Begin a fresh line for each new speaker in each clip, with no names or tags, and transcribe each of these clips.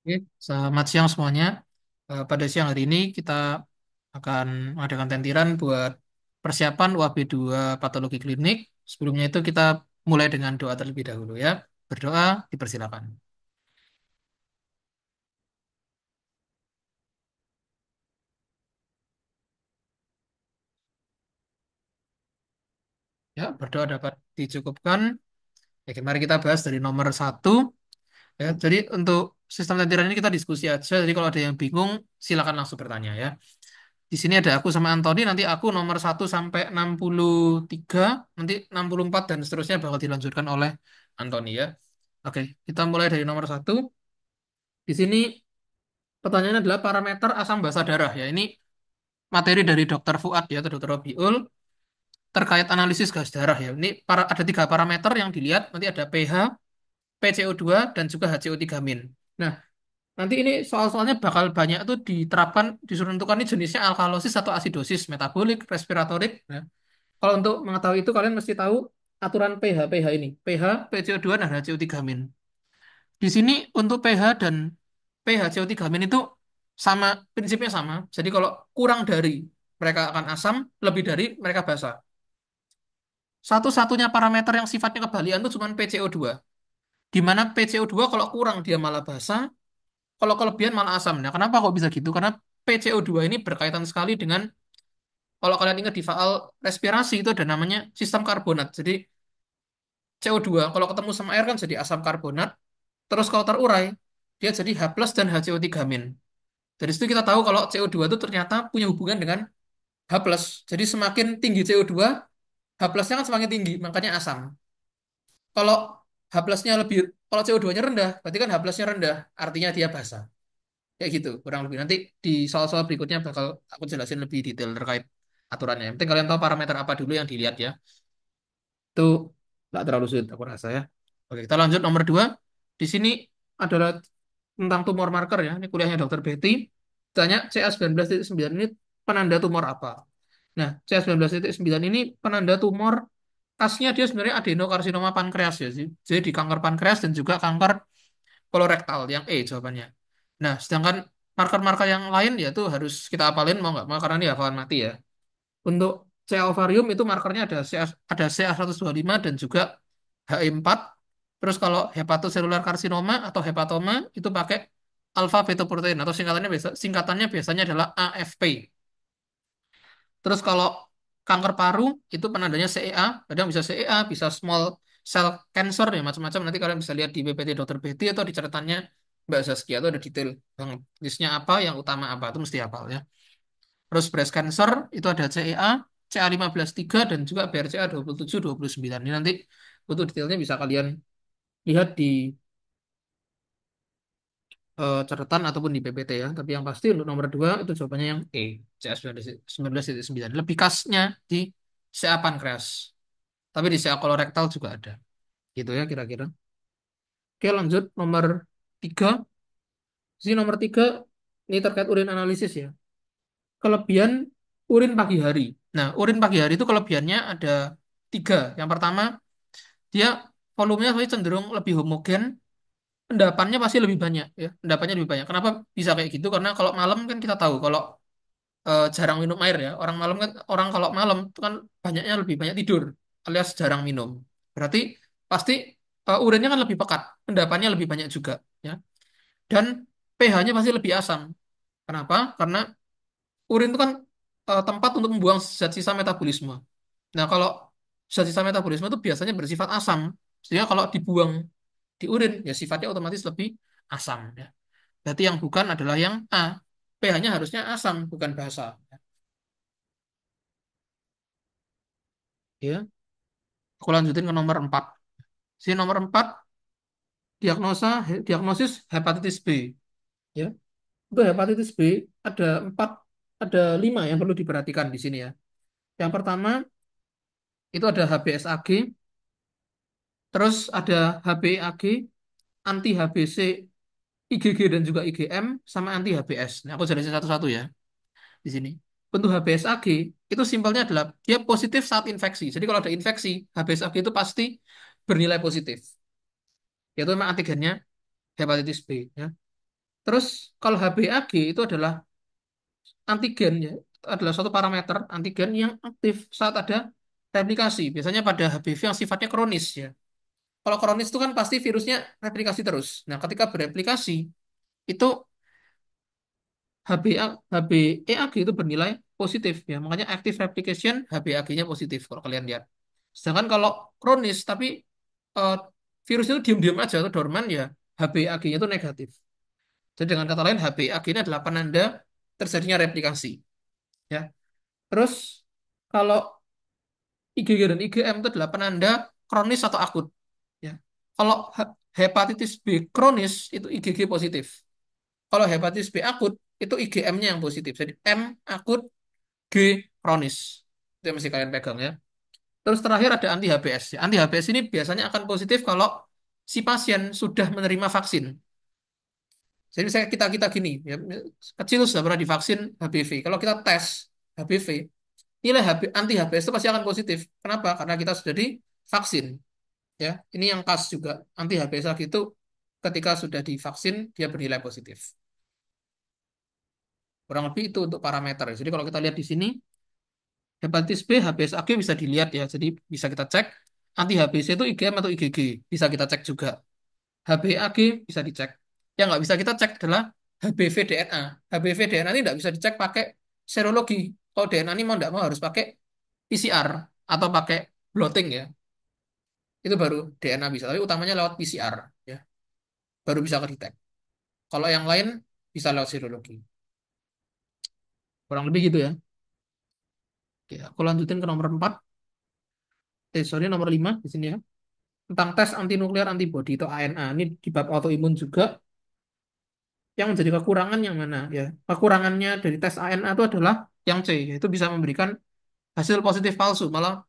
Oke, selamat siang semuanya. Pada siang hari ini kita akan mengadakan tentiran buat persiapan UAB 2 patologi klinik. Sebelumnya itu kita mulai dengan doa terlebih dahulu ya. Berdoa, dipersilakan. Ya, berdoa dapat dicukupkan. Oke, mari kita bahas dari nomor 1. Ya, jadi untuk sistem tentiran ini kita diskusi aja. Jadi kalau ada yang bingung, silakan langsung bertanya ya. Di sini ada aku sama Anthony, nanti aku nomor 1 sampai 63, nanti 64 dan seterusnya bakal dilanjutkan oleh Anthony ya. Oke, kita mulai dari nomor 1. Di sini pertanyaannya adalah parameter asam basa darah ya. Ini materi dari Dokter Fuad ya, atau Dokter Robiul terkait analisis gas darah ya. Ini ada 3 parameter yang dilihat, nanti ada pH, PCO2, dan juga HCO3 min. Nah, nanti ini soal-soalnya bakal banyak tuh diterapkan, disuruh tentukan ini jenisnya alkalosis atau asidosis, metabolik, respiratorik. Ya. Kalau untuk mengetahui itu kalian mesti tahu aturan pH ini. pH, PCO2 dan HCO3 min. Di sini untuk pH dan pH CO3 min itu sama, prinsipnya sama. Jadi kalau kurang dari mereka akan asam, lebih dari mereka basa. Satu-satunya parameter yang sifatnya kebalikan itu cuma PCO2. Di mana PCO2 kalau kurang dia malah basa, kalau kelebihan malah asam. Nah, kenapa kok bisa gitu? Karena PCO2 ini berkaitan sekali dengan, kalau kalian ingat di faal respirasi itu ada namanya sistem karbonat. Jadi CO2 kalau ketemu sama air kan jadi asam karbonat, terus kalau terurai dia jadi H plus dan HCO3 min. Dari situ kita tahu kalau CO2 itu ternyata punya hubungan dengan H plus. Jadi semakin tinggi CO2, H plusnya kan semakin tinggi, makanya asam. Kalau H plusnya lebih, kalau CO2-nya rendah, berarti kan H plusnya rendah, artinya dia basa. Kayak gitu, kurang lebih. Nanti di soal-soal berikutnya bakal aku jelasin lebih detail terkait aturannya. Yang penting kalian tahu parameter apa dulu yang dilihat ya. Itu nggak terlalu sulit aku rasa ya. Oke, kita lanjut nomor 2. Di sini adalah tentang tumor marker ya. Ini kuliahnya Dokter Betty. Tanya CA19.9 ini penanda tumor apa? Nah, CA19.9 ini penanda tumor, khasnya dia sebenarnya adenokarsinoma pankreas ya. Jadi di kanker pankreas dan juga kanker kolorektal yang E jawabannya. Nah, sedangkan marker-marker yang lain ya itu harus kita apalin mau nggak mau karena ini hafalan mati ya. Untuk CA ovarium itu markernya ada CA125 dan juga HE4. Terus kalau hepatoselular karsinoma atau hepatoma itu pakai alfa fetoprotein atau singkatannya biasanya adalah AFP. Terus kalau kanker paru itu penandanya CEA, kadang bisa CEA, bisa small cell cancer ya macam-macam. Nanti kalian bisa lihat di PPT Dokter Betty atau di catatannya Mbak Zaskia itu ada detail banget. Listnya apa, yang utama apa itu mesti hafal ya. Terus breast cancer itu ada CEA, CA15-3 dan juga BRCA 27-29. Ini nanti untuk detailnya bisa kalian lihat di catatan ataupun di PPT ya. Tapi yang pasti untuk nomor 2 itu jawabannya yang E, CA19-9. Lebih khasnya di CA pankreas. Tapi di CA kolorektal juga ada. Gitu ya kira-kira. Oke lanjut nomor 3. Sini nomor 3 ini terkait urin analisis ya. Kelebihan urin pagi hari. Nah, urin pagi hari itu kelebihannya ada 3. Yang pertama, dia volumenya pasti cenderung lebih homogen, endapannya pasti lebih banyak ya. Endapannya lebih banyak. Kenapa bisa kayak gitu? Karena kalau malam kan kita tahu kalau jarang minum air ya. Orang kalau malam itu kan banyaknya lebih banyak tidur alias jarang minum. Berarti pasti urinnya kan lebih pekat, endapannya lebih banyak juga ya. Dan pH-nya pasti lebih asam. Kenapa? Karena urin itu kan tempat untuk membuang zat sisa metabolisme. Nah, kalau zat sisa metabolisme itu biasanya bersifat asam. Sehingga kalau dibuang di urin, ya sifatnya otomatis lebih asam. Ya. Berarti yang bukan adalah yang A. pH-nya harusnya asam, bukan basa. Ya. Aku lanjutin ke nomor 4. Si nomor 4, diagnosis hepatitis B. Ya. Untuk hepatitis B ada 4, ada 5 yang perlu diperhatikan di sini ya. Yang pertama itu ada HBsAg, terus ada HbAg, anti HbC, IgG dan juga IgM, sama anti HbS. Nah, aku jelasin satu-satu ya di sini. Untuk HbsAg itu simpelnya adalah dia positif saat infeksi. Jadi kalau ada infeksi, HbsAg itu pasti bernilai positif. Yaitu memang antigennya hepatitis B. Ya. Terus kalau HbAg itu adalah antigen ya, adalah suatu parameter antigen yang aktif saat ada replikasi. Biasanya pada HBV yang sifatnya kronis ya. Kalau kronis itu kan pasti virusnya replikasi terus. Nah, ketika bereplikasi itu HbA, HbEAg itu bernilai positif ya. Makanya active replication HbAg-nya positif kalau kalian lihat. Sedangkan kalau kronis tapi eh, virus itu diam-diam aja atau dorman ya HbAg-nya itu negatif. Jadi dengan kata lain HbAg ini adalah penanda terjadinya replikasi ya. Terus kalau IgG dan IgM itu adalah penanda kronis atau akut ya. Kalau hepatitis B kronis itu IgG positif. Kalau hepatitis B akut itu IgM-nya yang positif. Jadi M akut, G kronis. Itu yang mesti kalian pegang ya. Terus terakhir ada anti HBs. Anti HBs ini biasanya akan positif kalau si pasien sudah menerima vaksin. Jadi misalnya kita gini, ya, kecil sudah pernah divaksin HBV. Kalau kita tes HBV, nilai anti HBs itu pasti akan positif. Kenapa? Karena kita sudah divaksin. Ya, ini yang khas juga. Anti HBs lagi itu ketika sudah divaksin dia bernilai positif. Kurang lebih itu untuk parameter. Jadi kalau kita lihat di sini, hepatitis B, HBsAg bisa dilihat ya. Jadi bisa kita cek. Anti HBs itu IgM atau IgG. Bisa kita cek juga. HbAg bisa dicek. Yang nggak bisa kita cek adalah HBV DNA. HBV DNA ini nggak bisa dicek pakai serologi. Kalau DNA ini mau nggak mau harus pakai PCR atau pakai blotting ya. Itu baru DNA bisa. Tapi utamanya lewat PCR ya. Baru bisa kedetek. Kalau yang lain bisa lewat serologi. Kurang lebih gitu ya. Oke, aku lanjutin ke nomor 4. Sorry, nomor 5 di sini ya. Tentang tes antinuklear antibody atau ANA. Ini di bab autoimun juga. Yang menjadi kekurangan yang mana ya? Kekurangannya dari tes ANA itu adalah yang C, yaitu bisa memberikan hasil positif palsu. Malah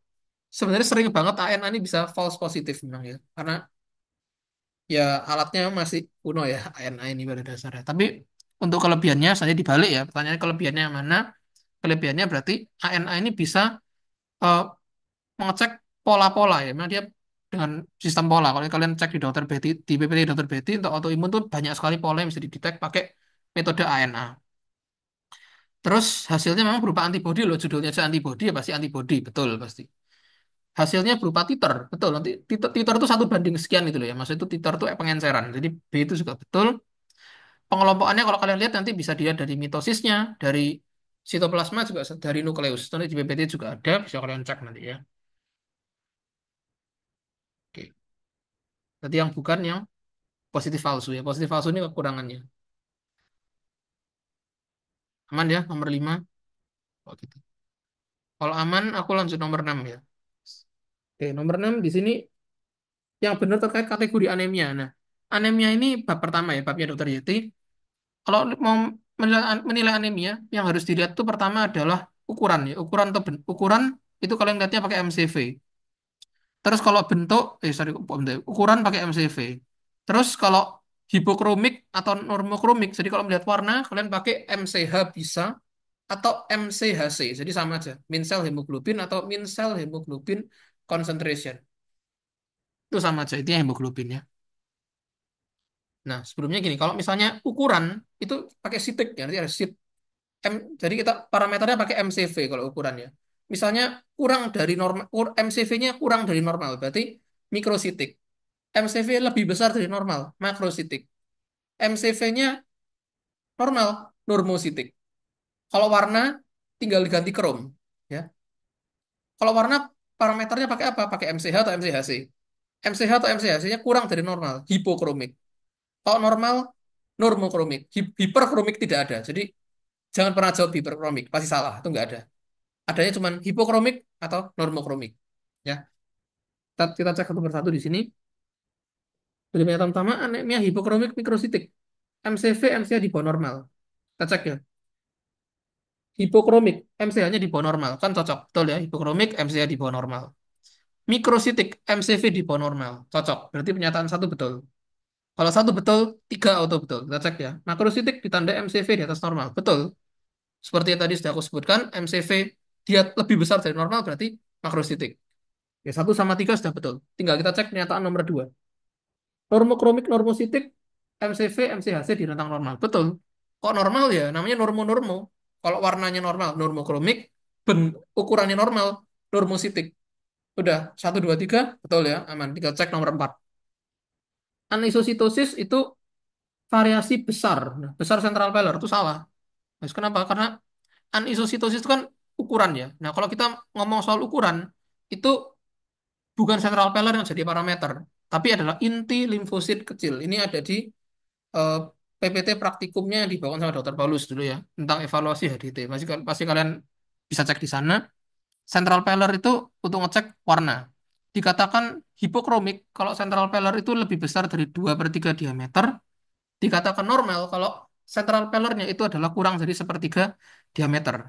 sebenarnya sering banget ANA ini bisa false positif memang ya. Karena ya alatnya masih kuno ya ANA ini pada dasarnya. Tapi untuk kelebihannya saya dibalik ya. Pertanyaan kelebihannya yang mana? Kelebihannya berarti ANA ini bisa eh, mengecek pola-pola ya. Memang dia dengan sistem pola. Kalau kalian cek di dokter Betty, di PPT dokter Betty untuk autoimun tuh banyak sekali pola yang bisa didetek pakai metode ANA. Terus hasilnya memang berupa antibodi loh, judulnya aja antibodi ya pasti antibodi, betul pasti. Hasilnya berupa titer, betul. Nanti titer itu 1 banding sekian itu loh ya. Maksud itu titer itu pengenceran. Jadi B itu juga betul. Pengelompokannya kalau kalian lihat nanti bisa dilihat dari mitosisnya, dari sitoplasma juga dari nukleus. Nanti di PPT juga ada, bisa kalian cek nanti ya. Oke. Berarti yang bukan yang positif palsu ya. Positif palsu ini kekurangannya. Aman ya, nomor 5. Oh, gitu. Kalau aman, aku lanjut nomor 6 ya. Oke, nomor 6 di sini yang benar terkait kategori anemia. Nah, anemia ini bab pertama ya, babnya dokter Yeti. Kalau mau menilai anemia, yang harus dilihat itu pertama adalah ukuran ya. Ukuran itu kalian lihatnya pakai MCV. Terus kalau bentuk, sorry, bentuk, ukuran pakai MCV. Terus kalau hipokromik atau normokromik, jadi kalau melihat warna, kalian pakai MCH bisa atau MCHC. Jadi sama aja, mean cell hemoglobin atau mean cell hemoglobin concentration. Itu sama aja, itu hemoglobin ya. Nah, sebelumnya gini, kalau misalnya ukuran itu pakai sitik ya, nanti ada sit. Jadi kita parameternya pakai MCV kalau ukurannya. Misalnya kurang dari normal, MCV-nya kurang dari normal, berarti mikrositik. MCV lebih besar dari normal, makrositik. MCV-nya normal, normositik. Kalau warna tinggal diganti krom, ya. Kalau warna parameternya pakai apa? Pakai MCH atau MCHC. MCH atau MCHC-nya kurang dari normal, hipokromik. Kalau normal, normokromik. Hiperkromik tidak ada. Jadi jangan pernah jawab hiperkromik, pasti salah, itu nggak ada. Adanya cuma hipokromik atau normokromik. Ya, kita cek satu persatu di sini. Penyebab pertama anemia hipokromik mikrositik. MCV, MCH di bawah normal. Kita cek ya. Hipokromik, MCH-nya di bawah normal. Kan cocok, betul ya. Hipokromik, MCH di bawah normal. Mikrositik, MCV di bawah normal. Cocok, berarti pernyataan satu betul. Kalau satu betul, tiga auto betul. Kita cek ya. Makrositik ditanda MCV di atas normal. Betul. Seperti yang tadi sudah aku sebutkan, MCV dia lebih besar dari normal berarti makrositik. Ya, 1 sama 3 sudah betul. Tinggal kita cek pernyataan nomor 2. Normokromik normositik, MCV, MCHC di rentang normal. Betul. Kok normal ya? Namanya normo-normo. Kalau warnanya normal, normokromik, ukurannya normal, normositik. Udah, satu, dua, tiga, betul ya, aman. Kita cek nomor 4. Anisositosis itu variasi besar. Nah, besar central peller itu salah. Nah, kenapa? Karena anisositosis itu kan ukuran ya. Nah, kalau kita ngomong soal ukuran, itu bukan central peller yang jadi parameter, tapi adalah inti limfosit kecil. Ini ada di eh, PPT praktikumnya yang dibawakan sama Dokter Paulus dulu ya, tentang evaluasi HDT. Pasti kalian bisa cek di sana. Central peller itu untuk ngecek warna. Dikatakan hipokromik kalau central peller itu lebih besar dari 2/3 diameter. Dikatakan normal kalau central pellernya itu adalah kurang dari sepertiga diameter.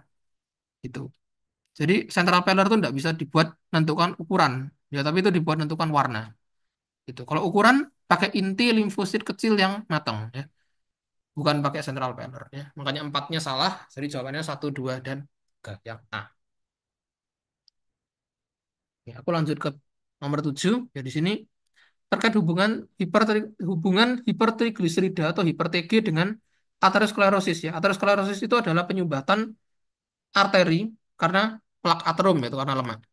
Itu. Jadi central peller itu tidak bisa dibuat menentukan ukuran, ya, tapi itu dibuat menentukan warna. Gitu. Kalau ukuran pakai inti limfosit kecil yang matang, ya, bukan pakai central peller. Ya. Makanya empatnya salah, jadi jawabannya satu, dua, dan tiga yang A. Ya, aku lanjut ke nomor 7. Ya, di sini terkait hubungan hipertrigliserida atau hiper TG dengan aterosklerosis ya. Aterosklerosis itu adalah penyumbatan arteri karena plak aterom itu karena lemak.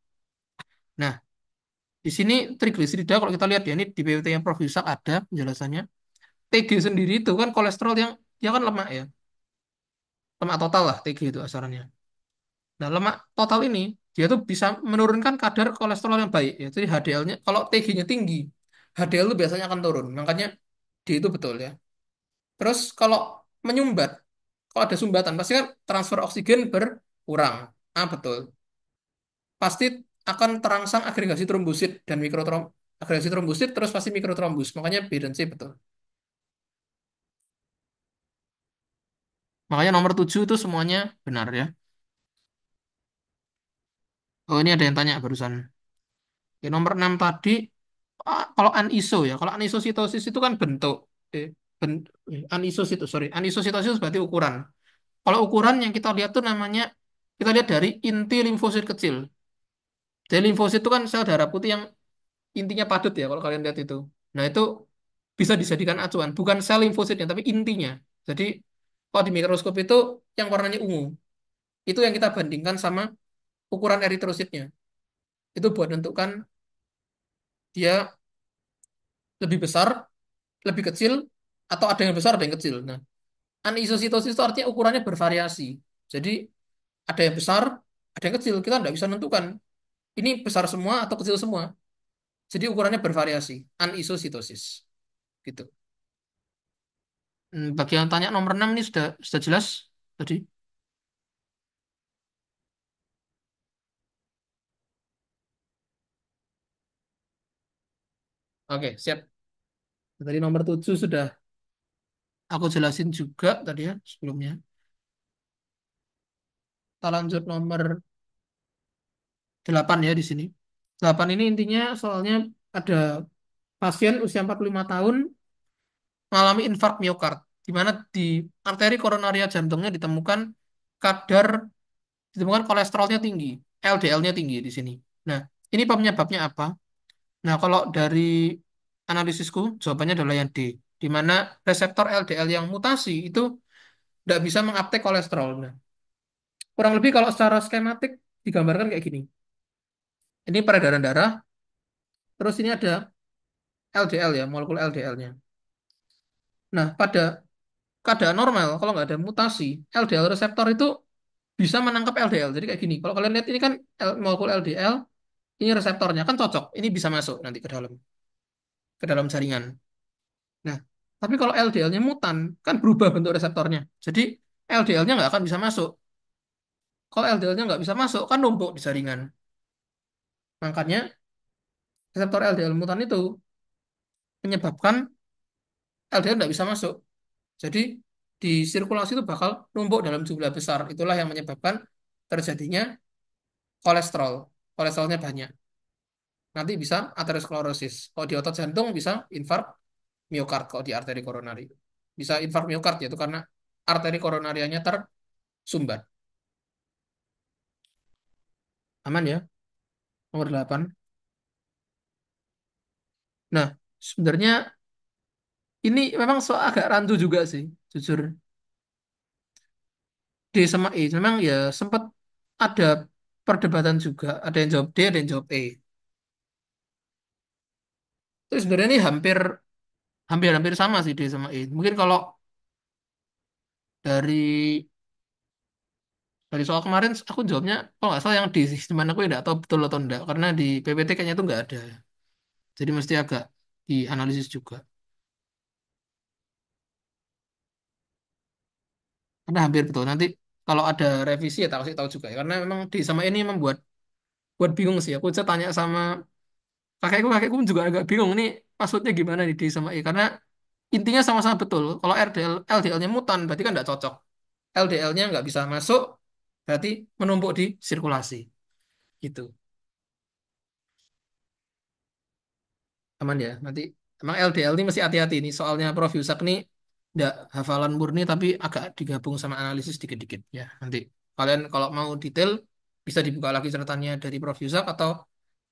Nah, di sini trigliserida kalau kita lihat ya ini di PPT yang Prof. Yusak ada penjelasannya. TG sendiri itu kan kolesterol yang dia kan lemak ya. Lemak total lah TG itu asarannya. Nah, lemak total ini dia tuh bisa menurunkan kadar kolesterol yang baik ya. Jadi HDL-nya kalau TG-nya tinggi, HDL itu biasanya akan turun. Makanya D itu betul ya. Terus kalau menyumbat, kalau ada sumbatan pasti kan transfer oksigen berkurang. Ah, betul. Pasti akan terangsang agregasi trombosit dan agregasi trombosit terus pasti mikrotrombus. Makanya B dan C betul. Makanya nomor 7 itu semuanya benar ya. Oh, ini ada yang tanya barusan. Ya, nomor 6 tadi, kalau aniso ya, kalau anisositosis itu kan bentuk. Ben, sorry. Anisositosis berarti ukuran. Kalau ukuran yang kita lihat tuh namanya, kita lihat dari inti limfosit kecil. Jadi limfosit itu kan sel darah putih yang intinya padat ya, kalau kalian lihat itu. Nah, itu bisa dijadikan acuan. Bukan sel limfositnya, tapi intinya. Jadi, kalau di mikroskop itu yang warnanya ungu. Itu yang kita bandingkan sama ukuran eritrositnya. Itu buat menentukan dia lebih besar, lebih kecil, atau ada yang besar, ada yang kecil. Nah, anisositosis itu artinya ukurannya bervariasi. Jadi, ada yang besar, ada yang kecil. Kita tidak bisa menentukan ini besar semua atau kecil semua. Jadi, ukurannya bervariasi. Anisositosis. Gitu. Bagi yang tanya nomor 6 ini sudah jelas tadi. Oke, siap. Tadi nomor 7 sudah aku jelasin juga tadi ya sebelumnya. Kita lanjut nomor 8 ya di sini. 8 ini intinya soalnya ada pasien usia 45 tahun mengalami infark miokard, di mana di arteri koronaria jantungnya kadar ditemukan kolesterolnya tinggi, LDL-nya tinggi di sini. Nah, ini penyebabnya apa? Nah, kalau dari analisisku, jawabannya adalah yang D, di mana reseptor LDL yang mutasi itu tidak bisa menguptake kolesterol. Nah, kurang lebih kalau secara skematik digambarkan kayak gini. Ini peredaran darah, terus ini ada LDL ya, molekul LDL-nya. Nah, pada keadaan normal, kalau nggak ada mutasi, LDL reseptor itu bisa menangkap LDL. Jadi kayak gini, kalau kalian lihat ini kan molekul LDL, ini reseptornya kan cocok, ini bisa masuk nanti ke dalam jaringan. Nah, tapi kalau LDL-nya mutan, kan berubah bentuk reseptornya. Jadi LDL-nya nggak akan bisa masuk. Kalau LDL-nya nggak bisa masuk, kan numpuk di jaringan. Makanya reseptor LDL mutan itu menyebabkan LDL nggak bisa masuk. Jadi di sirkulasi itu bakal numpuk dalam jumlah besar. Itulah yang menyebabkan terjadinya kolesterol. Kolesterolnya banyak. Nanti bisa aterosklerosis. Kalau di otot jantung bisa infark miokard kalau di arteri koronari. Bisa infark miokard yaitu karena arteri koronarianya tersumbat. Aman ya? Nomor 8. Nah, sebenarnya Ini memang agak rancu juga sih, jujur. D sama E, memang ya sempat ada perdebatan juga. Ada yang jawab D, ada yang jawab E. Itu sebenarnya ini hampir hampir hampir sama sih D sama E. Mungkin kalau dari dari soal kemarin aku jawabnya kalau nggak salah yang D sih. Cuman aku tidak tahu betul atau enggak karena di PPT kayaknya itu nggak ada. Jadi mesti agak dianalisis juga. Karena hampir betul. Nanti kalau ada revisi ya tak kasih tahu juga ya. Karena memang D sama E ini membuat buat bingung sih. Aku bisa tanya sama kakekku juga agak bingung ini maksudnya gimana nih D sama E. Karena intinya sama-sama betul. Kalau LDL-nya mutan berarti kan nggak cocok. LDL-nya nggak bisa masuk berarti menumpuk di sirkulasi. Gitu. Aman ya. Nanti emang LDL ini mesti hati-hati nih. Soalnya Prof. Yusak nih nggak hafalan murni tapi agak digabung sama analisis dikit-dikit ya. Nanti kalian kalau mau detail bisa dibuka lagi catatannya dari Prof. Yusak atau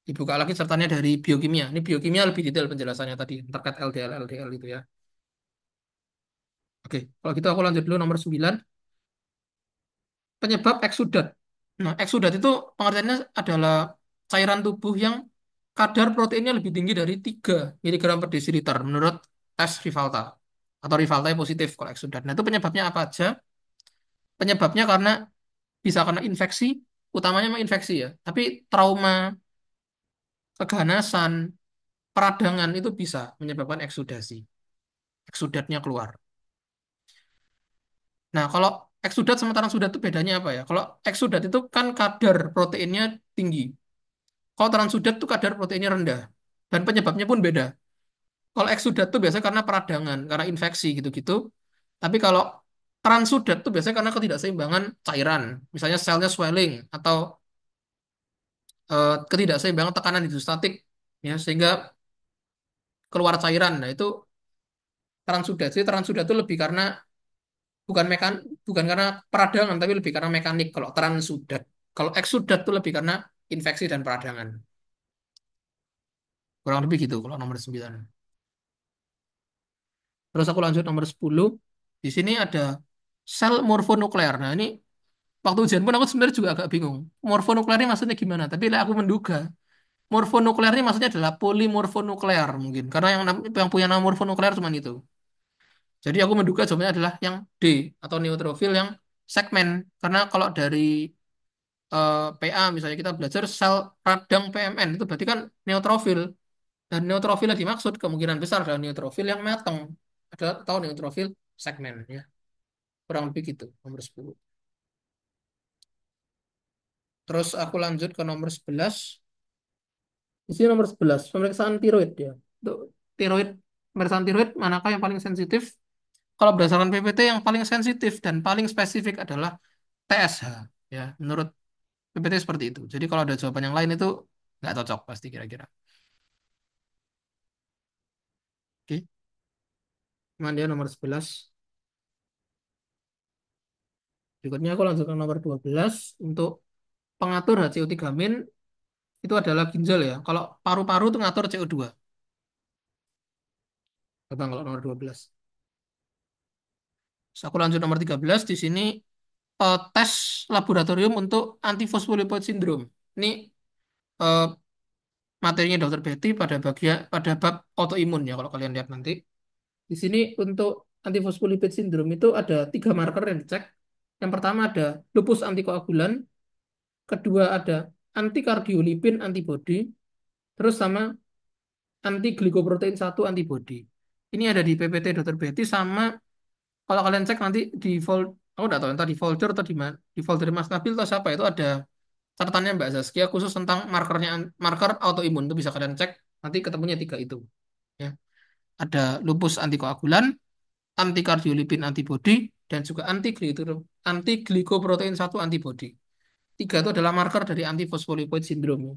dibuka lagi catatannya dari biokimia. Ini biokimia lebih detail penjelasannya tadi terkait LDL LDL itu ya. Oke, kalau gitu aku lanjut dulu nomor 9. Penyebab eksudat. Nah, eksudat itu pengertiannya adalah cairan tubuh yang kadar proteinnya lebih tinggi dari 3 miligram per desiliter menurut tes Rivalta. Atau Rivalta yang positif kalau eksudat. Nah, itu penyebabnya apa aja? Penyebabnya karena bisa karena infeksi, utamanya memang infeksi ya. Tapi trauma, keganasan, peradangan itu bisa menyebabkan eksudasi. Eksudatnya keluar. Nah, kalau eksudat sama transudat itu bedanya apa ya? Kalau eksudat itu kan kadar proteinnya tinggi. Kalau transudat itu kadar proteinnya rendah. Dan penyebabnya pun beda. Kalau eksudat itu biasanya karena peradangan, karena infeksi gitu-gitu. Tapi kalau transudat itu biasanya karena ketidakseimbangan cairan. Misalnya selnya swelling atau ketidakseimbangan tekanan hidrostatik. Ya, sehingga keluar cairan. Nah, itu transudat. Jadi transudat itu lebih karena bukan bukan karena peradangan, tapi lebih karena mekanik kalau transudat. Kalau eksudat itu lebih karena infeksi dan peradangan. Kurang lebih gitu kalau nomor 9. Terus aku lanjut nomor 10. Di sini ada sel morfonuklear. Nah, ini waktu ujian pun aku sebenarnya juga agak bingung. Morfonuklear ini maksudnya gimana? Tapi lah aku menduga morfonuklear ini maksudnya adalah polimorfonuklear mungkin. Karena yang punya nama morfonuklear cuma itu. Jadi aku menduga jawabannya adalah yang D atau neutrofil yang segmen. Karena kalau dari PA misalnya kita belajar sel radang PMN itu berarti kan neutrofil. Dan neutrofil yang dimaksud kemungkinan besar adalah neutrofil yang mateng. Adalah atau neutrofil segmen ya. Kurang lebih gitu, nomor 10. Terus aku lanjut ke nomor 11. Di sini nomor 11 pemeriksaan tiroid ya. Untuk tiroid, pemeriksaan tiroid manakah yang paling sensitif? Kalau berdasarkan PPT yang paling sensitif dan paling spesifik adalah TSH ya. Menurut PPT seperti itu. Jadi kalau ada jawaban yang lain itu nggak cocok pasti kira-kira. Oke, cuman dia nomor 11. Berikutnya aku lanjut ke nomor 12 untuk pengatur HCO3 min itu adalah ginjal ya. Kalau paru-paru itu ngatur CO2. Gampang kalau nomor 12. Terus aku lanjut nomor 13. Di sini tes laboratorium untuk antifosfolipiid syndrome. Ini eh, materinya Dokter Betty pada bab autoimun ya kalau kalian lihat nanti. Di sini untuk antifosfolipid syndrome itu ada 3 marker yang dicek. Yang pertama ada lupus antikoagulan, kedua ada antikardiolipin antibody, terus sama anti-glikoprotein 1 antibody. Ini ada di PPT Dokter Betty sama kalau kalian cek nanti di aku nggak tahu entah di folder atau di folder Mas Nabil atau siapa itu ada catatannya Mbak Zaskia khusus tentang marker autoimun itu bisa kalian cek nanti ketemunya 3 itu ya. Ada lupus antikoagulan, antikardiolipin antibody, dan juga anti-glikoprotein 1 antibody. 3 itu adalah marker dari antifosfolipiid syndrome.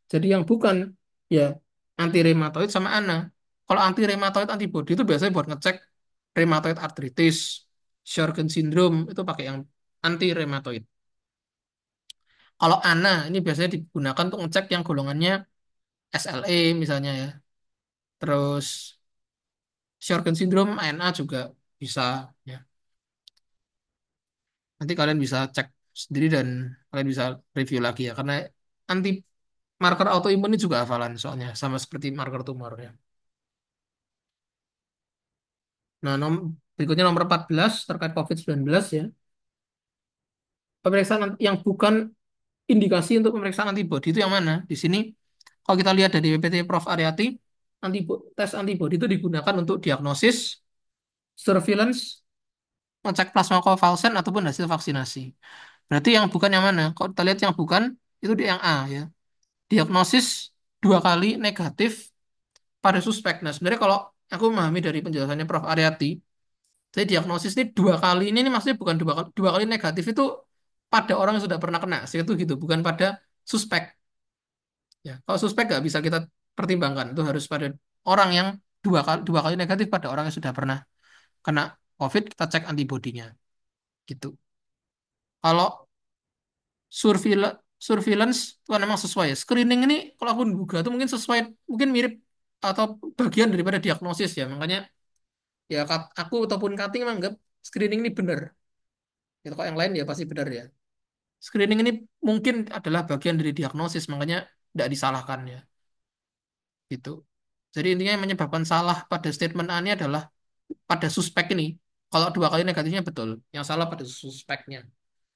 Jadi yang bukan ya anti rheumatoid sama ANA. Kalau anti rheumatoid antibody itu biasanya buat ngecek rheumatoid arthritis, Sjögren syndrome itu pakai yang anti rheumatoid. Kalau ANA ini biasanya digunakan untuk ngecek yang golongannya SLE misalnya ya. Terus Sjorgen syndrome, ANA juga bisa ya. Nanti kalian bisa cek sendiri dan kalian bisa review lagi ya karena anti marker autoimun ini juga hafalan soalnya sama seperti marker tumor ya. Nah, berikutnya nomor 14 terkait COVID-19 ya. Pemeriksaan yang bukan indikasi untuk pemeriksaan antibodi itu yang mana? Di sini kalau kita lihat dari PPT Prof. Aryati, tes antibodi itu digunakan untuk diagnosis, surveillance, ngecek plasma konvalesen ataupun hasil vaksinasi. Berarti yang bukan yang mana? Kalau kita lihat yang bukan, itu di yang A ya. Diagnosis 2 kali negatif pada suspek. Nah, sebenarnya kalau aku memahami dari penjelasannya Prof. Aryati, jadi diagnosis ini 2 kali ini maksudnya bukan 2 kali, 2 kali negatif itu pada orang yang sudah pernah kena, sih itu gitu, bukan pada suspek. Ya, kalau suspek nggak bisa kita pertimbangkan, itu harus pada orang yang 2 kali negatif pada orang yang sudah pernah kena COVID, kita cek antibodinya, gitu. Kalau surveillance itu kan memang sesuai ya. Screening ini kalau aku duga itu mungkin sesuai, mungkin mirip atau bagian daripada diagnosis ya. Makanya ya aku ataupun Kating menganggap screening ini benar. Itu kok yang lain ya pasti benar ya. Screening ini mungkin adalah bagian dari diagnosis, makanya tidak disalahkan ya. Gitu. Jadi intinya yang menyebabkan salah pada statement A ini adalah pada suspek ini. Kalau 2 kali negatifnya betul, yang salah pada suspeknya.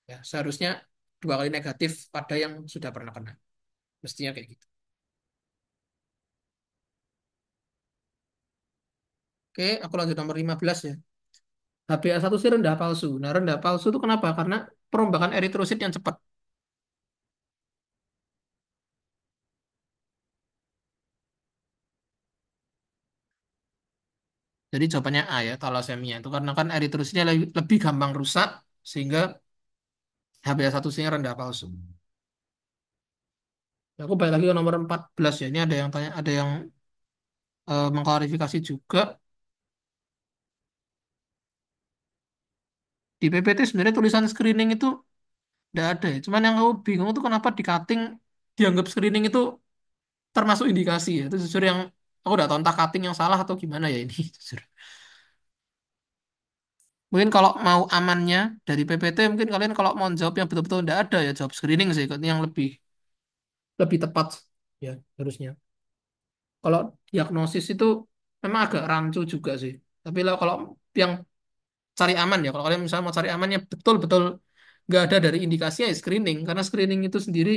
Ya, seharusnya 2 kali negatif pada yang sudah pernah kena. Mestinya kayak gitu. Oke, aku lanjut nomor 15 ya. HbA1c rendah palsu. Nah, rendah palsu itu kenapa? Karena perombakan eritrosit yang cepat. Jadi jawabannya A ya, thalassemia. Itu karena kan eritrositnya lebih gampang rusak, sehingga HbA1c-nya rendah palsu. Nah, aku balik lagi ke nomor 14 ya. Ini ada yang tanya, ada yang mengklarifikasi juga. Di PPT sebenarnya tulisan screening itu tidak ada ya. Cuman yang aku bingung itu kenapa di cutting dianggap screening itu termasuk indikasi ya. Itu jujur yang aku udah tahu entah cutting yang salah atau gimana ya ini. Jujur. Mungkin kalau mau amannya dari PPT, mungkin kalian kalau mau jawab yang betul-betul tidak ada ya jawab screening sih, yang lebih lebih tepat ya harusnya. Kalau diagnosis itu memang agak rancu juga sih. Tapi lah kalau yang cari aman ya, kalau kalian misalnya mau cari amannya betul-betul nggak ada dari indikasinya ya screening, karena screening itu sendiri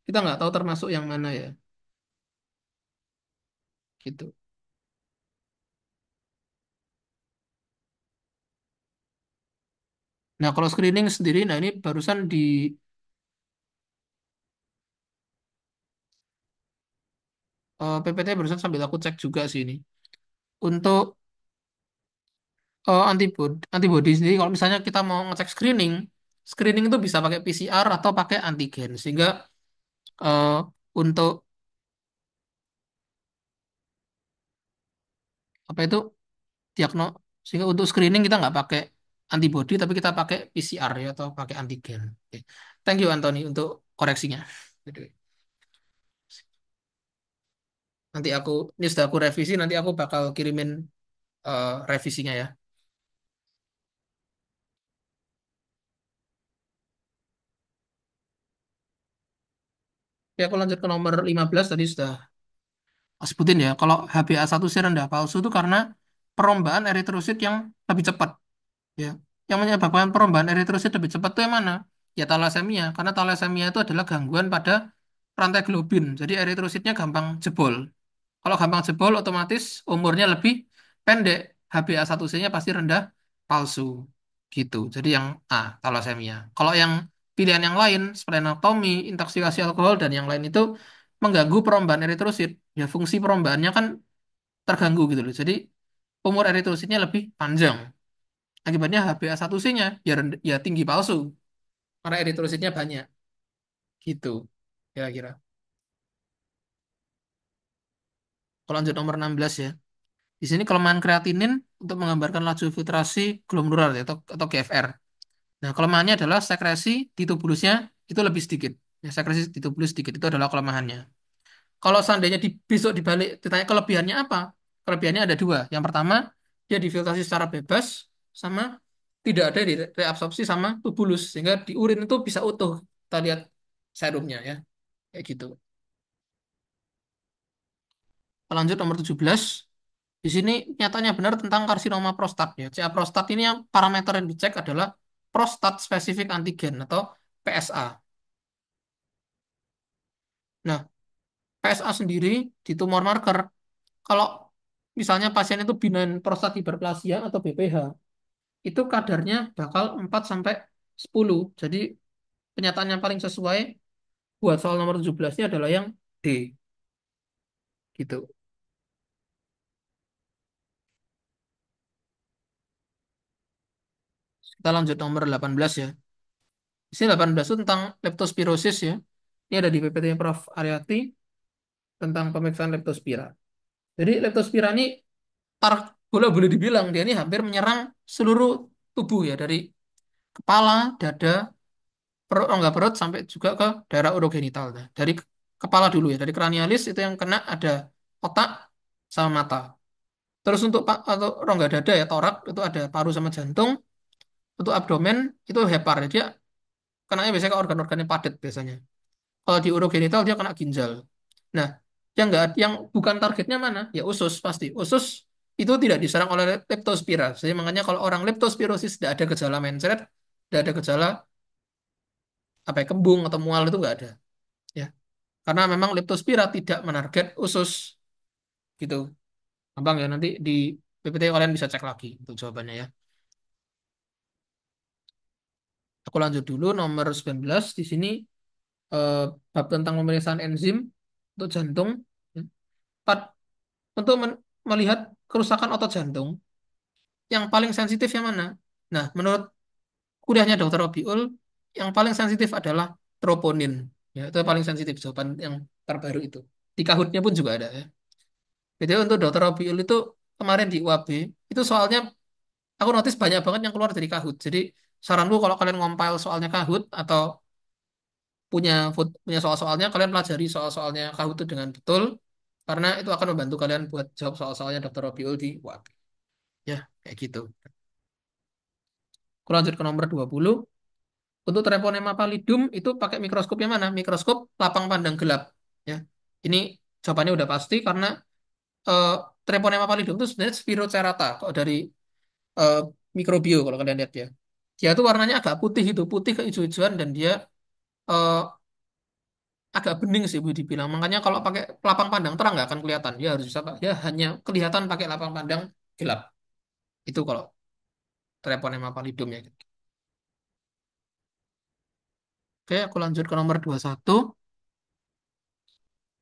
kita nggak tahu termasuk yang mana ya, gitu. Nah kalau screening sendiri, nah ini barusan di PPT barusan sambil aku cek juga sih ini. Untuk antibody sendiri kalau misalnya kita mau ngecek screening, screening itu bisa pakai PCR atau pakai antigen sehingga eh, untuk apa itu diagno sehingga untuk screening kita nggak pakai antibody tapi kita pakai PCR ya atau pakai antigen. Oke. Thank you Anthony untuk koreksinya. Jadi, nanti aku ini sudah aku revisi, nanti aku bakal kirimin revisinya ya. Oke, aku lanjut ke nomor 15 tadi sudah aku sebutin ya. Kalau HbA1c rendah palsu itu karena perombaan eritrosit yang lebih cepat. Ya. Yang menyebabkan perubahan eritrosit lebih cepat itu yang mana? Ya talasemia, karena talasemia itu adalah gangguan pada rantai globin. Jadi eritrositnya gampang jebol. Kalau gampang jebol, otomatis umurnya lebih pendek. HbA1c-nya pasti rendah, palsu. Gitu. Jadi yang A, talasemia. Kalau yang pilihan yang lain, splenektomi, intoxikasi alkohol, dan yang lain itu mengganggu perombakan eritrosit. Ya fungsi perombakannya kan terganggu gitu loh. Jadi umur eritrositnya lebih panjang. Akibatnya HbA1c-nya ya, ya tinggi palsu karena eritrositnya banyak. Gitu kira-kira. Kalau lanjut nomor 16 ya. Di sini kelemahan kreatinin untuk menggambarkan laju filtrasi glomerular ya, atau GFR. Nah, kelemahannya adalah sekresi di tubulusnya itu lebih sedikit. Ya, sekresi di tubulus sedikit itu adalah kelemahannya. Kalau seandainya besok dibalik ditanya kelebihannya apa? Kelebihannya ada dua. Yang pertama, dia difiltrasi secara bebas sama tidak ada di reabsorpsi sama tubulus sehingga di urin itu bisa utuh kita lihat serumnya ya kayak gitu. Lanjut nomor 17. Di sini nyatanya benar tentang karsinoma prostat ya. CA prostat ini yang parameter yang dicek adalah prostat spesifik antigen atau PSA. Nah, PSA sendiri di tumor marker kalau misalnya pasien itu benign prostat hiperplasia atau BPH, itu kadarnya bakal 4 sampai 10. Jadi penyataan yang paling sesuai buat soal nomor 17 ini adalah yang D gitu. Kita lanjut nomor 18 ya. Di sini 18 itu tentang leptospirosis ya. Ini ada di PPT Prof. Aryati tentang pemeriksaan leptospira. Jadi leptospira ini boleh boleh dibilang dia ini hampir menyerang seluruh tubuh ya dari kepala, dada, perut, rongga perut sampai juga ke daerah urogenital. Nah, dari kepala dulu ya, dari kranialis itu yang kena ada otak sama mata. Terus untuk atau rongga dada ya, torak itu ada paru sama jantung. Untuk abdomen itu hepar. Dia kenanya biasanya ke organ-organ yang padat biasanya. Kalau di urogenital dia kena ginjal. Nah, yang enggak yang bukan targetnya mana? Ya usus pasti. Usus itu tidak diserang oleh leptospira. Jadi makanya kalau orang leptospirosis tidak ada gejala mencret, tidak ada gejala apa ya, kembung atau mual itu enggak ada. Ya, karena memang leptospira tidak menarget usus gitu. Abang ya nanti di PPT kalian bisa cek lagi untuk jawabannya ya. Aku lanjut dulu nomor 19 di sini eh, bab tentang pemeriksaan enzim untuk jantung. Pat- Untuk melihat kerusakan otot jantung, yang paling sensitif yang mana? Nah, menurut kuliahnya Dr. Obiul, yang paling sensitif adalah troponin. Ya, itu yang paling sensitif jawaban yang terbaru itu. Di Kahoot-nya pun juga ada ya. Jadi untuk Dr. Obiul itu kemarin di UAB, itu soalnya aku notice banyak banget yang keluar dari Kahoot. Jadi saranku kalau kalian ngompil soalnya Kahoot atau punya soal-soalnya, kalian pelajari soal-soalnya Kahoot itu dengan betul, karena itu akan membantu kalian buat jawab soal-soalnya Dr. Obiul di UAB. Ya, kayak gitu. Aku lanjut ke nomor 20. Untuk Treponema pallidum itu pakai mikroskop yang mana? Mikroskop lapang pandang gelap. Ya. Ini jawabannya udah pasti karena eh, Treponema pallidum itu sebenarnya Spirocerata kalau dari eh, mikrobio kalau kalian lihat ya. Dia tuh warnanya agak putih itu, putih ke hijau-hijauan dan dia eh, agak bening sih boleh dibilang. Makanya kalau pakai lapang pandang terang nggak akan kelihatan. Dia harus bisa, dia hanya kelihatan pakai lapang pandang gelap. Itu kalau Treponema pallidum ya. Oke, aku lanjut ke nomor 21.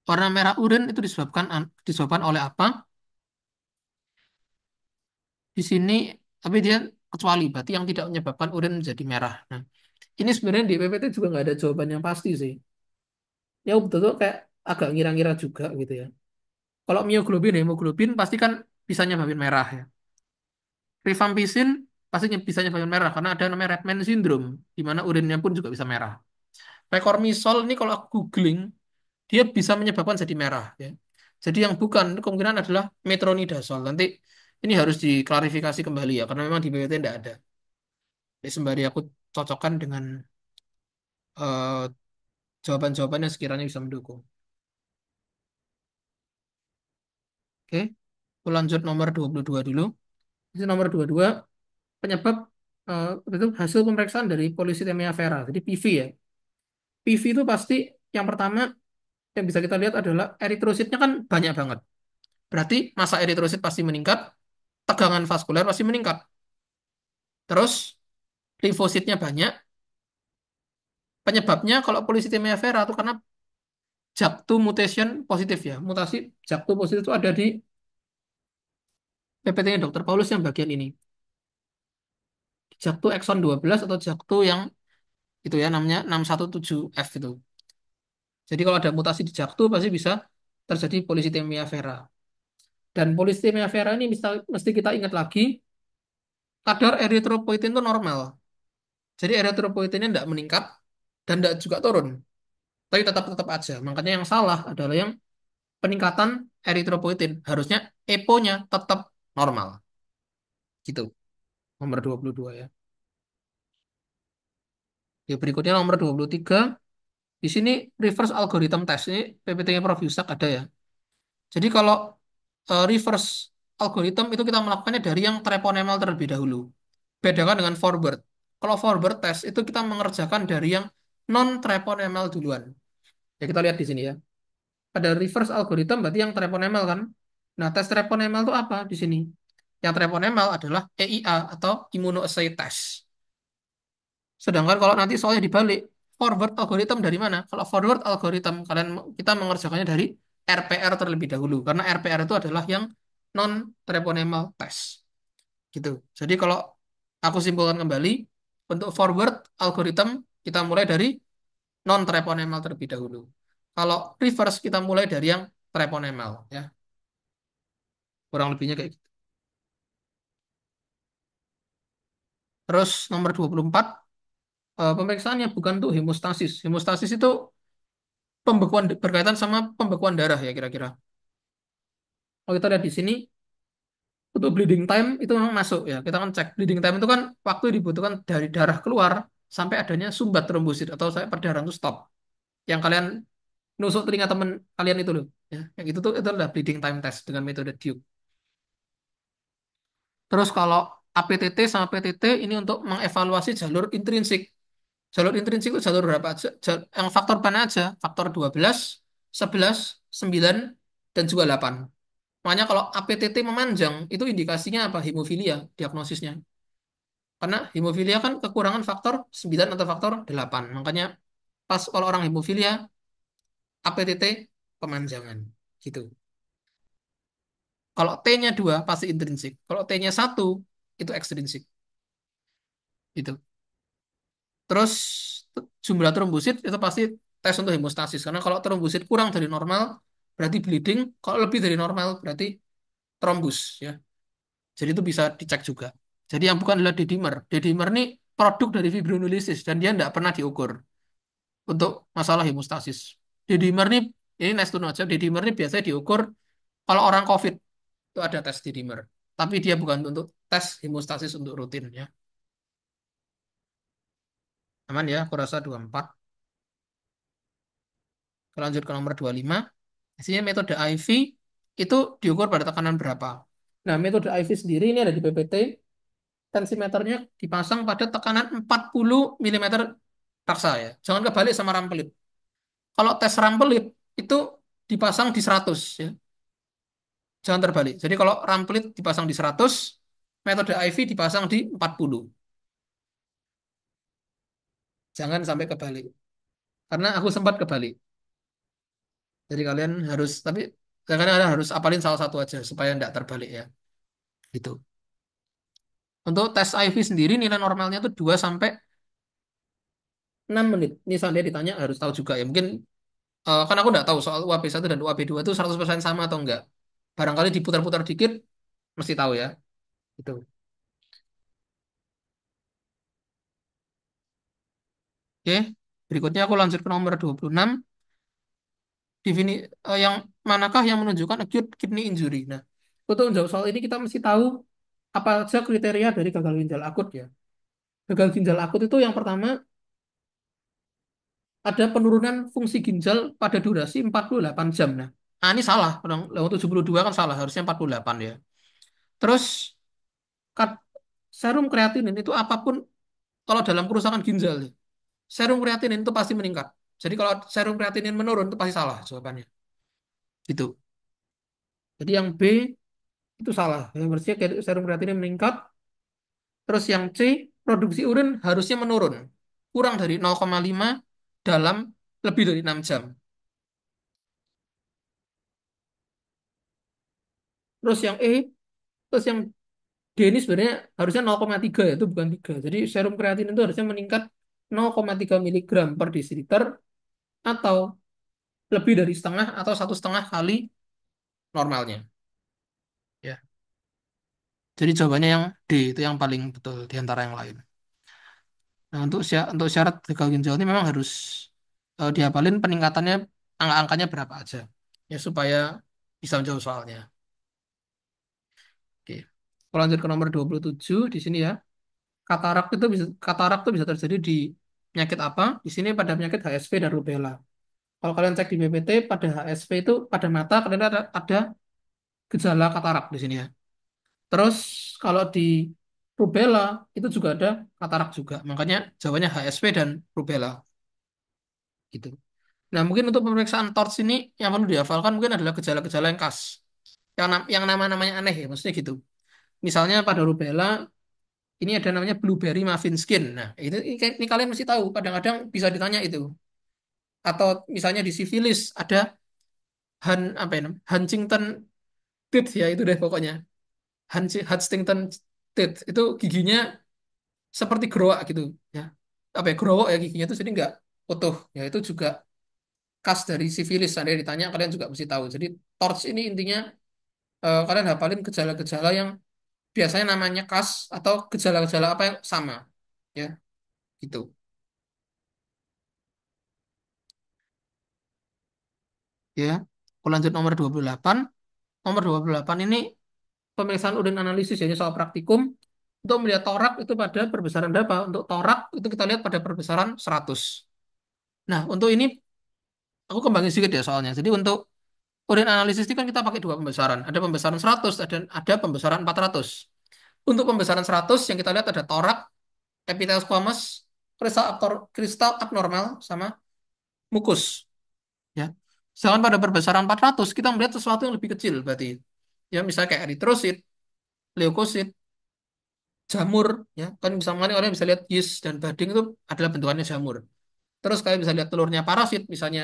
Warna merah urin itu disebabkan oleh apa? Di sini, tapi dia kecuali berarti yang tidak menyebabkan urin menjadi merah. Nah, ini sebenarnya di PPT juga nggak ada jawaban yang pasti sih. Ya betul-betul kayak agak ngira-ngira juga gitu ya. Kalau mioglobin, hemoglobin pasti kan bisa nyebabin merah ya. Rifampicin pasti bisa nyebabin merah karena ada namanya Redman syndrome, di mana urinnya pun juga bisa merah. Pecormisol ini kalau aku googling, dia bisa menyebabkan jadi merah ya. Jadi yang bukan kemungkinan adalah metronidazol. Nanti ini harus diklarifikasi kembali ya, karena memang di PPT tidak ada. Jadi sembari aku cocokkan dengan eh, jawaban-jawaban yang sekiranya bisa mendukung. Oke, aku lanjut nomor 22 dulu. Ini nomor 22 penyebab itu hasil pemeriksaan dari polycythemia vera, jadi PV ya. PV itu pasti yang pertama yang bisa kita lihat adalah eritrositnya kan banyak banget. Berarti massa eritrosit pasti meningkat, tegangan vaskuler pasti meningkat. Terus limfositnya banyak. Penyebabnya kalau polycythemia vera itu karena JAK2 mutation positif ya. Mutasi JAK2 positif itu ada di PPT-nya Dr. Paulus yang bagian ini. JAK2 exon 12 atau JAK2 yang itu ya namanya 617F itu. Jadi kalau ada mutasi di JAK2 pasti bisa terjadi polycythemia vera. Dan polycythemia vera ini mesti kita ingat lagi kadar eritropoietin itu normal. Jadi eritropoietinnya tidak meningkat dan tidak juga turun. Tapi tetap tetap aja. Makanya yang salah adalah yang peningkatan eritropoietin. Harusnya EPO-nya tetap normal. Gitu, nomor 22 ya. Ya, berikutnya nomor 23. Di sini reverse algorithm test. Ini PPT-nya Prof. Yusak ada ya. Jadi kalau reverse algorithm itu kita melakukannya dari yang treponema terlebih dahulu. Bedakan dengan forward. Kalau forward test itu kita mengerjakan dari yang non treponemal duluan. Ya, kita lihat di sini ya. Pada reverse algorithm berarti yang treponemal kan. Nah, tes treponemal itu apa di sini? Yang treponemal adalah EIA atau immunoassay test. Sedangkan kalau nanti soalnya dibalik, forward algorithm dari mana? Kalau forward algorithm kita mengerjakannya dari RPR terlebih dahulu karena RPR itu adalah yang non treponemal test. Gitu. Jadi kalau aku simpulkan kembali, untuk forward algorithm kita mulai dari non treponemal terlebih dahulu. Kalau reverse kita mulai dari yang treponemal ya. Kurang lebihnya kayak gitu. Terus nomor 24, pemeriksaannya bukan untuk hemostasis. Hemostasis itu pembekuan berkaitan sama pembekuan darah ya kira-kira. Kalau kita lihat di sini untuk bleeding time itu memang masuk ya. Kita kan cek bleeding time itu kan waktu yang dibutuhkan dari darah keluar sampai adanya sumbat trombosit atau sampai perdarahan itu stop. Yang kalian nusuk telinga teman kalian itu loh. Ya, yang itu tuh itu adalah bleeding time test dengan metode Duke. Terus kalau APTT sama PTT ini untuk mengevaluasi jalur intrinsik. Jalur intrinsik itu jalur berapa aja? Yang faktor mana aja? Faktor 12, 11, 9, dan juga 8. Makanya kalau APTT memanjang, itu indikasinya apa? Hemofilia, diagnosisnya. Karena hemofilia kan kekurangan faktor 9 atau faktor 8. Makanya pas kalau orang hemofilia, APTT pemanjangan. Gitu. Kalau T-nya 2, pasti intrinsik. Kalau T-nya 1, itu ekstrinsik. Gitu. Terus jumlah trombosit itu pasti tes untuk hemostasis. Karena kalau trombosit kurang dari normal, berarti bleeding. Kalau lebih dari normal, berarti trombus. Ya. Jadi itu bisa dicek juga. Jadi yang bukan adalah D-dimer. D-dimer ini produk dari fibrinolisis dan dia tidak pernah diukur untuk masalah hemostasis. D-dimer ini nice to know aja. D-dimer ini biasanya diukur kalau orang COVID itu ada tes D-dimer. Tapi dia bukan untuk tes hemostasis untuk rutin ya. Aman ya, aku rasa 24. Lanjut ke nomor 25. Isinya metode IV itu diukur pada tekanan berapa. Nah, metode IV sendiri ini ada di PPT. Tensimeternya dipasang pada tekanan 40 mm raksa ya. Jangan kebalik sama rampelit. Kalau tes rampelit itu dipasang di 100 ya. Jangan terbalik. Jadi kalau rampelit dipasang di 100, metode IV dipasang di 40. Jangan sampai kebalik. Karena aku sempat kebalik. Jadi kalian harus, tapi kalian harus apalin salah satu aja supaya tidak terbalik ya. Gitu. Untuk tes IV sendiri nilai normalnya tuh 2 sampai 6 menit. Ini saya ditanya harus tahu juga ya. Mungkin kan aku nggak tahu soal UAP 1 dan UAP 2 itu 100% sama atau enggak. Barangkali diputar-putar dikit mesti tahu ya. Itu. Oke. Berikutnya aku lanjut ke nomor 26. Yang manakah yang menunjukkan acute kidney injury. Nah, untuk menjawab soal ini kita mesti tahu apa saja kriteria dari gagal ginjal akut ya. Gagal ginjal akut itu yang pertama ada penurunan fungsi ginjal pada durasi 48 jam. Nah, ini salah. Untuk 72 kan salah. Harusnya 48 ya. Terus kad- serum kreatinin itu apapun kalau dalam kerusakan ginjal, serum kreatinin itu pasti meningkat. Jadi kalau serum kreatinin menurun itu pasti salah jawabannya. Gitu. Jadi yang B itu salah. Yang bersih serum kreatinin meningkat. Terus yang C, produksi urin harusnya menurun. Kurang dari 0,5 dalam lebih dari 6 jam. Terus yang E, terus yang D ini sebenarnya harusnya 0,3 ya, itu bukan 3. Jadi serum kreatinin itu harusnya meningkat 0,3 miligram per desiliter atau lebih dari setengah atau 1,5 kali normalnya. Ya. Jadi jawabannya yang D itu yang paling betul di antara yang lain. Nah, untuk syarat gagal ginjal ini memang harus dihafalin peningkatannya angka-angkanya berapa aja. Ya supaya bisa menjawab soalnya. Oke. Kalau lanjut ke nomor 27 di sini ya. Katarak itu bisa terjadi di penyakit apa? Di sini pada penyakit HSV dan rubella. Kalau kalian cek di BPT pada HSV itu pada mata kalian ada gejala katarak di sini ya. Terus kalau di rubella itu juga ada katarak juga. Makanya jawabannya HSV dan rubella gitu. Nah, mungkin untuk pemeriksaan TORCH ini yang perlu dihafalkan mungkin adalah gejala-gejala yang khas. Yang nama-namanya aneh ya, maksudnya gitu. Misalnya pada rubella ini ada namanya blueberry muffin skin. Nah, ini kalian mesti tahu. Kadang-kadang bisa ditanya itu. Atau misalnya di sifilis ada apa ya, Huntington teeth ya itu deh pokoknya. Huntington teeth itu giginya seperti gerowak gitu ya. Apa ya gerowak ya giginya itu jadi nggak utuh. Ya itu juga khas dari sifilis. Ada yang ditanya kalian juga mesti tahu. Jadi TORCH ini intinya kalian hafalin gejala-gejala yang biasanya namanya khas atau gejala-gejala apa yang sama ya gitu. Ya. Aku lanjut nomor 28. Nomor 28 ini pemeriksaan urin analisis ya, ini soal praktikum. Untuk melihat torak itu pada perbesaran berapa? Untuk torak itu kita lihat pada perbesaran 100. Nah, untuk ini aku kembangin sedikit ya soalnya. Jadi untuk urin analisis ini kan kita pakai dua pembesaran. Ada pembesaran 100 dan ada pembesaran 400. Untuk pembesaran 100 yang kita lihat ada torak, epithelial squamous, kristal abnormal sama mukus ya. Sedangkan pada perbesaran 400 kita melihat sesuatu yang lebih kecil berarti. Ya, misalnya kayak eritrosit, leukosit, jamur ya. Kan bisa makanya orang bisa lihat yeast dan bading itu adalah bentukannya jamur. Terus kalian bisa lihat telurnya parasit misalnya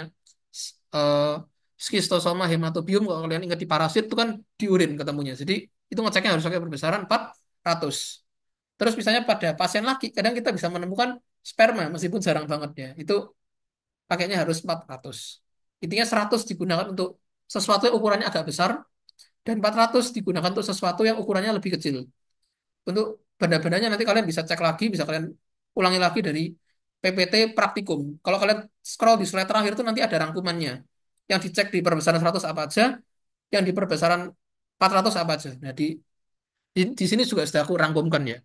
eh, schistosoma hematobium kalau kalian ingat di parasit itu kan di urin ketemunya. Jadi itu ngeceknya harus pakai perbesaran 400. Terus misalnya pada pasien laki kadang kita bisa menemukan sperma meskipun jarang banget ya. Itu pakainya harus 400. Intinya 100 digunakan untuk sesuatu yang ukurannya agak besar dan 400 digunakan untuk sesuatu yang ukurannya lebih kecil. Untuk benda-bendanya nanti kalian bisa cek lagi, bisa kalian ulangi lagi dari PPT praktikum. Kalau kalian scroll di slide terakhir itu nanti ada rangkumannya. Yang dicek di perbesaran 100 apa aja, yang di perbesaran 400 apa aja. Nah, di sini juga sudah aku rangkumkan ya.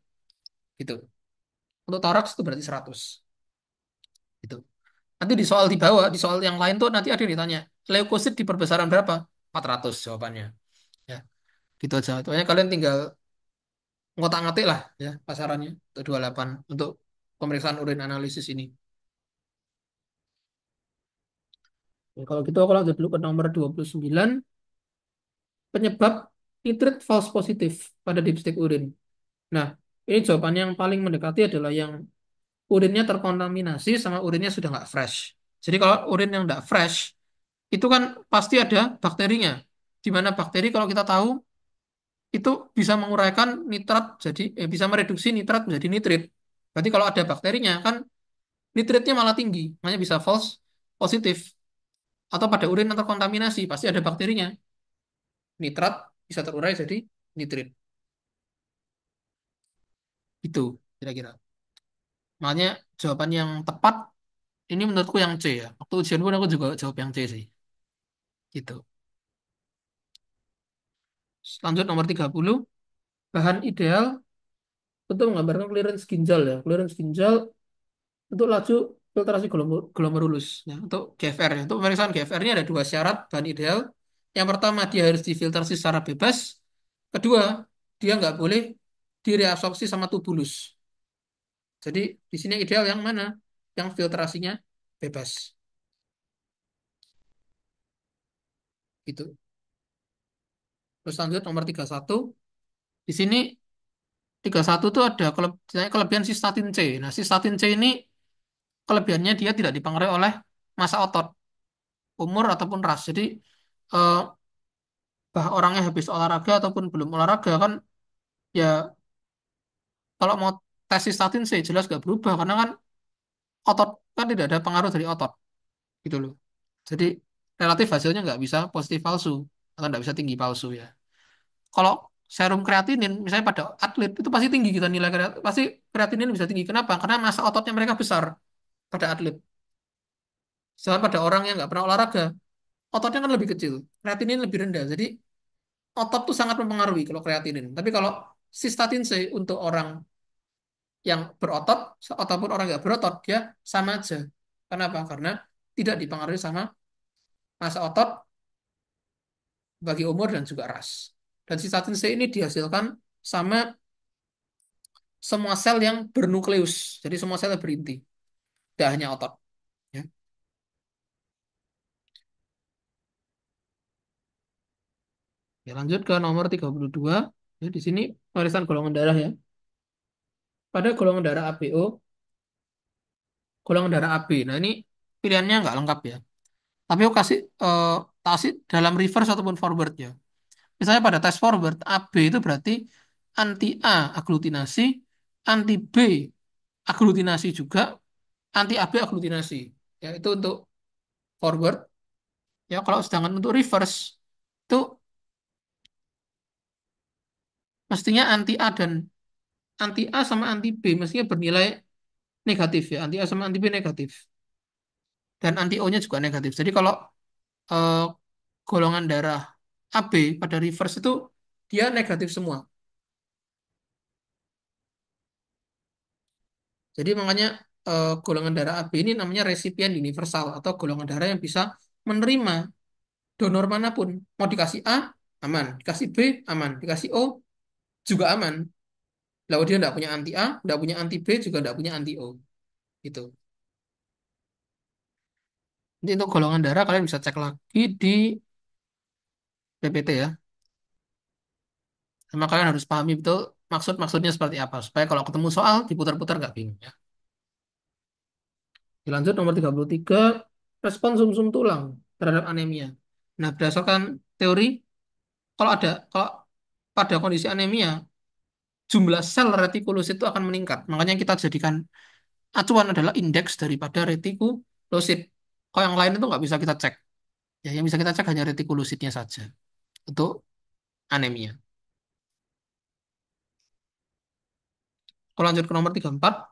Gitu. Untuk toraks itu berarti 100. Gitu. Nanti di soal di bawah, di soal yang lain tuh nanti ada yang ditanya, leukosit di perbesaran berapa? 400 jawabannya. Ya, gitu aja. Pokoknya kalian tinggal ngotak-ngatik lah ya pasarannya untuk 28 untuk pemeriksaan urin analisis ini. Ya, kalau gitu aku lanjut dulu ke nomor 29, penyebab nitrit false positif pada dipstick urin. Nah, ini jawabannya yang paling mendekati adalah yang urinnya terkontaminasi sama urinnya sudah nggak fresh. Jadi kalau urin yang nggak fresh, itu kan pasti ada bakterinya. Di mana bakteri kalau kita tahu itu bisa menguraikan nitrat jadi bisa mereduksi nitrat menjadi nitrit. Berarti kalau ada bakterinya kan nitritnya malah tinggi, makanya bisa false positif. Atau pada urin yang terkontaminasi pasti ada bakterinya. Nitrat bisa terurai jadi nitrit. Itu kira-kira. Makanya jawaban yang tepat ini menurutku yang C ya. Waktu ujian pun aku juga jawab yang C sih. Gitu. Lanjut nomor 30. Bahan ideal untuk menggambarkan clearance ginjal ya. Clearance ginjal untuk laju filtrasi glomerulus. Ya, untuk GFR ya. Untuk pemeriksaan GFR ini ada dua syarat bahan ideal. Yang pertama dia harus difiltrasi secara bebas. Kedua, dia nggak boleh direabsorpsi sama tubulus. Jadi di sini ideal yang mana? Yang filtrasinya bebas. Gitu. Terus lanjut nomor 31. Di sini 31 itu ada kelebihan sistatin C. Nah, sistatin C ini kelebihannya dia tidak dipengaruhi oleh massa otot, umur ataupun ras. Jadi eh, orangnya habis olahraga ataupun belum olahraga kan ya kalau mau tes sistatin C jelas gak berubah karena kan otot kan tidak ada pengaruh dari otot gitu loh. Jadi relatif hasilnya nggak bisa positif palsu atau nggak bisa tinggi palsu ya. Kalau serum kreatinin misalnya pada atlet itu pasti tinggi kita nilai pasti kreatinin bisa tinggi. Kenapa? Karena massa ototnya mereka besar pada atlet. Sedangkan pada orang yang nggak pernah olahraga, ototnya kan lebih kecil, kreatinin lebih rendah. Jadi otot tuh sangat mempengaruhi kalau kreatinin. Tapi kalau sistatin C untuk orang yang berotot ataupun orang nggak berotot dia sama aja. Kenapa? Karena tidak dipengaruhi sama massa otot bagi umur dan juga ras. Dan sistatin C ini dihasilkan sama semua sel yang bernukleus. Jadi semua sel yang berinti, tidak hanya otot. Ya. Ya, lanjut ke nomor 32. Ya, di sini warisan golongan darah ya. Pada golongan darah ABO, golongan darah AB. Nah, ini pilihannya nggak lengkap ya. Tapi aku kasih dalam reverse ataupun forward ya. Misalnya pada tes forward, AB itu berarti anti A aglutinasi, anti B aglutinasi juga, anti AB aglutinasi. Ya, itu untuk forward. Ya, kalau sedangkan untuk reverse itu mestinya anti A dan anti A sama anti B mestinya bernilai negatif ya. Anti A sama anti B negatif. Dan anti O-nya juga negatif. Jadi kalau eh, golongan darah AB pada reverse itu dia negatif semua. Jadi makanya golongan darah AB ini namanya resipien universal atau golongan darah yang bisa menerima donor manapun. Mau dikasih A, aman. Dikasih B, aman. Dikasih O, juga aman. Lalu dia tidak punya anti A, tidak punya anti B, juga tidak punya anti O. Gitu. Jadi untuk golongan darah kalian bisa cek lagi di PPT ya. Sama kalian harus pahami betul maksud-maksudnya seperti apa. Supaya kalau ketemu soal diputar-putar nggak bingung ya. Dilanjut nomor 33, respon sumsum tulang terhadap anemia. Nah, berdasarkan teori, kalau pada kondisi anemia, jumlah sel retikulosit itu akan meningkat. Makanya kita jadikan acuan adalah indeks daripada retikulosit. Kalau yang lain itu nggak bisa kita cek. Ya, yang bisa kita cek hanya retikulositnya saja untuk anemia. Kalau lanjut ke nomor 34,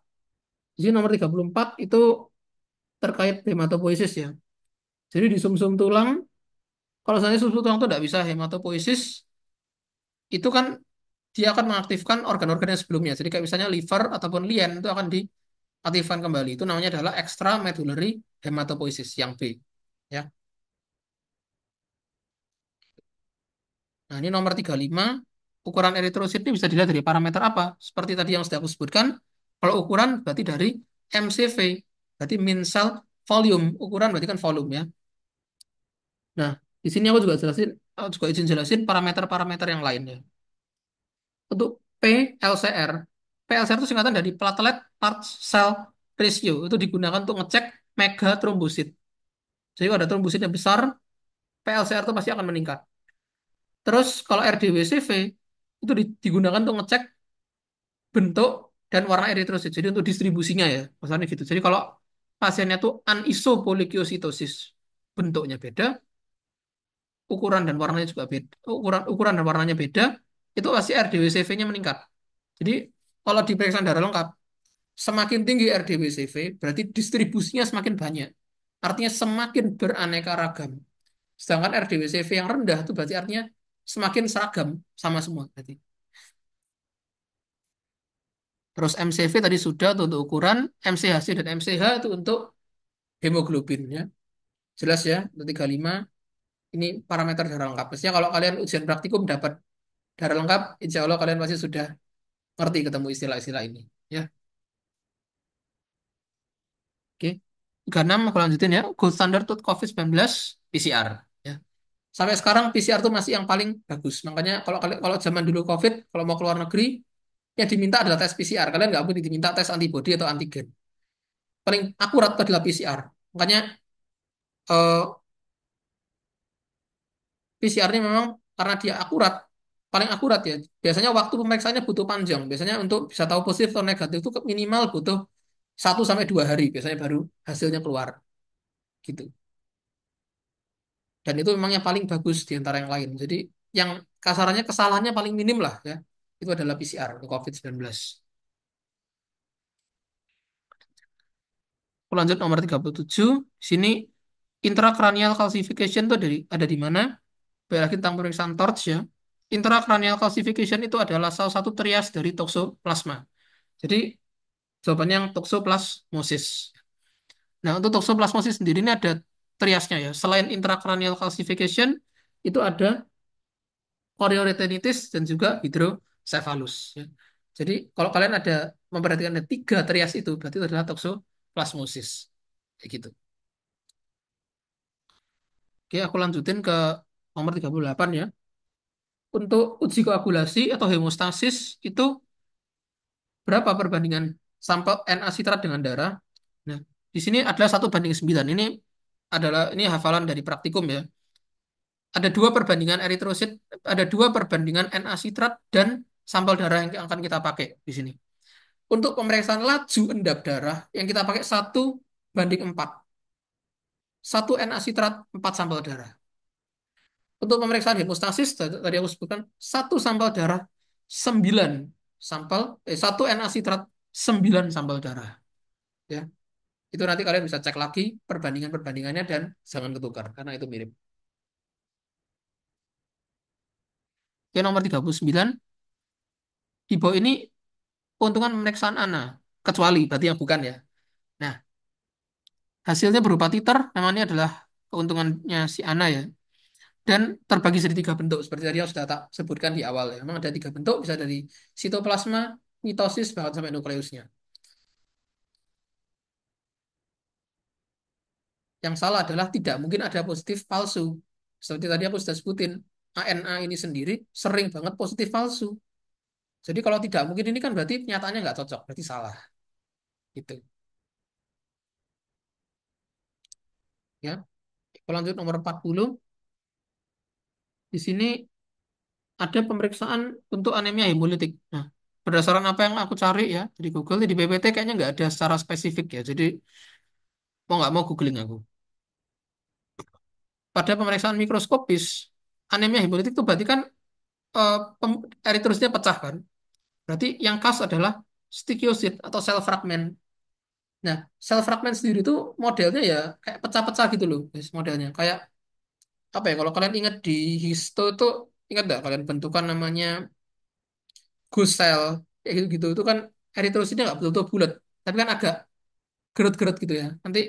di sini nomor 34 itu terkait hematopoiesis ya. Jadi di sumsum tulang, kalau misalnya sumsum tulang itu tidak bisa hematopoiesis, itu kan dia akan mengaktifkan organ-organ yang sebelumnya. Jadi kayak misalnya liver ataupun lien itu akan diaktifkan kembali. Itu namanya adalah extramedullary hematopoiesis yang B. Ya. Nah, ini nomor 35. Ukuran eritrosit ini bisa dilihat dari parameter apa? Seperti tadi yang sudah aku sebutkan, kalau ukuran berarti dari MCV, berarti mean cell volume. Ukuran berarti kan volume ya. Nah, di sini aku juga izin jelasin parameter-parameter yang lainnya. Untuk PLCR. PLCR itu singkatan dari platelet large cell ratio. Itu digunakan untuk ngecek mega trombosit. Jadi kalau ada trombosit yang besar, PLCR itu pasti akan meningkat. Terus kalau RDWCV itu digunakan untuk ngecek bentuk dan warna eritrosit. Jadi untuk distribusinya ya, maksudnya gitu. Jadi kalau pasiennya tuh anisopolykyositosis, bentuknya beda, ukuran dan warnanya juga beda, ukuran dan warnanya beda, itu pasti RDWCV-nya meningkat. Jadi kalau di pemeriksaan darah lengkap, semakin tinggi RDWCV berarti distribusinya semakin banyak. Artinya semakin beraneka ragam. Sedangkan RDWCV yang rendah itu berarti artinya semakin seragam sama semua berarti. Terus MCV tadi sudah tuh untuk ukuran, MCHC dan MCH itu untuk hemoglobin ya. Jelas ya, untuk 35 ini parameter darah lengkap. Maksudnya kalau kalian ujian praktikum dapat darah lengkap, insya Allah kalian pasti sudah ngerti ketemu istilah-istilah ini. Ya, oke. 36 aku lanjutin ya. Gold standard untuk COVID-19 PCR. Ya. Sampai sekarang PCR itu masih yang paling bagus. Makanya kalau zaman dulu COVID, kalau mau keluar negeri, yang diminta adalah tes PCR. Kalian nggak boleh diminta tes antibodi atau antigen. Paling akurat adalah PCR. Makanya PCR-nya memang karena dia akurat, paling akurat ya. Biasanya waktu pemeriksaannya butuh panjang. Biasanya untuk bisa tahu positif atau negatif itu minimal butuh 1 sampai 2 hari. Biasanya baru hasilnya keluar. Gitu. Dan itu memang yang paling bagus di antara yang lain. Jadi yang kasarannya kesalahannya paling minim lah ya. Itu adalah PCR untuk COVID-19. Lanjut nomor 37. Di sini intracranial calcification itu ada di mana? Balik lagi tentang pemeriksaan TORCH ya. intracranial calcification itu adalah salah satu trias dari toxoplasma. Jadi jawabannya yang toxoplasmosis. Nah, untuk toxoplasmosis sendiri ini ada triasnya ya. Selain intracranial calcification, itu ada chorioretinitis dan juga hydrocephalus. Ya. Jadi kalau kalian ada memperhatikan ada tiga trias itu, berarti itu adalah toxoplasmosis. Kayak gitu. Oke, aku lanjutin ke nomor 38 ya. Untuk uji koagulasi atau hemostasis itu berapa perbandingan sampel Na sitrat dengan darah? Nah, di sini adalah 1:9. Ini hafalan dari praktikum ya. Ada dua perbandingan eritrosit, ada dua perbandingan Na sitrat dan sampel darah yang akan kita pakai di sini. Untuk pemeriksaan laju endap darah yang kita pakai 1:4. Satu Na sitrat, 4 sampel darah. Untuk pemeriksaan hemostasis, tadi aku sebutkan, satu sampel darah, 9 satu Na sitrat, 9 sampel darah. Ya, itu nanti kalian bisa cek lagi perbandingan-perbandingannya dan jangan ketukar, karena itu mirip. Oke, nomor 39, di bawah ini keuntungan pemeriksaan ANA, kecuali, berarti yang bukan ya. Nah, hasilnya berupa titer, namanya adalah keuntungannya si ANA ya. Dan terbagi jadi tiga bentuk, seperti tadi yang sudah tak sebutkan di awal ya. Memang ada tiga bentuk, bisa dari sitoplasma, mitosis, bahkan sampai nukleusnya. Yang salah adalah tidak mungkin ada positif palsu. Seperti tadi aku sudah sebutin, ANA ini sendiri sering banget positif palsu. Jadi kalau tidak mungkin ini kan berarti nyatanya nggak cocok, berarti salah. Gitu. Ya. Kalau lanjut nomor 40, di sini ada pemeriksaan untuk anemia hemolitik. Nah, berdasarkan apa yang aku cari ya di Google, di PPT kayaknya nggak ada secara spesifik ya. Jadi mau nggak mau googling aku. Pada pemeriksaan mikroskopis, anemia hemolitik itu berarti kan eritrositnya pecah kan. Berarti yang khas adalah sticiosit atau sel fragmen. Nah, sel fragmen sendiri itu modelnya ya kayak pecah-pecah gitu loh, guys, modelnya. Kayak apa ya? Kalau kalian ingat di histo itu ingat nggak kalian bentukan namanya ghost cell kayak gitu gitu itu kan eritrositnya nggak betul-betul bulat, tapi kan agak gerut-gerut gitu ya. Nanti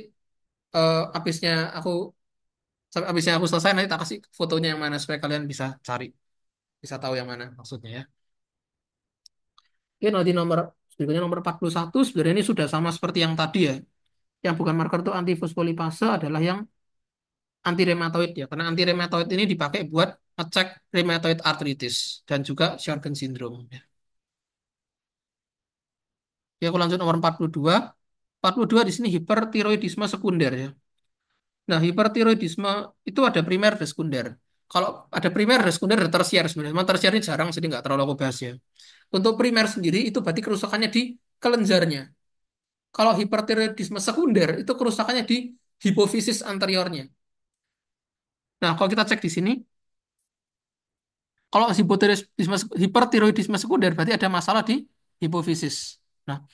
eh, habisnya aku habisnya aku selesai nanti tak kasih fotonya yang mana supaya kalian bisa cari, bisa tahu yang mana maksudnya ya. Oke, nanti nomor berikutnya nomor 41 sebenarnya ini sudah sama seperti yang tadi ya. Yang bukan marker itu antifosfolipase adalah yang anti rematoid ya. Karena anti rematoid ini dipakai buat ngecek rheumatoid arthritis dan juga Sjögren syndrome ya. Oke, aku lanjut nomor 42. 42 di sini hipertiroidisme sekunder ya. Nah, hipertiroidisme itu ada primer dan sekunder. Kalau ada primer dan sekunder ada tersier sebenarnya. Memang tersier ini jarang jadi nggak terlalu aku bahas ya. Untuk primer sendiri itu berarti kerusakannya di kelenjarnya. Kalau hipertiroidisme sekunder itu kerusakannya di hipofisis anteriornya. Nah, kalau kita cek di sini, kalau hipertiroidisme sekunder berarti ada masalah di hipofisis. Nah,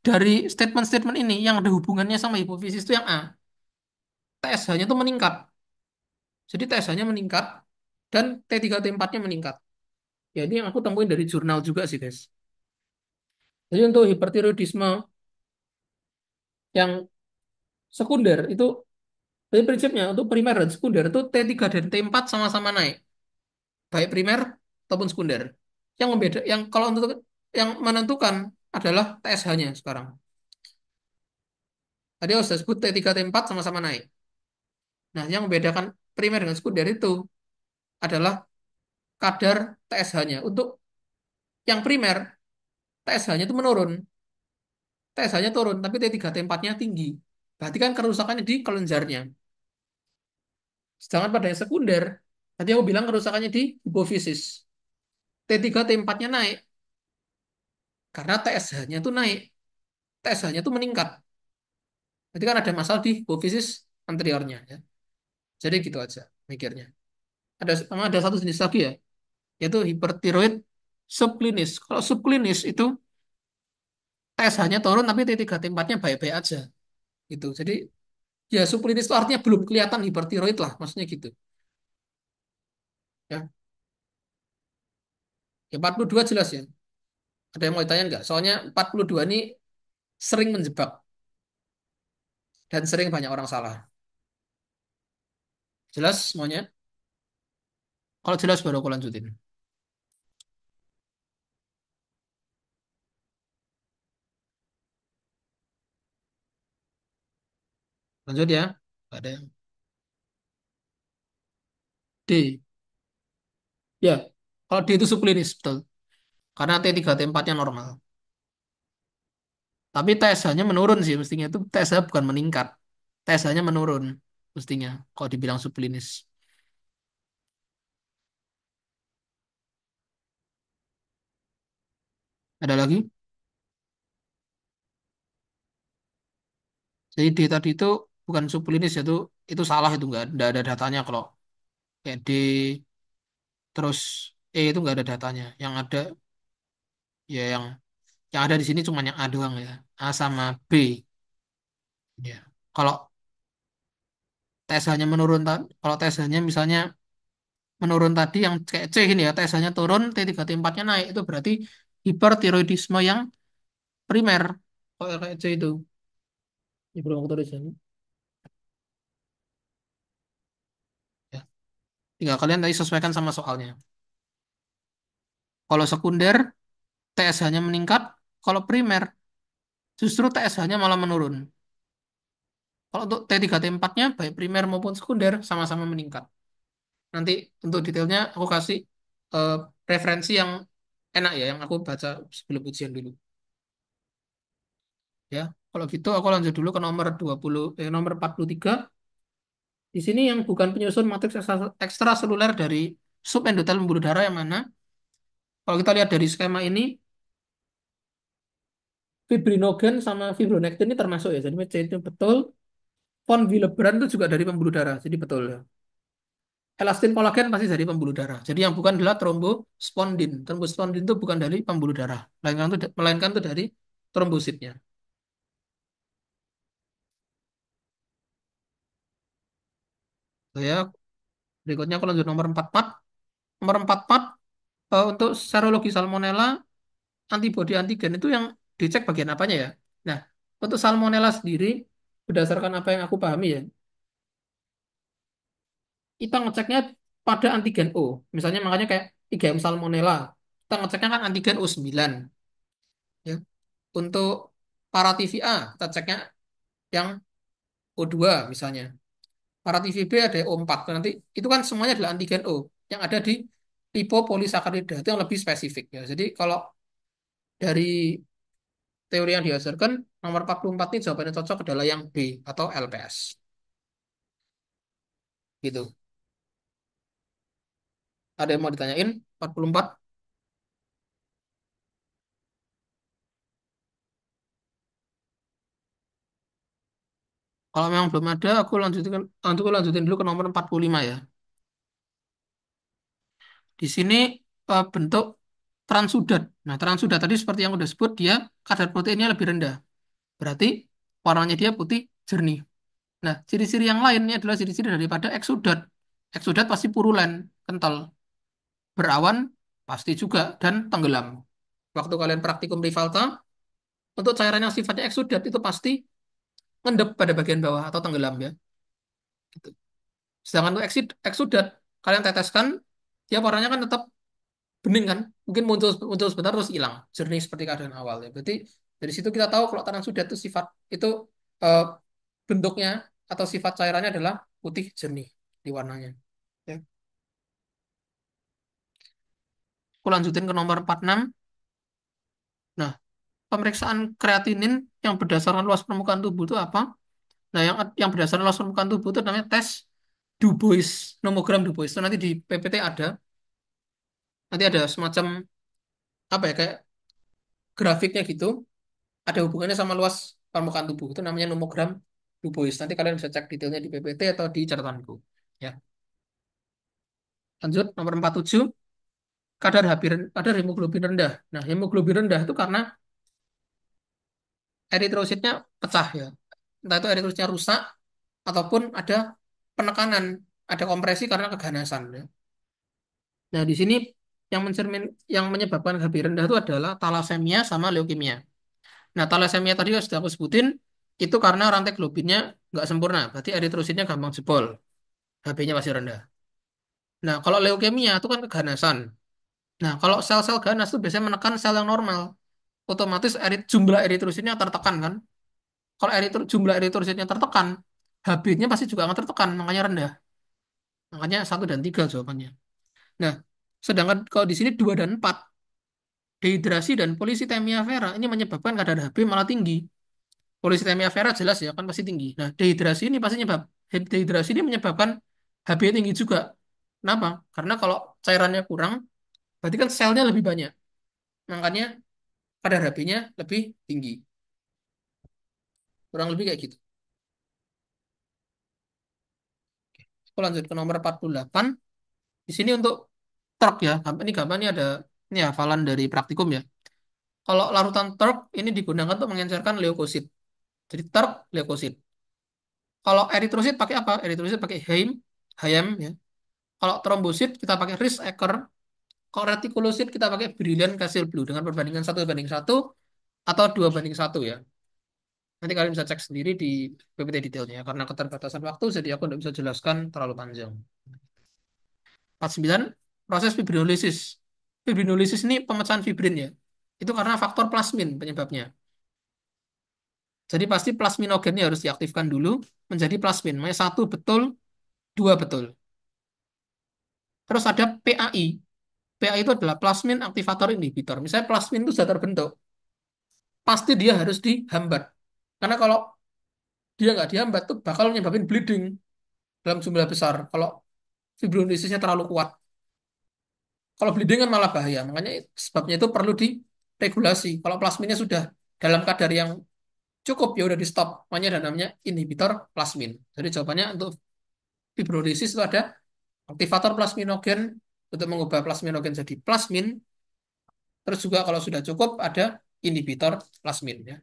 dari statement-statement ini yang ada hubungannya sama hipofisis itu yang A, TSH-nya itu meningkat. Jadi TSH-nya meningkat dan T3T4-nya meningkat. Ya, ini yang aku temuin dari jurnal juga sih, guys. Jadi untuk hipertiroidisme yang sekunder itu, dari prinsipnya untuk primer dan sekunder itu T3 dan T4 sama-sama naik, baik primer ataupun sekunder. Yang kalau untuk yang menentukan adalah TSH-nya sekarang. Tadi aku sudah sebut T3 T4 sama-sama naik. Nah, yang membedakan primer dengan sekunder itu adalah kadar TSH-nya. Untuk yang primer, TSH-nya itu menurun. TSH-nya turun, tapi T3 T4-nya tinggi. Berarti kan kerusakannya di kelenjarnya. Sedangkan pada yang sekunder, tadi aku bilang kerusakannya di hipofisis. T3 T4-nya naik karena TSH-nya itu naik. TSH-nya itu meningkat. Berarti kan ada masalah di hipofisis anteriornya ya. Jadi gitu aja mikirnya. Ada satu jenis lagi ya, yaitu hipertiroid subklinis. Kalau subklinis itu TSH-nya turun tapi T3 T4-nya baik-baik aja gitu. Jadi ya subklinis itu artinya belum kelihatan hipertiroid lah, maksudnya gitu. Ya. Ya 42 jelas ya. Ada yang mau ditanya nggak? Soalnya 42 ini sering menjebak dan sering banyak orang salah. Jelas semuanya? Kalau jelas baru aku lanjutin. Lanjut ya. Ada yang D. Ya, kalau D itu subklinis, betul. Karena T3 T4-nya normal. Tapi TSH-nya menurun sih mestinya itu TSH bukan meningkat. TSH-nya menurun mestinya kalau dibilang subklinis. Ada lagi? Jadi D tadi itu bukan subklinis itu salah itu nggak ada datanya kalau kayak D terus E itu nggak ada datanya. Yang ada ya yang ada di sini cuma yang A doang ya. A sama B. Ya. Kalau TSH-nya menurun kalau TSH-nya misalnya menurun tadi yang kayak C ini ya, TSH-nya turun, T3 T4-nya naik itu berarti hipertiroidisme yang primer. Kalau kayak C itu. Hipertiroidisme. Ya. Tinggal kalian tadi sesuaikan sama soalnya. Kalau sekunder, TSH-nya meningkat. Kalau primer, justru TSH-nya malah menurun. Kalau untuk T3 T4-nya, baik primer maupun sekunder, sama-sama meningkat. Nanti untuk detailnya aku kasih eh, referensi yang enak ya, yang aku baca sebelum ujian dulu. Ya, kalau gitu aku lanjut dulu ke nomor 43. Di sini yang bukan penyusun matriks ekstraseluler dari subendotel pembuluh darah yang mana? Kalau kita lihat dari skema ini, fibrinogen sama fibronectin ini termasuk ya. Jadi C itu betul. Von Willebrand itu juga dari pembuluh darah. Jadi betul ya. Elastin kolagen pasti dari pembuluh darah. Jadi yang bukan adalah trombospondin. Trombospondin itu bukan dari pembuluh darah. Melainkan itu dari trombositnya. So, ya, berikutnya aku lanjut nomor 44. Nomor 44 untuk serologi salmonella antibodi antigen itu yang dicek bagian apanya ya? Nah, untuk salmonella sendiri berdasarkan apa yang aku pahami ya, kita ngeceknya pada antigen O. Misalnya makanya kayak IgM salmonella, kita ngeceknya kan antigen O9 ya. Untuk para TVA kita ceknya yang O2 misalnya. Para TVB ada O4. Nanti itu kan semuanya adalah antigen O yang ada di lipopolisakarida itu yang lebih spesifik ya. Jadi kalau dari teori yang dihasilkan nomor 44 ini jawabannya cocok adalah yang B atau LPS. Gitu. Ada yang mau ditanyain? 44. Kalau memang belum ada, aku lanjutin dulu ke nomor 45 ya. Di sini bentuk transudat. Nah, transudat tadi seperti yang udah sebut, dia kadar proteinnya lebih rendah. Berarti warnanya dia putih jernih. Nah, ciri-ciri yang lainnya adalah ciri-ciri daripada eksudat. Eksudat pasti purulen, kental, berawan, pasti juga, dan tenggelam. Waktu kalian praktikum Rivalta, untuk cairan yang sifatnya eksudat itu pasti ngendep pada bagian bawah atau tenggelam ya. Gitu. Sedangkan untuk eksudat, kalian teteskan, dia warnanya kan tetap bening kan, mungkin muncul muncul sebentar terus hilang, jernih seperti keadaan awal ya. Berarti dari situ kita tahu kalau transudat itu sifat itu eh, bentuknya atau sifat cairannya adalah putih jernih di warnanya. Ya. Aku lanjutin ke nomor 46. Nah, pemeriksaan kreatinin yang berdasarkan luas permukaan tubuh itu apa? Nah, yang berdasarkan luas permukaan tubuh itu namanya tes Dubois, nomogram Dubois. Itu nanti di PPT ada, nanti ada semacam apa ya kayak grafiknya gitu, ada hubungannya sama luas permukaan tubuh. Itu namanya nomogram Dubois. Nanti kalian bisa cek detailnya di PPT atau di catatanku. Ya. Lanjut, nomor 47, kadar hemoglobin rendah. Nah, hemoglobin rendah itu karena eritrositnya pecah ya. Entah itu eritrositnya rusak ataupun ada penekanan, ada kompresi karena keganasan. Ya. Nah, di sini yang menyebabkan HB rendah itu adalah talasemia sama leukemia. Nah, talasemia tadi yang sudah aku sebutin itu karena rantai globinnya nggak sempurna, berarti eritrositnya gampang jebol, HB-nya masih rendah. Nah, kalau leukemia itu kan keganasan. Nah, kalau sel-sel ganas itu biasanya menekan sel yang normal, otomatis jumlah eritrositnya tertekan kan. Kalau jumlah eritrositnya tertekan, HB-nya pasti juga akan tertekan, makanya rendah. Makanya satu dan tiga jawabannya. Nah, sedangkan kalau di sini 2 dan 4 dehidrasi dan polisitemia vera ini menyebabkan kadar HB malah tinggi. Polisitemia vera jelas ya kan pasti tinggi. Nah, dehidrasi ini menyebabkan HB tinggi juga. Kenapa? Karena kalau cairannya kurang, berarti kan selnya lebih banyak. Makanya kadar HB-nya lebih tinggi. Kurang lebih kayak gitu. Aku lanjut ke nomor 48. Di sini untuk TERK ya. Ini gambar ini ada ini hafalan dari praktikum ya. Kalau larutan TERK ini digunakan untuk mengencerkan leukosit. Jadi TERK leukosit. Kalau eritrosit pakai apa? Eritrosit pakai HAM ya. Kalau trombosit kita pakai Risch-Ecker. Kalau retikulosit kita pakai Brilliant Calcium Blue dengan perbandingan 1:1 atau 2:1 ya. Nanti kalian bisa cek sendiri di PPT detailnya. Karena keterbatasan waktu, jadi aku tidak bisa jelaskan terlalu panjang. 49, proses fibrinolisis. Fibrinolisis ini pemecahan fibrin ya. Itu karena faktor plasmin penyebabnya. Jadi pasti plasminogennya harus diaktifkan dulu menjadi plasmin. Makanya satu betul, dua betul. Terus ada PAI. PAI itu adalah plasmin aktivator inhibitor. Misalnya plasmin itu sudah terbentuk, pasti dia harus dihambat. Karena kalau dia nggak dihambat tuh bakal menyebabkan bleeding dalam jumlah besar. Kalau fibrolisisnya terlalu kuat. Kalau bleeding kan malah bahaya. Makanya sebabnya itu perlu diregulasi. Kalau plasminnya sudah dalam kadar yang cukup ya udah di stop. Makanya ada namanya inhibitor plasmin. Jadi jawabannya untuk fibrolisis itu ada aktivator plasminogen untuk mengubah plasminogen jadi plasmin. Terus juga kalau sudah cukup ada inhibitor plasmin ya.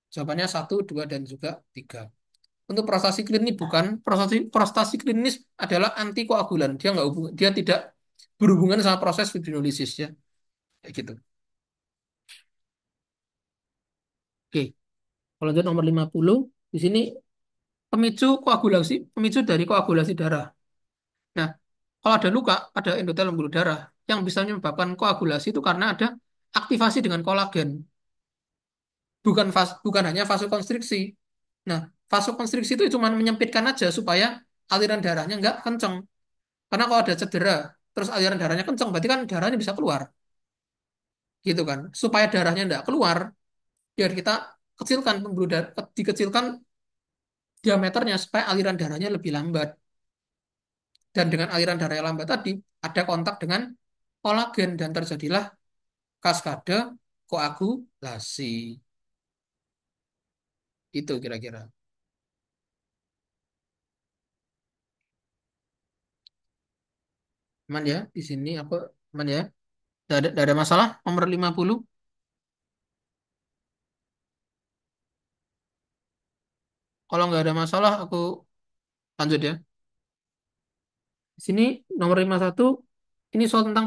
Jawabannya satu, dua, dan juga tiga. Untuk prostasi klinis bukan. Prostasi klinis adalah antikoagulan. Dia tidak berhubungan sama proses fibrinolisis ya. Kayak gitu. Oke, kalau lanjut nomor 50 di sini pemicu dari koagulasi darah. Nah, kalau ada luka pada endotel pembuluh darah yang bisa menyebabkan koagulasi itu karena ada aktivasi dengan kolagen, bukan hanya vasokonstriksi. Nah, vasokonstriksi itu cuma menyempitkan aja supaya aliran darahnya nggak kenceng. Karena kalau ada cedera, terus aliran darahnya kenceng, berarti kan darahnya bisa keluar, gitu kan? Supaya darahnya nggak keluar, biar kita kecilkan pembuluh darah, dikecilkan diameternya supaya aliran darahnya lebih lambat. Dan dengan aliran darah yang lambat tadi, ada kontak dengan kolagen dan terjadilah kaskade koagulasi. Itu kira-kira. Aman ya, di sini aku aman ya. Tidak ada masalah. Nomor 50. Kalau nggak ada masalah, aku lanjut ya. Di sini nomor 51, ini soal tentang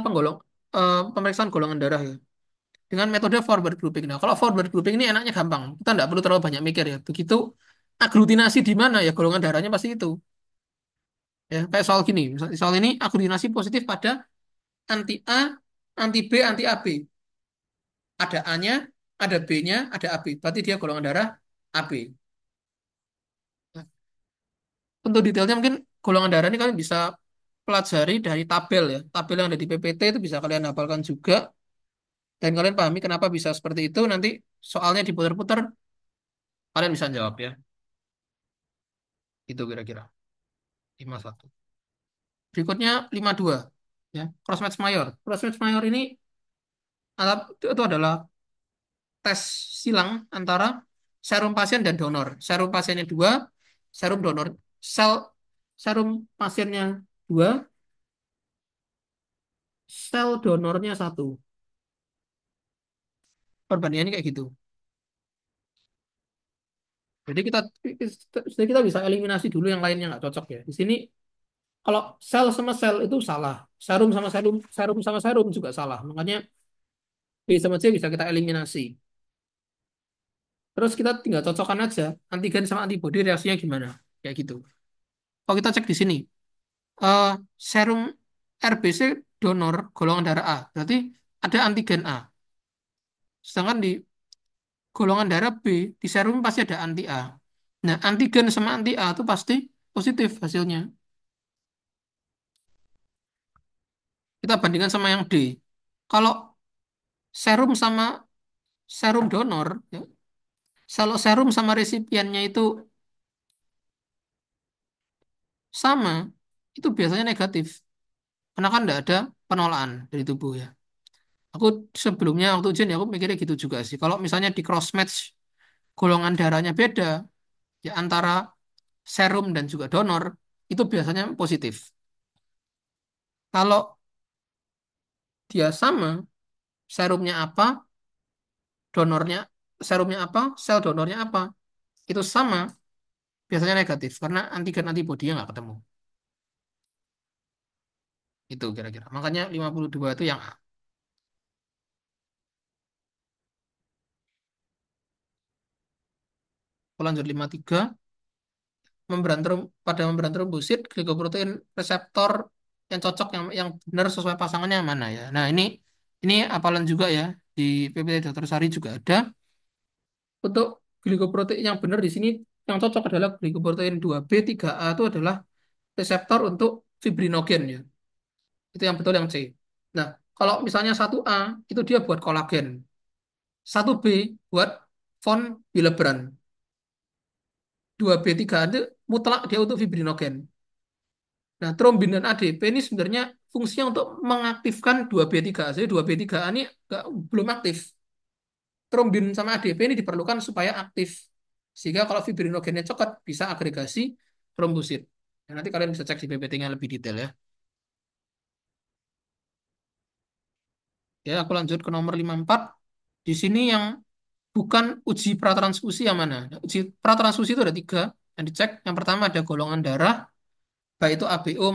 pemeriksaan golongan darah ya. Dengan metode forward grouping. Nah, kalau forward grouping ini enaknya gampang. Kita nggak perlu terlalu banyak mikir ya. Begitu aglutinasi di mana ya golongan darahnya pasti itu. Ya, kayak soal gini. Misalnya soal ini aglutinasi positif pada anti A, anti B, anti AB. Ada A-nya, ada B-nya, ada AB. Berarti dia golongan darah AB. Nah, untuk detailnya mungkin golongan darah ini kalian bisa pelajari dari tabel ya. Tabel yang ada di PPT itu bisa kalian hafalkan juga. Dan kalian pahami kenapa bisa seperti itu. Nanti soalnya diputar-putar, kalian bisa jawab ya. Itu kira-kira. 51. Berikutnya 52. Ya, cross match mayor. Cross match mayor ini itu adalah tes silang antara serum pasien dan donor. Serum pasiennya dua, serum donor sel serum pasiennya dua, sel donornya satu. Perbandingannya kayak gitu. Jadi kita bisa eliminasi dulu yang lainnya nggak cocok ya. Di sini Kalau sel sama sel itu salah. Serum sama serum juga salah. Makanya B sama C bisa kita eliminasi. Terus kita tinggal cocokkan aja antigen sama antibodi reaksinya gimana. Kayak gitu. Kalau kita cek di sini, eh, serum RBC donor golongan darah A, berarti ada antigen A. Sedangkan di golongan darah B, di serum pasti ada anti A. Nah, antigen sama anti A itu pasti positif hasilnya. Kita bandingkan sama yang D. Kalau serum sama serum donor, ya, kalau serum sama resipiennya itu sama, itu biasanya negatif. Karena kan tidak ada penolakan dari tubuh ya. Aku sebelumnya waktu ujian ya aku mikirnya gitu juga sih. Kalau misalnya di cross match golongan darahnya beda ya antara serum dan juga donor itu biasanya positif. Kalau dia sama, serumnya apa, donornya serumnya apa, sel donornya apa, itu sama biasanya negatif karena antigen antibodinya nggak ketemu. Itu kira-kira. Makanya 52 itu yang A. Aku lanjut 53. Pada membran trombosit glikoprotein reseptor yang cocok yang benar sesuai pasangannya yang mana ya. Nah, ini hafalan juga ya di PPT Dr. Sari juga ada. Untuk glikoprotein yang benar di sini yang cocok adalah glikoprotein 2B 3A itu adalah reseptor untuk fibrinogen ya. Itu yang betul yang C. Nah, kalau misalnya 1A itu dia buat kolagen. 1B buat von Willebrand. 2B 3A itu mutlak dia untuk fibrinogen. Nah, trombin dan ADP ini sebenarnya fungsinya untuk mengaktifkan 2B3A. Jadi 2B3A ini belum aktif. Trombin sama ADP ini diperlukan supaya aktif. Sehingga kalau fibrinogennya coklat, bisa agregasi trombosit. Nah, nanti kalian bisa cek di PPT-nya lebih detail ya. Ya, aku lanjut ke nomor 54. Di sini yang bukan uji pratransfusi yang mana? Nah, uji pratransfusi itu ada tiga yang dicek. Yang pertama ada golongan darah, baik itu ABO,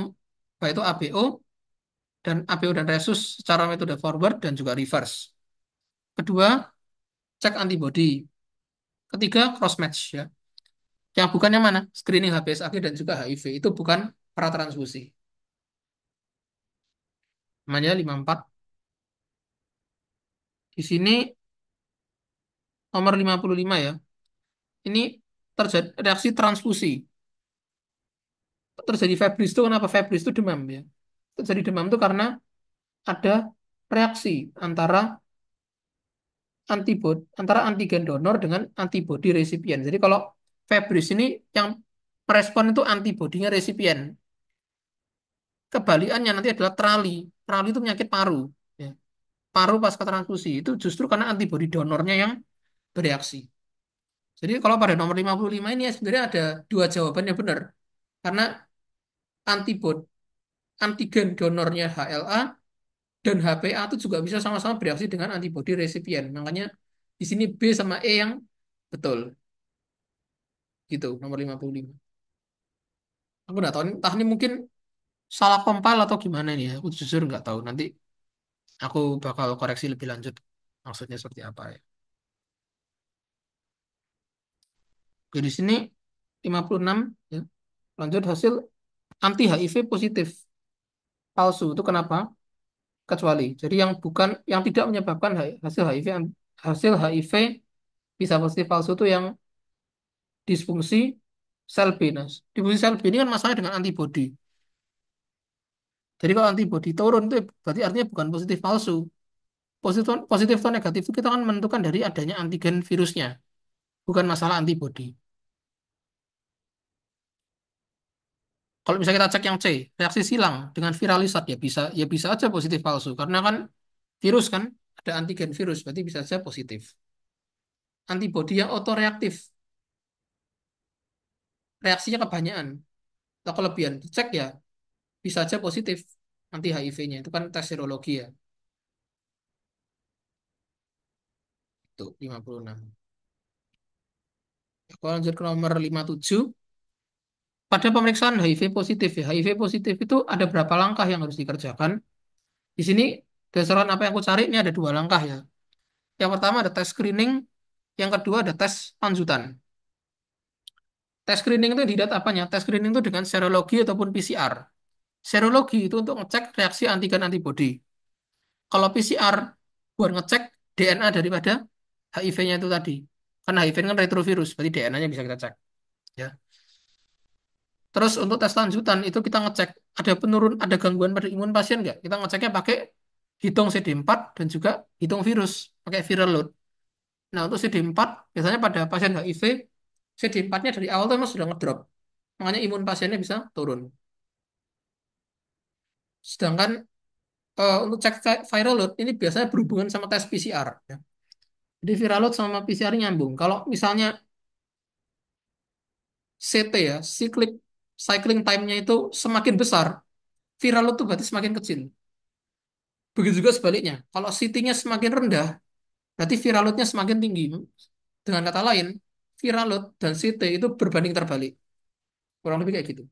baik itu ABO, dan ABO dan resus secara metode forward dan juga reverse. Kedua, cek antibody. Ketiga, cross match ya. Yang bukan yang mana? Screening HBsAg dan juga HIV. Itu bukan pratransfusi. Namanya 54. Di sini nomor 55 ya. Ini terjadi reaksi transfusi. Terjadi febris itu kenapa? Febris itu demam ya. Terjadi demam itu karena ada reaksi antara antigen donor dengan antibodi resipien. Jadi kalau febris ini yang merespon itu antibodinya resipien. Kebalikannya nanti adalah trali. Trali itu penyakit paru. Ya. Paru pasca transfusi itu justru karena antibodi donornya yang bereaksi. Jadi kalau pada nomor 55 ini ya sebenarnya ada dua jawabannya benar. Karena antibodi antigen donornya HLA dan HPA itu juga bisa sama-sama bereaksi dengan antibodi resipien. Makanya di sini B sama E yang betul. Gitu, nomor 55. Aku nggak tahu, entah ini mungkin salah compile atau gimana ini ya. Aku jujur nggak tahu. Nanti aku bakal koreksi lebih lanjut. Maksudnya seperti apa ya. Oke, di sini 56 ya. Lanjut hasil anti HIV positif palsu itu kenapa? Kecuali jadi yang tidak menyebabkan hasil HIV bisa positif palsu itu yang disfungsi sel B. Nah, disfungsi sel B ini kan masalah dengan antibodi. Jadi kalau antibodi turun itu berarti artinya bukan positif palsu. Positif atau negatif itu kita kan menentukan dari adanya antigen virusnya, bukan masalah antibodi. Kalau misalnya kita cek yang C, reaksi silang dengan viralisat ya bisa aja positif palsu karena kan virus kan ada antigen virus berarti bisa saja positif. Antibodi yang otoreaktif, reaksinya kebanyakan atau kelebihan, dicek ya bisa aja positif anti HIV-nya. Itu kan tes serologi ya. Itu 56. Aku lanjut ke nomor 57. Pada pemeriksaan HIV positif ya, HIV positif itu ada berapa langkah yang harus dikerjakan. Di sini berdasarkan apa yang aku cari ini ada dua langkah ya. Yang pertama ada tes screening, yang kedua ada tes lanjutan. Tes screening itu dilihat apanya? Tes screening itu dengan serologi ataupun PCR. Serologi itu untuk ngecek reaksi antigen antibodi. Kalau PCR buat ngecek DNA daripada HIV-nya itu tadi. Karena HIV kan retrovirus, berarti DNA-nya bisa kita cek. Ya. Terus untuk tes lanjutan itu kita ngecek ada gangguan pada imun pasien nggak? Kita ngeceknya pakai hitung CD4 dan juga hitung virus, pakai viral load. Nah untuk CD4 biasanya pada pasien HIV CD4-nya dari awal tuh emang sudah ngedrop. Makanya imun pasiennya bisa turun. Sedangkan untuk cek viral load ini biasanya berhubungan sama tes PCR. Ya. Jadi viral load sama PCR nyambung. Kalau misalnya CT ya, cycling time-nya itu semakin besar, viral load itu berarti semakin kecil. Begitu juga sebaliknya. Kalau CT-nya semakin rendah, berarti viral load-nya semakin tinggi. Dengan kata lain, viral load dan CT itu berbanding terbalik. Kurang lebih kayak gitu.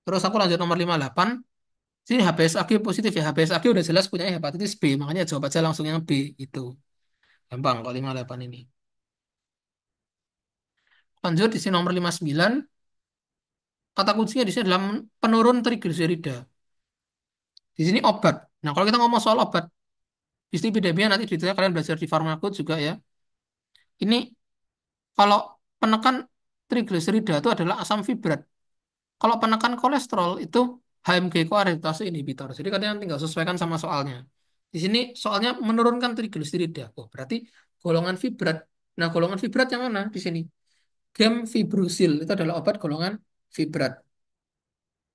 Terus aku lanjut nomor 58. Sini HBsAg positif ya. HBsAg udah jelas punya hepatitis B. Makanya jawab aja langsung yang B. Itu. Gampang kalau 58 ini. Lanjut di sini nomor 59. Kata kuncinya di sini adalah penurun trigliserida. Di sini obat. Nah, kalau kita ngomong soal obat, dislipidemia nanti detailnya kalian belajar di Farmako juga ya. Ini kalau penekan trigliserida itu adalah asam fibrat. Kalau penekan kolesterol itu HMG koaretase inhibitor. Jadi kalian tinggal sesuaikan sama soalnya. Di sini soalnya menurunkan trigliserida. Oh, berarti golongan fibrat. Nah, golongan fibrat yang mana di sini? Gemfibrosil itu adalah obat golongan fibrat.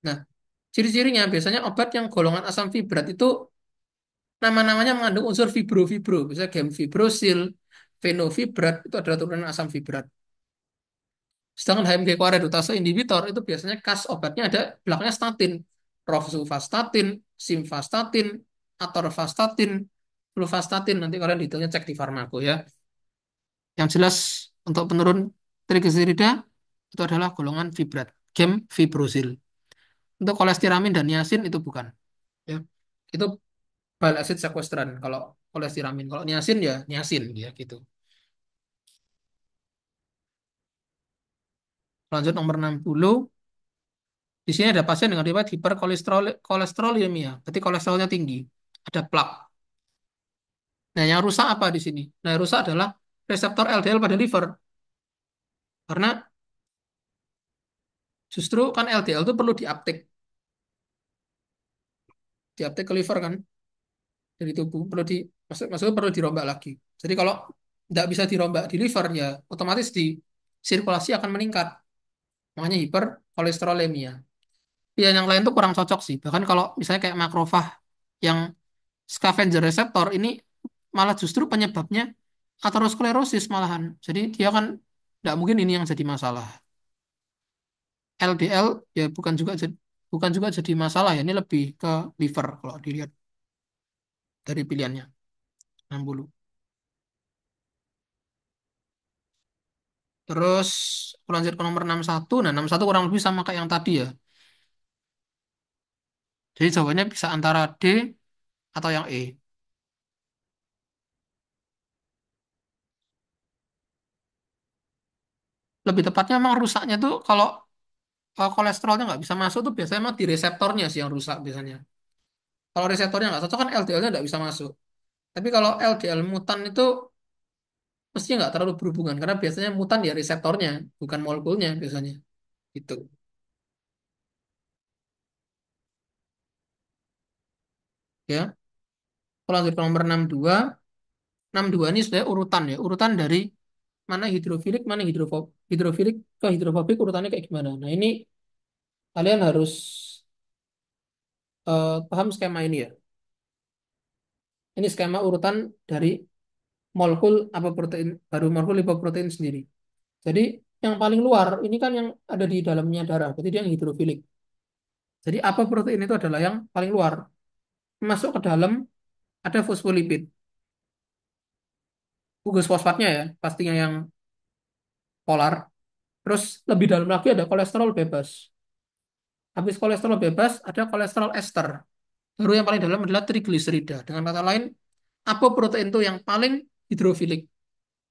Nah, ciri-cirinya biasanya obat yang golongan asam fibrat itu nama-namanya mengandung unsur fibro-fibro. Misalnya gemfibrosil, fenofibrat itu adalah turunan asam fibrat. Sedangkan HMG koaredutase inhibitor itu biasanya khas obatnya ada belakangnya statin. Rosuvastatin, simvastatin, atorvastatin, fluvastatin. Nanti kalian detailnya cek di Farmako ya. Yang jelas untuk penurun trigliserida itu adalah golongan fibrat, gemfibrosil. Untuk kolestiramin dan niacin itu bukan. Ya. Itu bile acid sequestran kalau kolestiramin. Kalau niacin ya niacin ya gitu. Lanjut nomor 60. Di sini ada pasien dengan riwayat hiperkolesterolemia, berarti kolesterolnya tinggi, ada plak. Nah, yang rusak apa di sini? Nah, yang rusak adalah reseptor LDL pada liver. Karena justru kan LDL itu perlu diuptake ke liver kan dari tubuh, maksudnya perlu dirombak lagi. Jadi kalau tidak bisa dirombak di liver ya otomatis di sirkulasi akan meningkat. Makanya hiperkolesterolemia. Ya, yang lain tuh kurang cocok sih. Bahkan kalau misalnya kayak makrofag yang scavenger reseptor ini malah justru penyebabnya aterosklerosis malahan. Jadi dia kan nggak mungkin ini yang jadi masalah. LDL ya bukan juga jadi masalah ya. Ini lebih ke liver kalau dilihat dari pilihannya 60. Terus aku lanjut ke nomor 61. Nah, 61 kurang lebih sama kayak yang tadi ya. Jadi jawabannya bisa antara D atau yang E. Lebih tepatnya memang rusaknya tuh kalau kolesterolnya nggak bisa masuk tuh biasanya emang di reseptornya sih yang rusak biasanya. Kalau reseptornya nggak cocok kan LDL-nya nggak bisa masuk. Tapi kalau LDL mutan itu mestinya nggak terlalu berhubungan karena biasanya mutan ya reseptornya, bukan molekulnya biasanya. Gitu. Ya. Kalau lanjut ke nomor 62, 62 ini sudah urutan ya, urutan dari mana hidrofilik, mana hidrofilik ke hidrofobik urutannya kayak gimana. Nah, ini kalian harus paham skema ini ya. Ini skema urutan dari molekul apa protein baru molekul lipoprotein sendiri. Jadi yang paling luar ini kan yang ada di dalamnya darah, berarti dia yang hidrofilik. Jadi apa protein itu adalah yang paling luar. Masuk ke dalam ada fosfolipid, gugus fosfatnya ya, pastinya yang polar. Terus lebih dalam lagi ada kolesterol bebas. Habis kolesterol bebas ada kolesterol ester. Baru yang paling dalam adalah trigliserida. Dengan kata lain, apoprotein itu yang paling hidrofilik.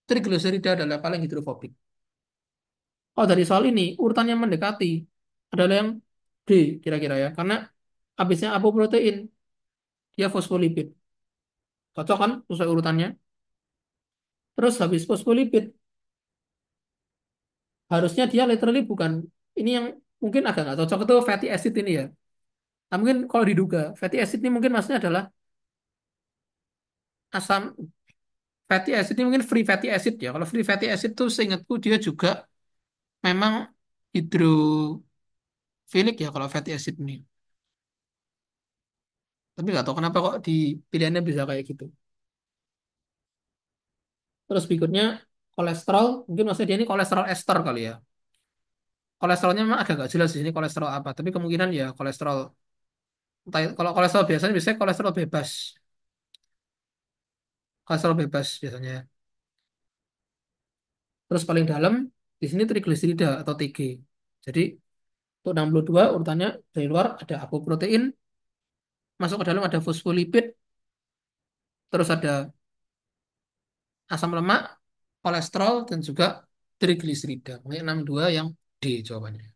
Trigliserida adalah paling hidrofobik. Oh, dari soal ini, urutan yang mendekati adalah yang D, kira-kira ya. Karena habisnya apoprotein, dia fosfolipid. Cocok kan sesuai urutannya? Terus habis fosfolipid, harusnya dia literally bukan. Ini yang mungkin agak nggak cocok itu fatty acid ini ya. Nah, mungkin kalau diduga, fatty acid ini mungkin maksudnya adalah asam fatty acid ini mungkin free fatty acid ya. Kalau free fatty acid tuh seingatku dia juga memang hidrofilik ya kalau fatty acid ini. Tapi nggak tahu kenapa kok di pilihannya bisa kayak gitu. Terus berikutnya kolesterol, mungkin maksudnya dia ini kolesterol ester kali ya. Kolesterolnya memang agak nggak jelas di sini kolesterol apa, tapi kemungkinan ya kolesterol. Kalau kolesterol biasanya kolesterol bebas, kolesterol bebas biasanya. Terus paling dalam di sini trigliserida atau TG. Jadi untuk 62 urutannya dari luar ada apoprotein, masuk ke dalam ada fosfolipid, terus ada asam lemak, kolesterol dan juga trigliserida. Makanya 62 yang D jawabannya.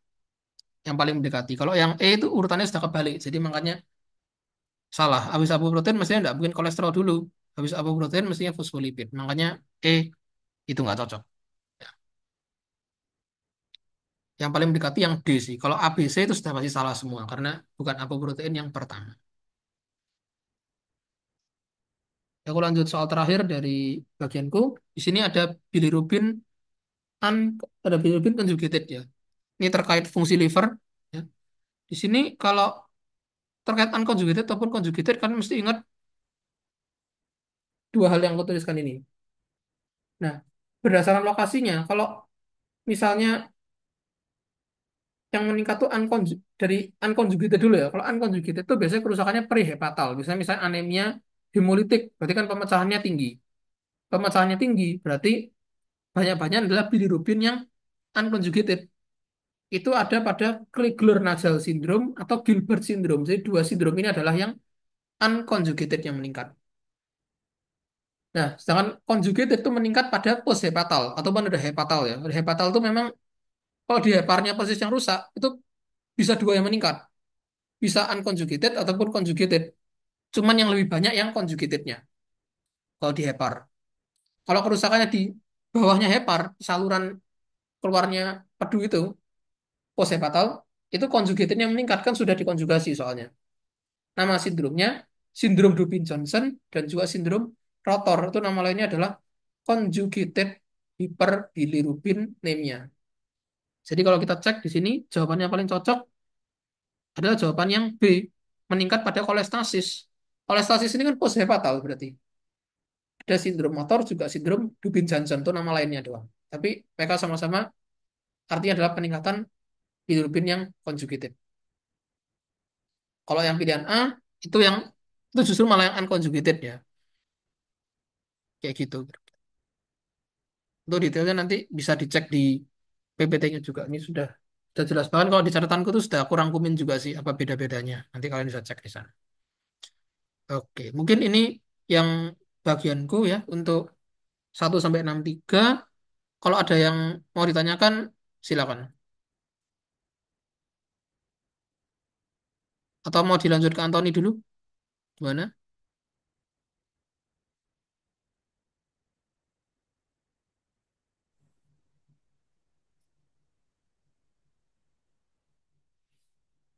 Yang paling mendekati. Kalau yang E itu urutannya sudah kebalik. Jadi makanya salah. Habis apoprotein mestinya tidak mungkin kolesterol dulu. Habis apoprotein mestinya fosfolipid. Makanya E itu nggak cocok. Yang paling mendekati yang D sih. Kalau A, B, C itu sudah pasti salah semua. Karena bukan apoprotein yang pertama. Aku lanjut soal terakhir dari bagianku. Di sini un, ada bilirubin conjugated ya. Ini terkait fungsi liver. Ya. Di sini kalau terkait unconjugated ataupun conjugated kan mesti ingat dua hal yang aku tuliskan ini. Nah, berdasarkan lokasinya, kalau misalnya yang meningkat tuh dari unconjugated dulu ya. Kalau unconjugated itu biasanya kerusakannya perihepatal. Misalnya anemia hemolitik, berarti kan pemecahannya tinggi. Pemecahannya tinggi, berarti banyak-banyak adalah bilirubin yang unconjugated. Itu ada pada Crigler-Najjar syndrome atau Gilbert syndrome. Jadi dua sindrom ini adalah yang unconjugated yang meningkat. Nah, sedangkan conjugated itu meningkat pada poshepatal ataupun ada hepatal ya. Hepatal itu memang kalau di heparnya posisi yang rusak itu bisa dua yang meningkat. Bisa unconjugated ataupun conjugated. Cuman yang lebih banyak yang conjugatednya kalau di hepar. Kalau kerusakannya di bawahnya hepar, saluran keluarnya pedu itu, poshepatal, itu conjugatednya meningkat kan sudah dikonjugasi soalnya. Nama sindromnya sindrom Dubin-Johnson dan juga sindrom Rotor. Itu nama lainnya adalah conjugated hyperbilirubinemia. Jadi kalau kita cek di sini, jawabannya paling cocok adalah jawaban yang B, meningkat pada kolestasis. Kolestasis ini kan poshepatal berarti. Ada sindrom motor juga sindrom Dubin-Johnson itu nama lainnya doang. Tapi mereka sama-sama artinya adalah peningkatan bilirubin yang conjugated. Kalau yang pilihan A itu yang itu justru malah yang unconjugated ya. Kayak gitu. Untuk detailnya nanti bisa dicek di PPT-nya juga. Ini sudah jelas banget kalau di catatanku tuh sudah kurang kumin juga sih apa beda-bedanya. Nanti kalian bisa cek di sana. Oke, mungkin ini yang bagianku ya untuk 1 sampai 63. Kalau ada yang mau ditanyakan, silakan. Atau mau dilanjut ke Anthony dulu? Gimana?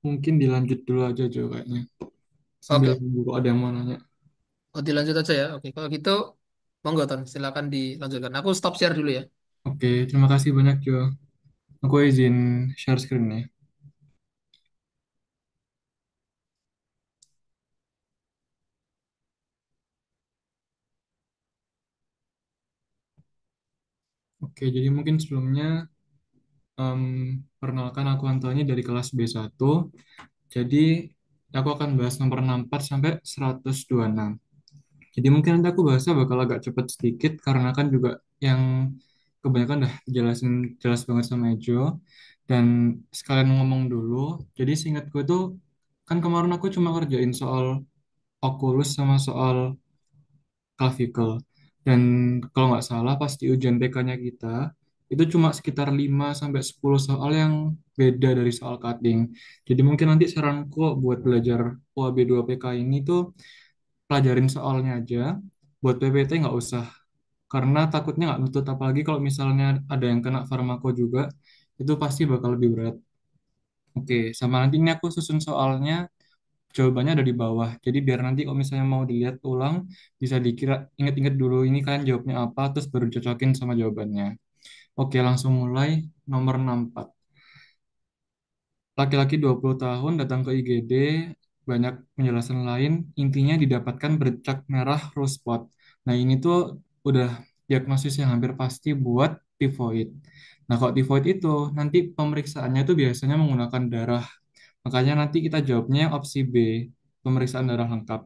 Mungkin dilanjut dulu aja Jo kayaknya. Sambil
Oke,
nunggu ada yang mau nanya.
oh, dilanjut aja ya. Oke, kalau gitu, monggo Ton, silakan dilanjutkan. Aku stop share dulu ya.
Oke, terima kasih banyak Jo. Aku izin share screen ya. Oke, jadi mungkin sebelumnya em, perkenalkan aku Antoni dari kelas B1. Jadi aku akan bahas nomor 64 sampai 126. Jadi mungkin nanti aku bahasnya bakal agak cepet sedikit karena kan juga yang kebanyakan udah jelasin jelas banget sama Ejo. Dan sekalian ngomong dulu, jadi seingatku tuh, kan kemarin aku cuma kerjain soal oculus sama soal clavicle. Dan kalau nggak salah pas di ujian PK-nya kita, itu cuma sekitar 5 sampai 10 soal yang beda dari soal cutting. Jadi mungkin nanti saranku buat belajar UAB 2 PK ini tuh pelajarin soalnya aja. Buat PPT nggak usah, karena takutnya nggak nutut. Apalagi kalau misalnya ada yang kena farmako juga, itu pasti bakal lebih berat. Oke, sama nanti ini aku susun soalnya, jawabannya ada di bawah. Jadi biar nanti kalau misalnya mau dilihat ulang, bisa dikira inget-inget dulu ini kalian jawabnya apa, terus baru cocokin sama jawabannya. Oke, langsung mulai. Nomor 64. Laki-laki 20 tahun datang ke IGD, banyak penjelasan lain, intinya didapatkan bercak merah rose spot. Nah, ini tuh udah diagnosis yang hampir pasti buat tivoid. Nah, kalau tivoid itu nanti pemeriksaannya itu biasanya menggunakan darah. Makanya nanti kita jawabnya yang opsi B, pemeriksaan darah lengkap.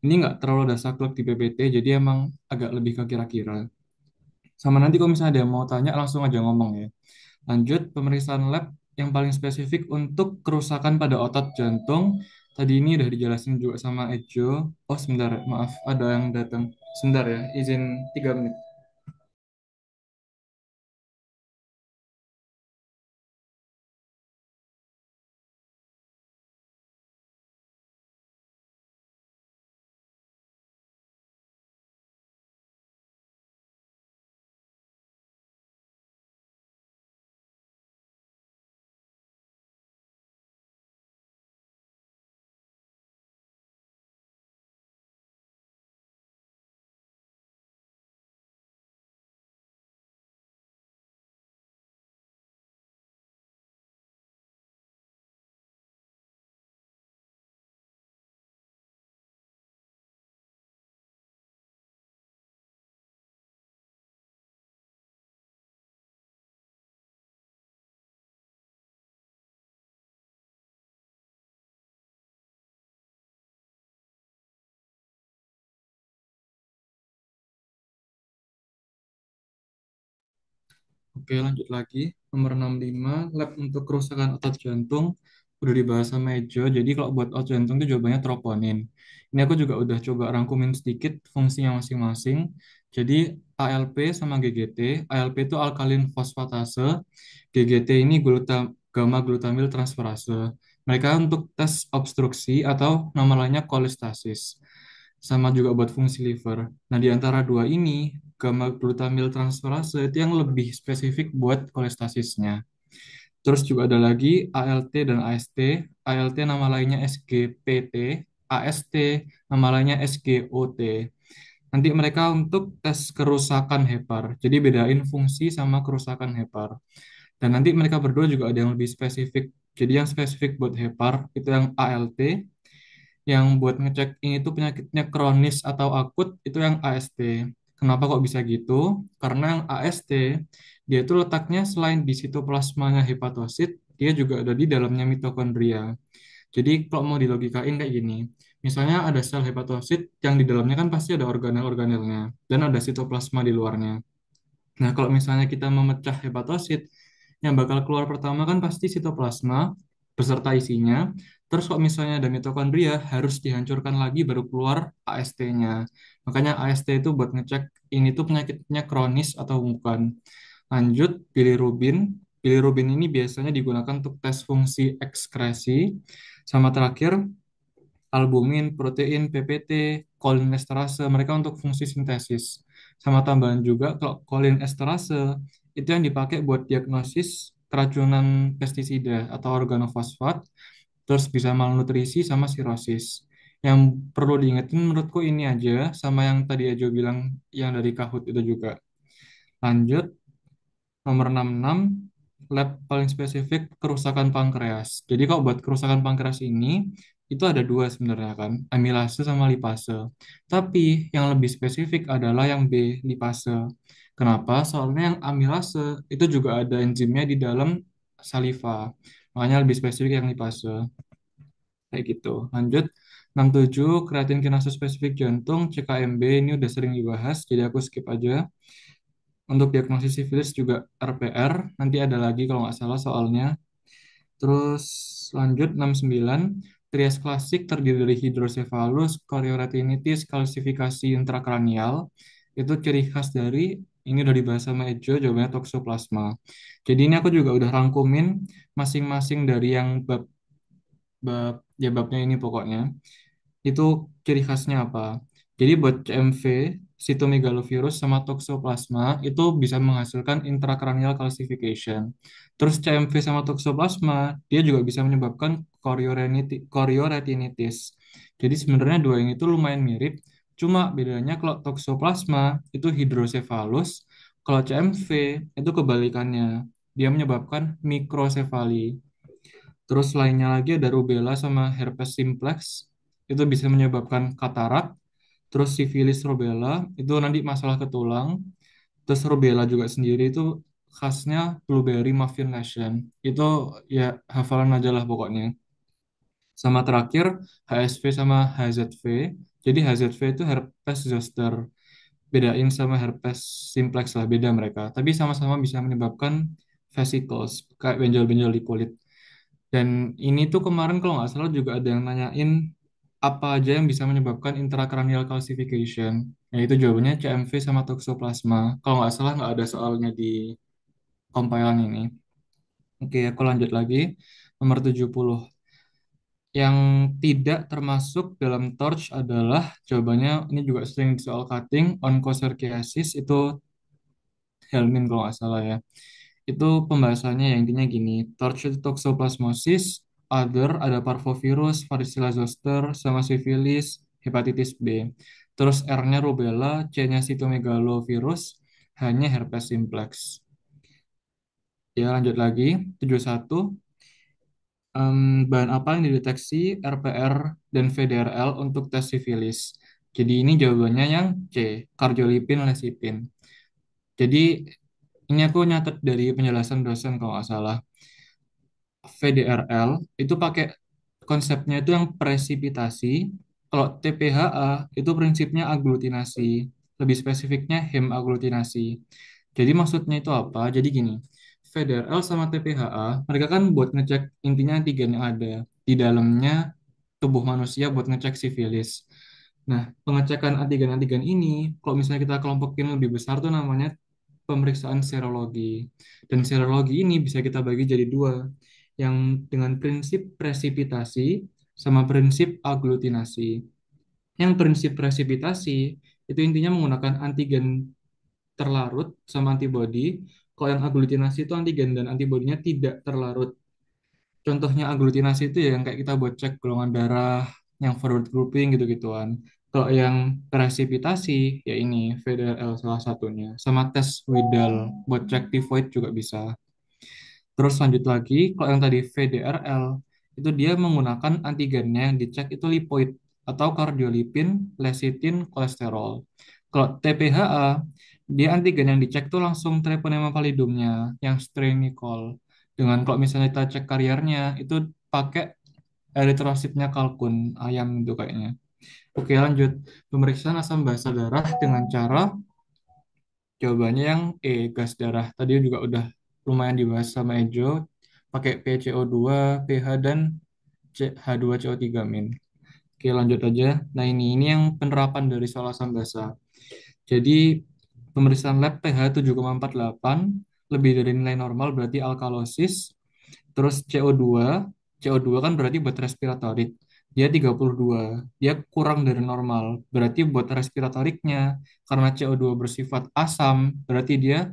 Ini nggak terlalu ada saklek di PPT, jadi emang agak lebih ke kira-kira. Sama nanti kalau misalnya ada yang mau tanya, langsung aja ngomong ya. Lanjut, pemeriksaan lab yang paling spesifik untuk kerusakan pada otot jantung. Tadi ini udah dijelasin juga sama Ejo. Oh, sebentar, maaf, ada yang datang. Sebentar ya, izin 3 menit. Oke, lanjut lagi. Nomor 65, lab untuk kerusakan otot jantung. Udah dibahas sama Ejo. Jadi kalau buat otot jantung itu jawabannya troponin. Ini aku juga udah coba rangkumin sedikit fungsinya masing-masing. Jadi ALP sama GGT. ALP itu alkalin fosfatase. GGT ini gamma glutamil transferase. Mereka untuk tes obstruksi atau nama lainnya kolestasis. Sama juga buat fungsi liver. Nah, di antara dua ini, gamma glutamil transferase itu yang lebih spesifik buat kolestasisnya. Terus juga ada lagi ALT dan AST. ALT nama lainnya SGPT, AST nama lainnya SGOT. Nanti mereka untuk tes kerusakan hepar. Jadi bedain fungsi sama kerusakan hepar. Dan nanti mereka berdua juga ada yang lebih spesifik. Jadi yang spesifik buat hepar itu yang ALT, yang buat ngecek ini tuh penyakitnya kronis atau akut itu yang AST. Kenapa kok bisa gitu? Karena yang AST dia itu letaknya selain di sitoplasmanya hepatosit, dia juga ada di dalamnya mitokondria. Jadi kalau mau dilogikain kayak gini, misalnya ada sel hepatosit yang di dalamnya kan pasti ada organel-organelnya dan ada sitoplasma di luarnya. Nah, kalau misalnya kita memecah hepatosit, yang bakal keluar pertama kan pasti sitoplasma beserta isinya. Terus kalau misalnya ada mitokondria, harus dihancurkan lagi baru keluar AST-nya. Makanya AST itu buat ngecek ini tuh penyakitnya kronis atau bukan. Lanjut, bilirubin. Bilirubin ini biasanya digunakan untuk tes fungsi ekskresi. Sama terakhir, albumin, protein, PPT, kolinesterase, mereka untuk fungsi sintesis. Sama tambahan juga, kalau kolinesterase itu yang dipakai buat diagnosis keracunan pestisida atau organofosfat, terus bisa malnutrisi sama sirosis. Yang perlu diingetin menurutku ini aja, sama yang tadi Ajo bilang yang dari Kahoot itu juga. Lanjut, nomor 66, lab paling spesifik kerusakan pankreas. Jadi kalau buat kerusakan pankreas ini, itu ada dua sebenarnya kan, amilase sama lipase. Tapi yang lebih spesifik adalah yang B, lipase. Kenapa? Soalnya yang amilase itu juga ada enzimnya di dalam saliva. Makanya lebih spesifik yang lipase. Kayak gitu. Lanjut, 67, kreatin kinase spesifik jantung, CKMB, ini udah sering dibahas, jadi aku skip aja. Untuk diagnosis sifilis juga RPR, nanti ada lagi kalau nggak salah soalnya. Terus lanjut 69, trias klasik terdiri dari hidrosefalus, chorioretinitis, kalsifikasi intrakranial. Itu ciri khas dari, ini udah dibahas sama Ejo, jawabannya toksoplasma. Jadi ini aku juga udah rangkumin masing-masing dari yang bab ya babnya ini pokoknya itu ciri khasnya apa. Jadi buat CMV, cytomegalovirus sama toxoplasma itu bisa menghasilkan intracranial calcification. Terus CMV sama toxoplasma dia juga bisa menyebabkan chorioretinitis. Jadi sebenarnya dua ini itu lumayan mirip, cuma bedanya kalau toxoplasma itu hidrosefalus, kalau CMV itu kebalikannya. Dia menyebabkan mikrosefali. Terus lainnya lagi ada rubella sama herpes simplex, itu bisa menyebabkan katarak. Terus sifilis rubella itu nanti masalah ke tulang. Terus rubella juga sendiri itu khasnya blueberry muffin lesion. Itu ya hafalan aja lah pokoknya. Sama terakhir HSV sama HZV. Jadi HZV itu herpes zoster. Bedain sama herpes simplex lah, beda mereka. Tapi sama-sama bisa menyebabkan vesicles, kayak benjol-benjol di kulit. Dan ini tuh kemarin kalau nggak salah juga ada yang nanyain apa aja yang bisa menyebabkan intracranial calcification. Yaitu jawabannya CMV sama toxoplasma. Kalau nggak salah nggak ada soalnya di compilan ini. Oke, aku lanjut lagi. Nomor 70. Yang tidak termasuk dalam TORCH adalah jawabannya ini juga sering di soal cutting, onchocerciasis itu Helmin kalau nggak salah ya. Itu pembahasannya yang intinya gini, Tortured toxoplasmosis, other ada parvovirus, varicella zoster, sama sifilis, hepatitis B. Terus R-nya rubella, C-nya cytomegalovirus, H-nya herpes simplex. Ya, lanjut lagi. 71. Bahan apa yang dideteksi RPR dan VDRL untuk tes sifilis? Jadi ini jawabannya yang C, cardiolipin lecithin. Jadi ini aku nyatet dari penjelasan dosen kalau nggak salah. VDRL itu pakai konsepnya itu yang presipitasi. Kalau TPHA itu prinsipnya aglutinasi. Lebih spesifiknya hemaglutinasi. Jadi maksudnya itu apa? Jadi gini, VDRL sama TPHA, mereka kan buat ngecek intinya antigen yang ada di dalamnya tubuh manusia buat ngecek sifilis. Nah, pengecekan antigen-antigen ini, kalau misalnya kita kelompokin lebih besar tuh namanya pemeriksaan serologi. Dan serologi ini bisa kita bagi jadi dua, yang dengan prinsip presipitasi sama prinsip aglutinasi. Yang prinsip presipitasi itu intinya menggunakan antigen terlarut sama antibodi. Kalau yang aglutinasi itu antigen dan antibodinya tidak terlarut. Contohnya aglutinasi itu ya yang kayak kita buat cek golongan darah, yang forward grouping gitu-gituan. Kalau yang presipitasi, ya ini VDRL salah satunya. Sama tes Widal buat cek tivoid juga bisa. Terus lanjut lagi, kalau yang tadi VDRL, itu dia menggunakan antigennya yang dicek itu lipoid atau kardiolipin, lecithin, kolesterol. Kalau TPHA, dia antigen yang dicek tuh langsung treponema pallidumnya, yang strain-Nicole. Dengan kalau misalnya kita cek kariernya, itu pakai eritrositnya kalkun, ayam itu kayaknya. Oke lanjut, pemeriksaan asam basa darah dengan cara jawabannya yang E, gas darah. Tadi juga udah lumayan dibahas sama Ejo, pakai PCO2, pH, dan H2CO3 min. Oke, lanjut aja. Nah, ini yang penerapan dari soal asam basa. Jadi, pemeriksaan lab pH 7,48, lebih dari nilai normal berarti alkalosis. Terus CO2 kan berarti buat respiratorik. Dia 32, dia kurang dari normal. Berarti buat respiratoriknya, karena CO2 bersifat asam, berarti dia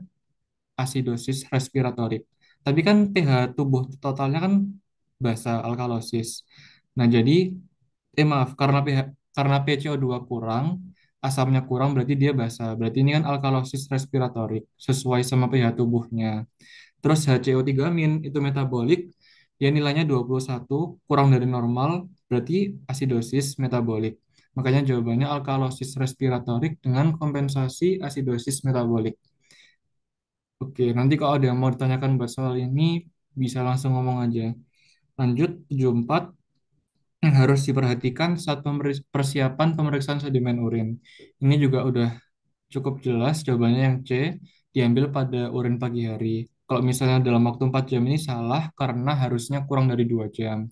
asidosis respiratorik. Tapi kan pH tubuh totalnya kan basa alkalosis. Nah, jadi maaf, karena PCO2 kurang, asamnya kurang berarti dia basa. Berarti ini kan alkalosis respiratorik sesuai sama pH tubuhnya. Terus HCO3 min itu metabolik, ya nilainya 21 kurang dari normal, berarti asidosis metabolik. Makanya jawabannya alkalosis respiratorik dengan kompensasi asidosis metabolik. Oke, nanti kalau ada yang mau ditanyakan buat soal ini, bisa langsung ngomong aja. Lanjut, 74 yang harus diperhatikan saat persiapan pemeriksaan sedimen urin. Ini juga udah cukup jelas jawabannya yang C, diambil pada urin pagi hari. Kalau misalnya dalam waktu 4 jam ini salah karena harusnya kurang dari 2 jam.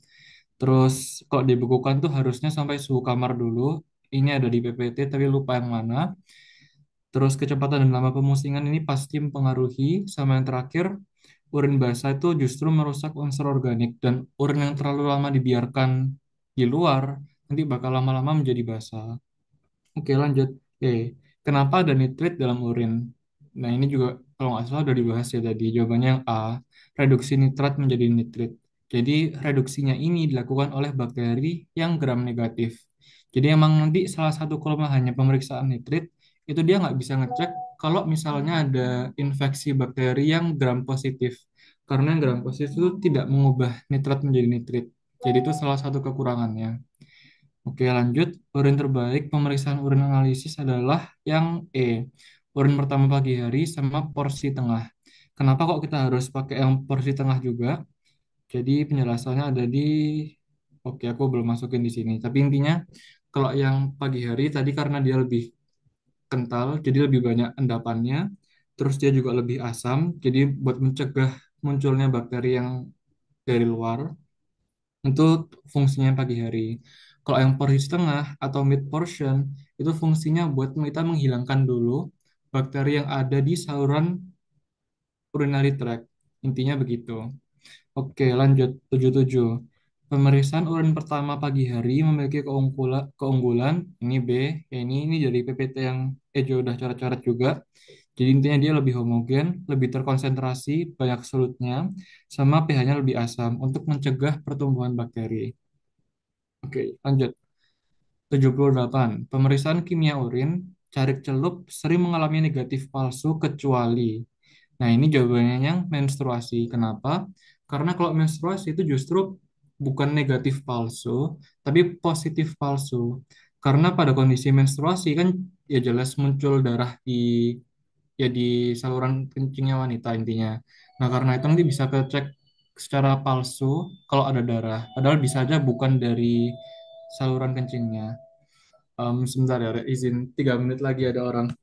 Terus kalau dibekukan tuh harusnya sampai suhu kamar dulu. Ini ada di PPT tapi lupa yang mana. Terus kecepatan dan lama pemusingan ini pasti mempengaruhi. Sama yang terakhir, urin basah itu justru merusak unsur organik dan urin yang terlalu lama dibiarkan di luar nanti bakal lama-lama menjadi basah. Oke, lanjut. Kenapa ada nitrit dalam urin? Nah, ini juga kalau nggak salah udah dibahas ya tadi. Jawabannya yang A, reduksi nitrat menjadi nitrit. Jadi, reduksinya ini dilakukan oleh bakteri yang gram negatif. Jadi, emang nanti salah satu kelemahannya pemeriksaan nitrit, itu dia nggak bisa ngecek kalau misalnya ada infeksi bakteri yang gram positif. Karena yang gram positif itu tidak mengubah nitrat menjadi nitrit. Jadi, itu salah satu kekurangannya. Oke, lanjut. Urin terbaik pemeriksaan urin analisis adalah yang E. Urin pertama pagi hari sama porsi tengah. Kenapa kok kita harus pakai yang porsi tengah juga? Jadi penjelasannya ada di... Oke, aku belum masukin di sini. Tapi intinya, kalau yang pagi hari tadi karena dia lebih kental, jadi lebih banyak endapannya. Terus dia juga lebih asam. Jadi buat mencegah munculnya bakteri yang dari luar, itu fungsinya pagi hari. Kalau yang porsi tengah atau mid portion itu fungsinya buat kita menghilangkan dulu bakteri yang ada di saluran urinary tract. Intinya begitu. Oke, lanjut 77. Pemeriksaan urin pertama pagi hari memiliki keunggulan ini B, ya ini dari PPT yang Ejo udah coret-coret juga. Jadi intinya dia lebih homogen, lebih terkonsentrasi, banyak solutnya, sama pH-nya lebih asam untuk mencegah pertumbuhan bakteri. Oke, lanjut. 78. Pemeriksaan kimia urin, carik celup sering mengalami negatif palsu kecuali. Nah, ini jawabannya yang menstruasi. Kenapa? Karena kalau menstruasi itu justru bukan negatif palsu, tapi positif palsu. Karena pada kondisi menstruasi kan ya jelas muncul darah di ya di saluran kencingnya wanita intinya. Nah, karena itu nanti bisa kecek secara palsu kalau ada darah. Padahal bisa aja bukan dari saluran kencingnya. Sebentar ya, izin 3 menit lagi ada orang.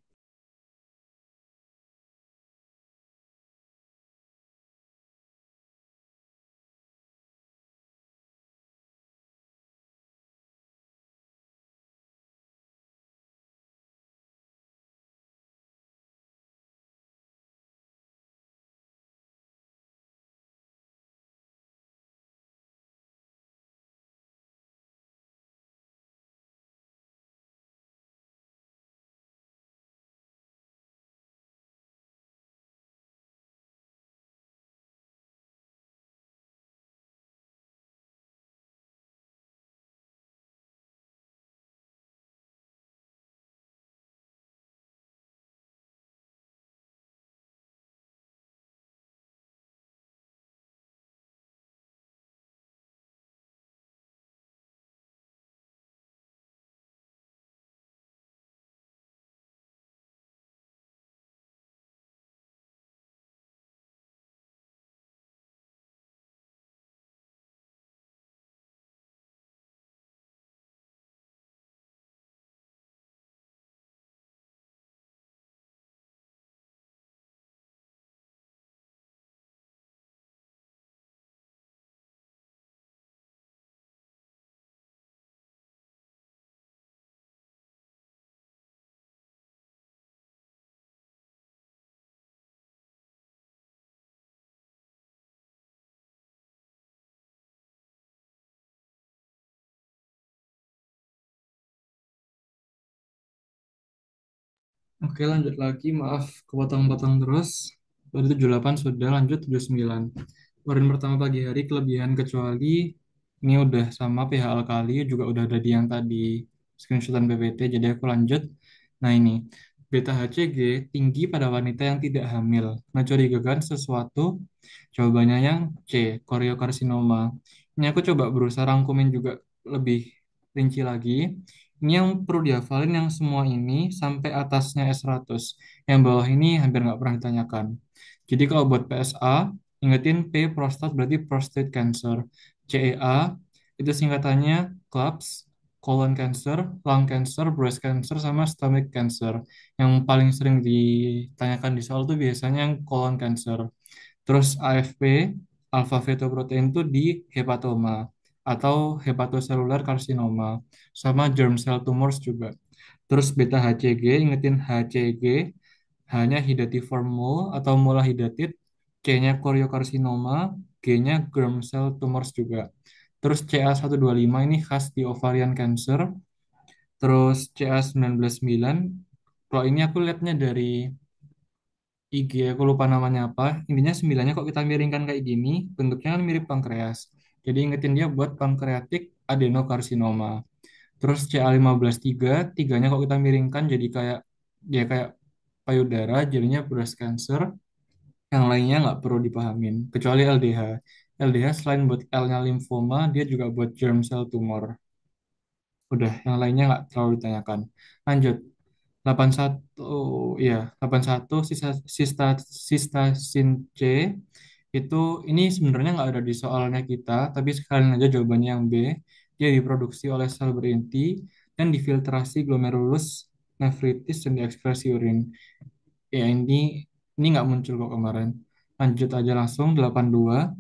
Oke, lanjut lagi. Maaf, kepotong-potong terus. Tadi 78 sudah, lanjut 79. Urin pertama pagi hari, kelebihan kecuali ini udah sama pH alkali, juga udah ada di yang tadi screenshotan PPT, jadi aku lanjut. Nah ini, beta HCG tinggi pada wanita yang tidak hamil. Mencurigakan sesuatu, jawabannya yang C, koriokarsinoma. Ini aku coba berusaha rangkumin juga lebih rinci lagi. Ini yang perlu dihafalin yang semua ini sampai atasnya S100. Yang bawah ini hampir nggak pernah ditanyakan. Jadi kalau buat PSA, ingetin P prostat berarti prostate cancer. CEA itu singkatannya CLAPS, colon cancer, lung cancer, breast cancer, sama stomach cancer. Yang paling sering ditanyakan di soal tuh biasanya yang colon cancer. Terus AFP, alpha fetoprotein itu di hepatoma atau hepatocellular carcinoma, sama germ cell tumors juga. Terus beta HCG, ingetin HCG, hanya hidatiform mole atau mola hidatid, C-nya choriocarcinoma, G-nya germ cell tumors juga. Terus CA125 ini khas di ovarian cancer. Terus CA199, kalau ini aku lihatnya dari IG, aku lupa namanya apa. Intinya sembilannya kok kita miringkan kayak gini, bentuknya kan mirip pankreas. Jadi ingetin dia buat pancreatic adenocarcinoma. Terus CA15-3, tiganya kok kita miringkan jadi kayak dia kayak payudara, jadinya breast cancer. Yang lainnya nggak perlu dipahamin, kecuali LDH. LDH selain buat L-nya limfoma, dia juga buat germ cell tumor. Udah, yang lainnya nggak terlalu ditanyakan. Lanjut. 81, ya, 81 sistasin C itu ini sebenarnya nggak ada di soalnya kita, tapi sekalian aja jawabannya yang B. Dia diproduksi oleh sel berinti dan difiltrasi glomerulus nefritis dan diekskresi urin. Ya ini nggak muncul kok kemarin. Lanjut aja langsung 82.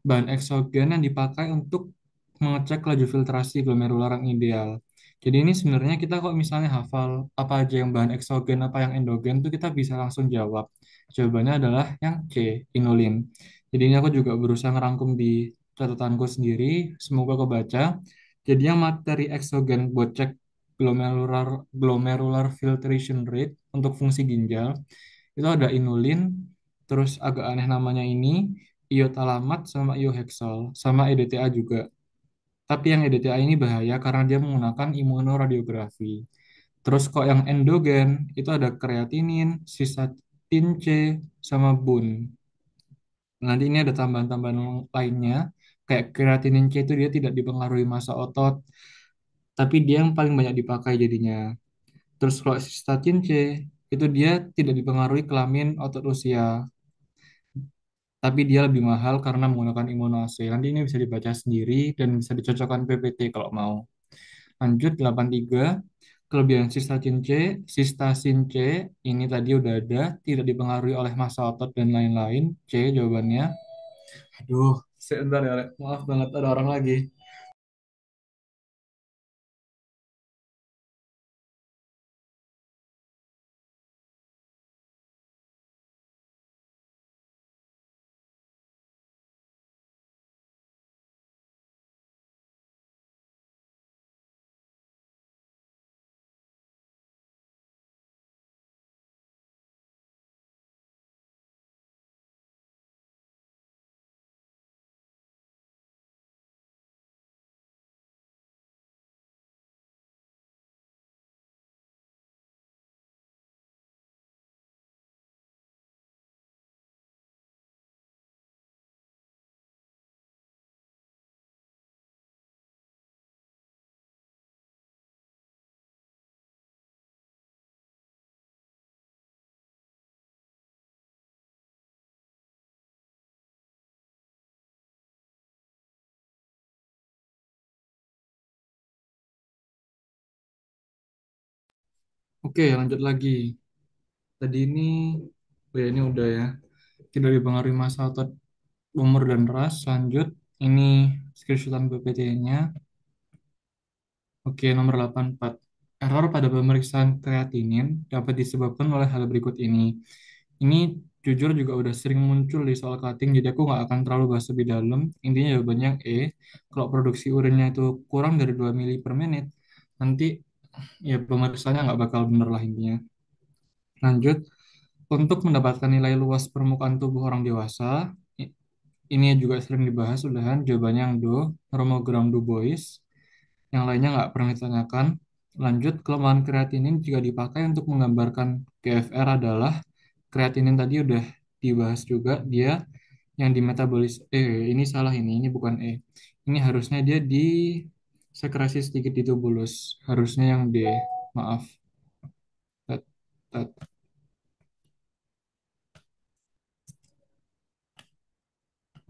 Bahan eksogen yang dipakai untuk mengecek laju filtrasi glomerular yang ideal. Jadi ini sebenarnya kita kok misalnya hafal apa aja yang bahan eksogen, apa yang endogen tuh kita bisa langsung jawab. Jawabannya adalah yang C, inulin. Jadi ini aku juga berusaha ngerangkum di catatanku sendiri, semoga kebaca. Jadi yang materi eksogen buat cek glomerular glomerular filtration rate untuk fungsi ginjal itu ada inulin, terus agak aneh namanya ini, iotalamat sama ioheksol, sama EDTA juga. Tapi yang EDTA ini bahaya karena dia menggunakan imunoradiografi. Terus kok yang endogen itu ada kreatinin, sistatin C, sama bun. Nanti ini ada tambahan-tambahan lainnya, kayak kreatinin C itu dia tidak dipengaruhi massa otot, tapi dia yang paling banyak dipakai jadinya. Terus kalau sistatin C itu dia tidak dipengaruhi kelamin otot usia, tapi dia lebih mahal karena menggunakan immunase. Nanti ini bisa dibaca sendiri dan bisa dicocokkan PPT kalau mau. Lanjut 83, kelebihan sistasin C ini tadi udah ada, tidak dipengaruhi oleh massa otot dan lain-lain. C jawabannya. Aduh, sebentar ya, Rek. Maaf banget ada orang lagi. Oke, lanjut lagi. Tadi ini, oh ya ini udah ya. Tidak dipengaruhi massa otot, umur dan ras. Lanjut, ini screenshotan PPT-nya. Oke, nomor 84. Error pada pemeriksaan kreatinin dapat disebabkan oleh hal berikut ini. Ini jujur juga udah sering muncul di soal cutting, jadi aku nggak akan terlalu bahas lebih dalam. Intinya jawabannya yang E. Kalau produksi urinnya itu kurang dari 2 mili per menit, nanti ya pemeriksaannya nggak bakal bener lah intinya. Lanjut, untuk mendapatkan nilai luas permukaan tubuh orang dewasa, ini juga sering dibahas, udahan jawabannya yang Do, nomogram Du Bois. Yang lainnya nggak pernah ditanyakan. Lanjut, kelemahan kreatinin jika dipakai untuk menggambarkan GFR adalah kreatinin tadi udah dibahas juga, dia yang dimetabolis. Ini salah ini bukan E. Ini harusnya dia di sekresi sedikit di tubulus. Harusnya yang D. Maaf. Tet, tet.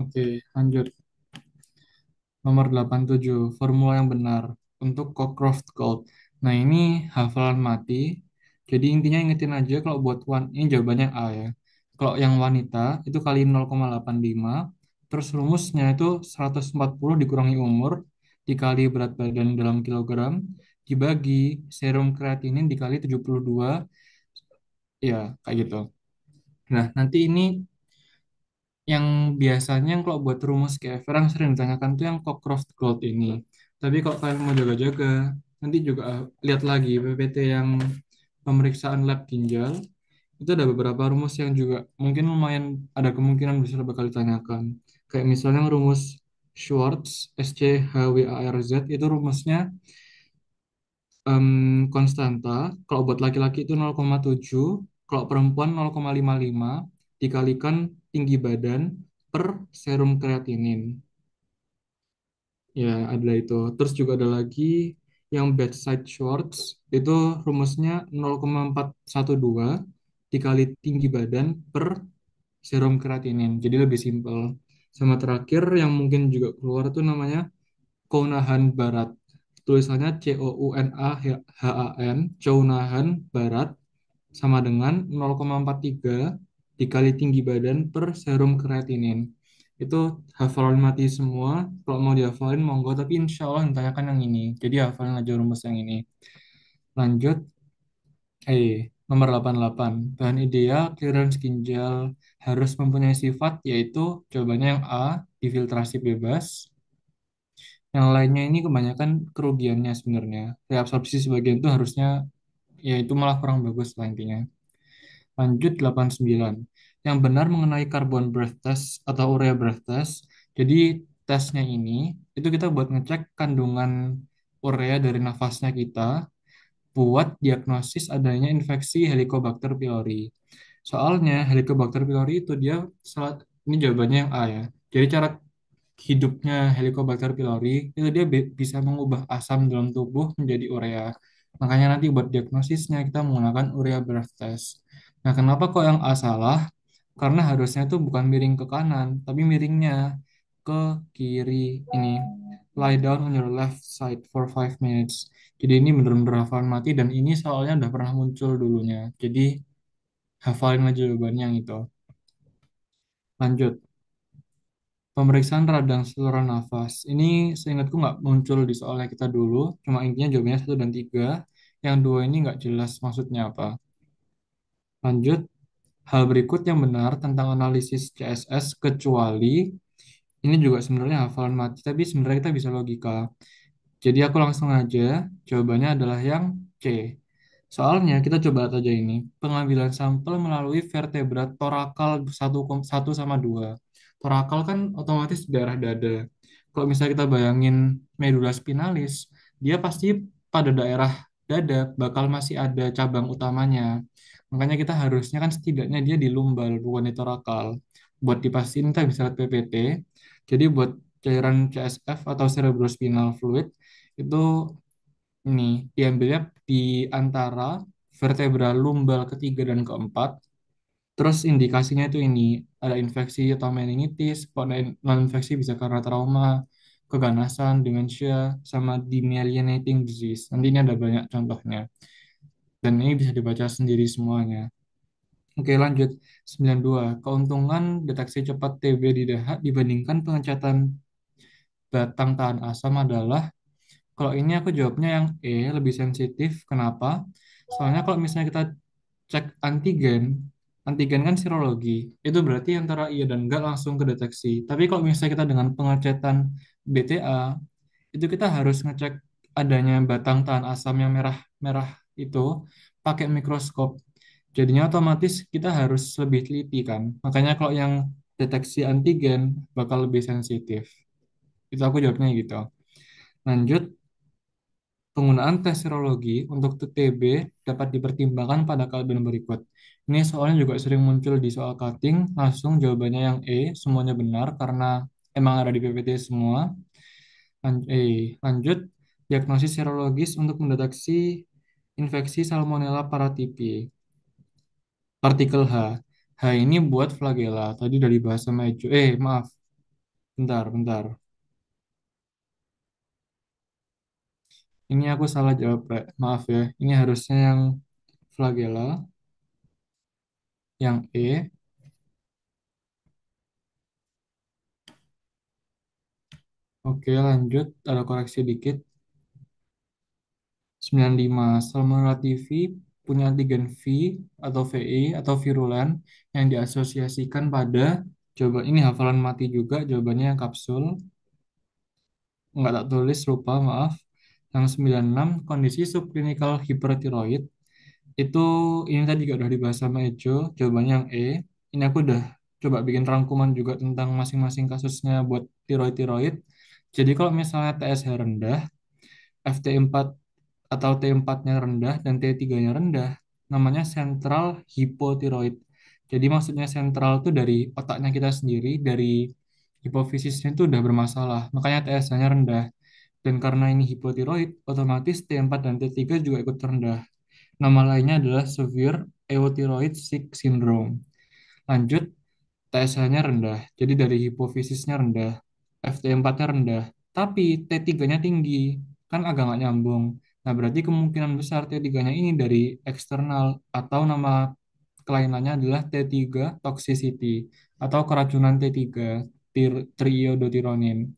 Oke, lanjut. Nomor 87, formula yang benar. untuk Cockcroft Gold. Nah, ini hafalan mati. Jadi intinya ingetin aja kalau buat ini jawabannya A ya. Kalau yang wanita itu kali 0,85, terus rumusnya itu 140 dikurangi umur dikali berat badan dalam kilogram dibagi serum kreatinin dikali 72, ya kayak gitu. Nah, nanti ini yang biasanya kalau buat rumus KFR yang sering ditanyakan tuh yang Cockcroft Gold ini. Tapi kalau kalian mau jaga-jaga, nanti juga lihat lagi PPT yang pemeriksaan lab ginjal. Itu ada beberapa rumus yang juga mungkin lumayan ada kemungkinan besar bakal ditanyakan. Kayak misalnya rumus Schwartz, SCHWARZ, itu rumusnya konstanta. Kalau buat laki-laki itu 0,7, kalau perempuan 0,55 dikalikan tinggi badan per serum kreatinin. Ya, ada itu. Terus juga ada lagi yang bedside Schwartz, itu rumusnya 0,412 dikali tinggi badan per serum kreatinin. Jadi lebih simpel. Sama terakhir yang mungkin juga keluar tuh namanya Kounahan Barat. Tulisannya COUNAHAN, Kounahan Barat sama dengan 0,43 dikali tinggi badan per serum kreatinin. Itu hafalan mati semua. Kalau mau dihafalin monggo, tapi insya Allah ditanyakan yang ini. Jadi hafalin aja rumus yang ini. Lanjut, nomor 88. Bahan ideal clearance ginjal harus mempunyai sifat yaitu jawabannya yang A, difiltrasi bebas. Yang lainnya ini kebanyakan kerugiannya sebenarnya. Reabsorpsi sebagian itu harusnya ya itu malah kurang bagus lah intinya. Lanjut 89. Yang benar mengenai carbon breath test atau urea breath test. Jadi tesnya ini itu kita buat ngecek kandungan urea dari nafasnya kita buat diagnosis adanya infeksi Helicobacter pylori. Soalnya Helicobacter pylori itu dia ini jawabannya yang A ya. Jadi cara hidupnya Helicobacter pylori itu dia bisa mengubah asam dalam tubuh menjadi urea. Makanya nanti buat diagnosisnya kita menggunakan urea breath test. Nah, kenapa kok yang A salah? Karena harusnya itu bukan miring ke kanan, tapi miringnya ke kiri ini. Lie down on your left side for 5 minutes. Jadi ini benar-benar hafalan mati dan ini soalnya udah pernah muncul dulunya. Jadi hafalin aja jawabannya yang itu. Lanjut. Pemeriksaan radang saluran nafas. Ini seingatku nggak muncul di soalnya kita dulu. Cuma intinya jawabannya 1 dan 3. Yang dua ini nggak jelas maksudnya apa. Lanjut. Hal berikut yang benar tentang analisis CSS kecuali ini juga sebenarnya hafalan mati, tapi sebenarnya kita bisa logika. Jadi aku langsung aja, jawabannya adalah yang C. Soalnya kita coba lihat aja ini, pengambilan sampel melalui vertebra torakal 1 sama 2. Torakal kan otomatis di daerah dada. Kalau misalnya kita bayangin medula spinalis, dia pasti pada daerah dada bakal masih ada cabang utamanya. Makanya kita harusnya kan setidaknya dia di lumbal, bukan di torakal. Buat dipastiin kita bisa lihat PPT. Jadi buat cairan CSF atau cerebrospinal fluid itu ini diambilnya di antara vertebra lumbal ketiga dan keempat. Terus indikasinya itu ini ada infeksi atau meningitis, kalau non infeksi bisa karena trauma, keganasan, demensia, sama demyelinating disease. Nanti ini ada banyak contohnya. Dan ini bisa dibaca sendiri semuanya. Oke, lanjut. 92. Keuntungan deteksi cepat TB di dahak dibandingkan pengecatan batang tahan asam adalah kalau ini aku jawabnya yang E, lebih sensitif. Kenapa? Soalnya kalau misalnya kita cek antigen, antigen kan serologi, itu berarti antara iya dan enggak langsung kedeteksi. Tapi kalau misalnya kita dengan pengecetan BTA, itu kita harus ngecek adanya batang tahan asam yang merah-merah itu pakai mikroskop. Jadinya otomatis kita harus lebih teliti kan. Makanya kalau yang deteksi antigen bakal lebih sensitif. Itu aku jawabnya gitu. Lanjut, penggunaan tes serologi untuk TB dapat dipertimbangkan pada keadaan berikut. Ini soalnya juga sering muncul di soal cutting, langsung jawabannya yang E, semuanya benar karena emang ada di PPT semua. Lanjut, diagnosis serologis untuk mendeteksi infeksi Salmonella paratyphi. Partikel H. H ini buat flagella. Tadi dari bahasa Mejo. Maaf. Bentar, bentar. Ini aku salah jawab, Rek. Maaf ya. Ini harusnya yang flagella, yang E. Oke, lanjut. Ada koreksi dikit. 95. Salmonella typhi punya antigen V atau VI atau virulen yang diasosiasikan pada, coba ini hafalan mati juga, jawabannya yang kapsul. Nggak tak tulis, lupa, maaf. Yang 96, kondisi subklinikal hipertiroid. Itu, ini tadi juga udah dibahas sama Ejo, jawabannya yang E. Ini aku udah coba bikin rangkuman juga tentang masing-masing kasusnya buat tiroid-tiroid. Jadi kalau misalnya TSH rendah, FT4 atau T4-nya rendah dan T3-nya rendah, namanya sentral hipotiroid. Jadi maksudnya sentral itu dari otaknya kita sendiri, dari hipofisisnya itu udah bermasalah. Makanya TSH-nya rendah. Dan karena ini hipotiroid, otomatis T4 dan T3 juga ikut rendah. Nama lainnya adalah severe euthyroid sick syndrome. Lanjut, TSH-nya rendah, jadi dari hipofisisnya rendah, FT4-nya rendah, tapi T3-nya tinggi, kan agak nggak nyambung. Nah, berarti kemungkinan besar T3-nya ini dari eksternal, atau nama kelainannya adalah T3 toxicity, atau keracunan T3, triiodothyronin.